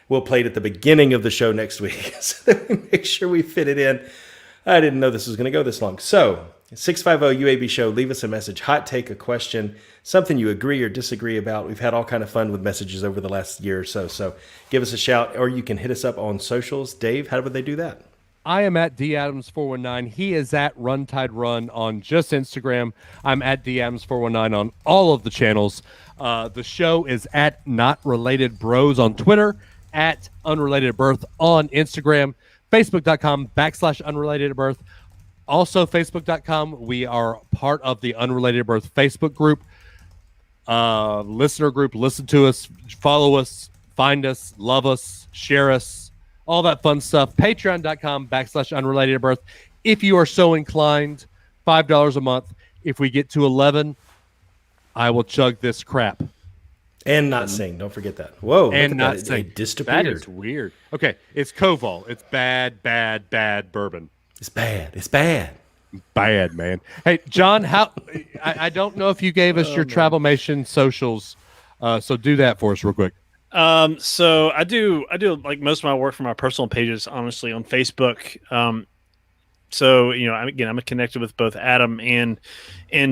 We'll play it at the beginning of the show next week so that we make sure we fit it in. I didn't know this was going to go this long. So 650 UAB show, leave us a message, hot take, a question, something you agree or disagree about. We've had all kind of fun with messages over the last year or so. So give us a shout, or you can hit us up on socials. Dave, how would they do that? I am at DAdams419. He is at Runtide Run on just Instagram. I'm at DAdams419 on all of the channels. The show is at Not Related Bros on Twitter, at Unrelated Birth on Instagram, Facebook.com/Unrelated Birth. Also, Facebook.com. We are part of the Unrelated Birth Facebook group, listener group. Listen to us, follow us, find us, love us, share us, all that fun stuff. Patreon.com/Unrelated Birth. If you are so inclined, $5 a month. If we get to 11, I will chug this crap. And not sing. Don't forget that. Whoa. And look at not that. sing. It disappeared. That is weird. Okay, it's Koval. It's bad, bad, bad bourbon. It's bad. It's bad. Bad, man. Hey, John, how I don't know if you gave us your Travelmation socials, so do that for us real quick. So I do like most of my work for my personal pages, honestly, on Facebook. So, you know, I'm connected with both Adam and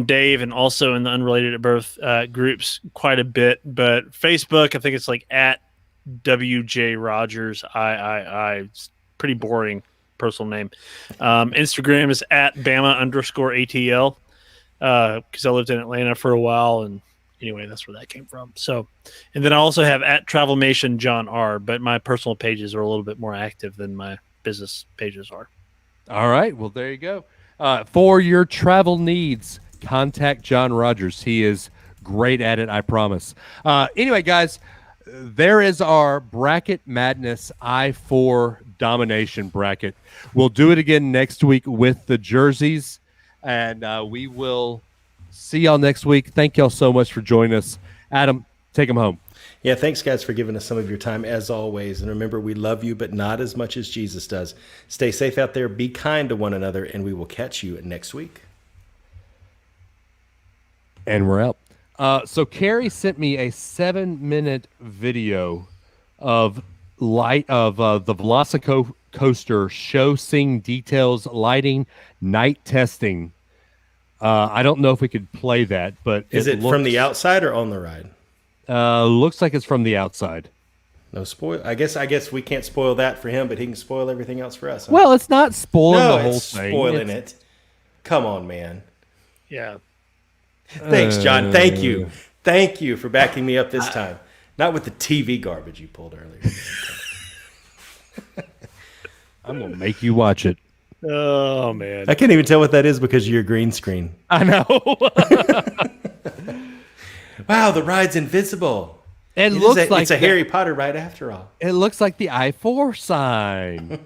Dave, and also in the Unrelated at Birth groups quite a bit. But Facebook, I think it's like at WJ Rogers. It's pretty boring personal name. Instagram is at Bama_ATL because I lived in Atlanta for a while, and anyway, that's where that came from. So, and then I also have at Travelmation John R. But my personal pages are a little bit more active than my business pages are. All right. Well, there you go. For your travel needs, contact John Rogers. He is great at it, I promise. Anyway, guys, there is our Bracket Madness I-4 Domination bracket. We'll do it again next week with the jerseys, and we will see y'all next week. Thank y'all so much for joining us. Adam, take them home. Yeah, thanks, guys, for giving us some of your time, as always. And remember, we love you, but not as much as Jesus does. Stay safe out there. Be kind to one another, and we will catch you next week. And we're out. So Carrie sent me a 7-minute video of the Velocicoaster show, scene details, lighting, night testing. I don't know if we could play that, but Is it from the outside or on the ride? Looks like it's from the outside. No spoil. I guess we can't spoil that for him, but he can spoil everything else for us. Huh? Well, it's not spoiling no, the whole it's thing. spoiling it. Come on, man. Yeah. Thanks, John. Thank you. Thank you for backing me up this time. Not with the TV garbage you pulled earlier. I'm gonna make you watch it. Oh man. I can't even tell what that is because of your green screen. I know. Wow, the ride's invisible. It looks like it's a Harry Potter ride after all. It looks like the I-4 sign.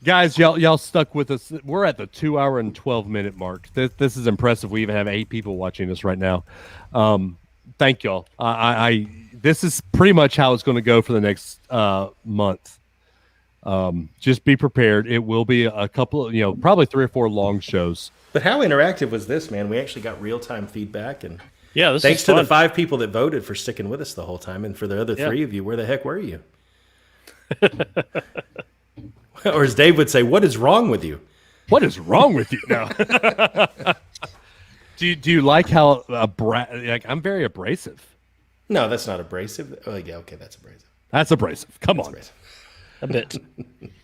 Guys, y'all stuck with us. We're at the 2 hour and 12-minute mark. This is impressive. We even have 8 people watching us right now. Thank y'all. This is pretty much how it's going to go for the next month. Just be prepared. It will be a couple of, probably 3 or 4 long shows. But how interactive was this, man? We actually got real-time feedback, and yeah, thanks to the 5 people that voted for sticking with us the whole time, and for the other 3 of you, where the heck were you? Or as Dave would say, what is wrong with you? What is wrong with you now? Do you like how I'm very abrasive? No, that's not abrasive. Oh, yeah, okay, that's abrasive. That's abrasive. Come on. Abrasive. A bit.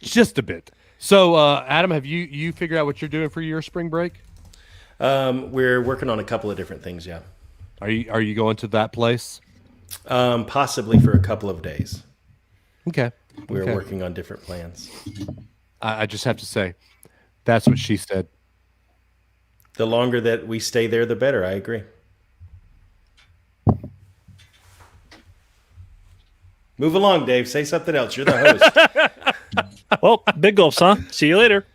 Just a bit. So, Adam, have you figured out what you're doing for your spring break? We're working on a couple of different things, yeah. Are you going to that place? Possibly for a couple of days. Okay. We're Okay. working on different plans. I just have to say, that's what she said. The longer that we stay there, the better. I agree. Move along, Dave. Say something else. You're the host. Well, big gulps, huh? See you later.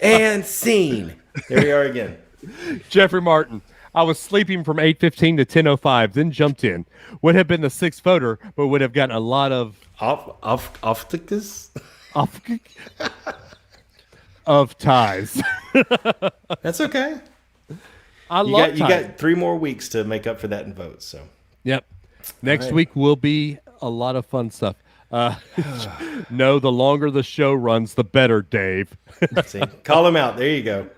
And scene. There we are again. Jeffrey Martin, I was sleeping from 8:15 to 10:05, then jumped in. Would have been the sixth voter, but would have gotten a lot of of ties. That's okay. I You love got, ties. you got 3 more weeks to make up for that in votes. So Yep. Next right. week will be a lot of fun stuff. No, the longer the show runs, the better, Dave. see, call him out. There you go.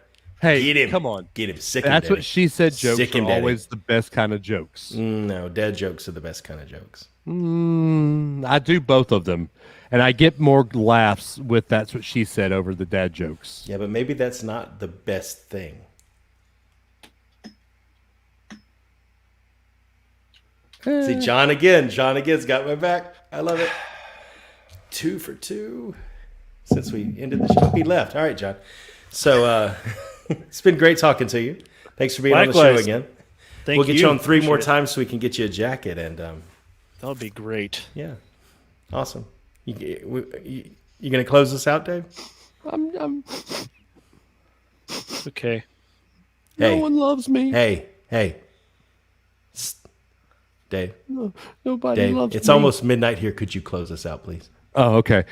Hey, Get him. come on. Get him. Sick him, That's Daddy. what she said. Jokes Sick are him, Daddy. always the best kind of jokes. No, dad jokes are the best kind of jokes. I do both of them, and I get more laughs with "That's what she said" over the dad jokes. Yeah, but maybe that's not the best thing. See, John again. John again's got my back. I love it. 2 for 2 since we ended the show. He left. All right, John. So it's been great talking to you. Thanks for being on the show Likewise. again. Thank We'll get you on 3 more Appreciate it. times so we can get you a jacket. And That would be great. yeah, awesome. You going to close us out, Dave? I'm Okay. Hey, No one loves me. hey. Dave, Nobody Dave, loves it's me. almost midnight here. Could you close us out, please? Oh, okay.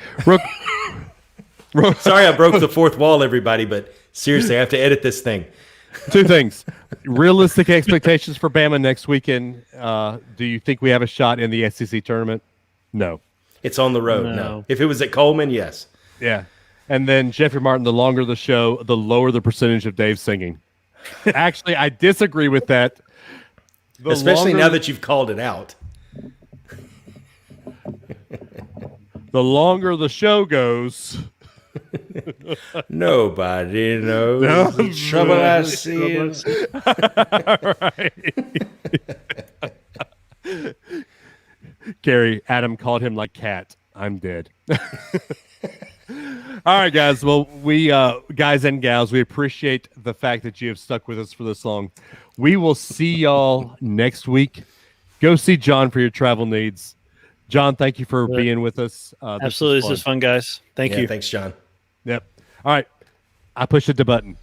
Sorry I broke the fourth wall, everybody, but seriously, I have to edit this thing. 2 things. Realistic expectations for Bama next weekend. Do you think we have a shot in the SEC tournament? No. It's on the road. No. No. If it was at Coleman, yes. Yeah. And then Jeffrey Martin, the longer the show, the lower the percentage of Dave singing. Actually, I disagree with that. The Especially longer- now that you've called it out. the longer the show goes. Nobody knows the trouble I see. Right. Gary, Adam called him like cat. I'm dead. All right, guys. Well, we guys and gals, we appreciate the fact that you have stuck with us for this long. We will see y'all next week. Go see John for your travel needs. John, thank you for being with us. Absolutely. This is fun, guys. Thank Yeah, you. thanks, John. Yep. All right. I pushed the button.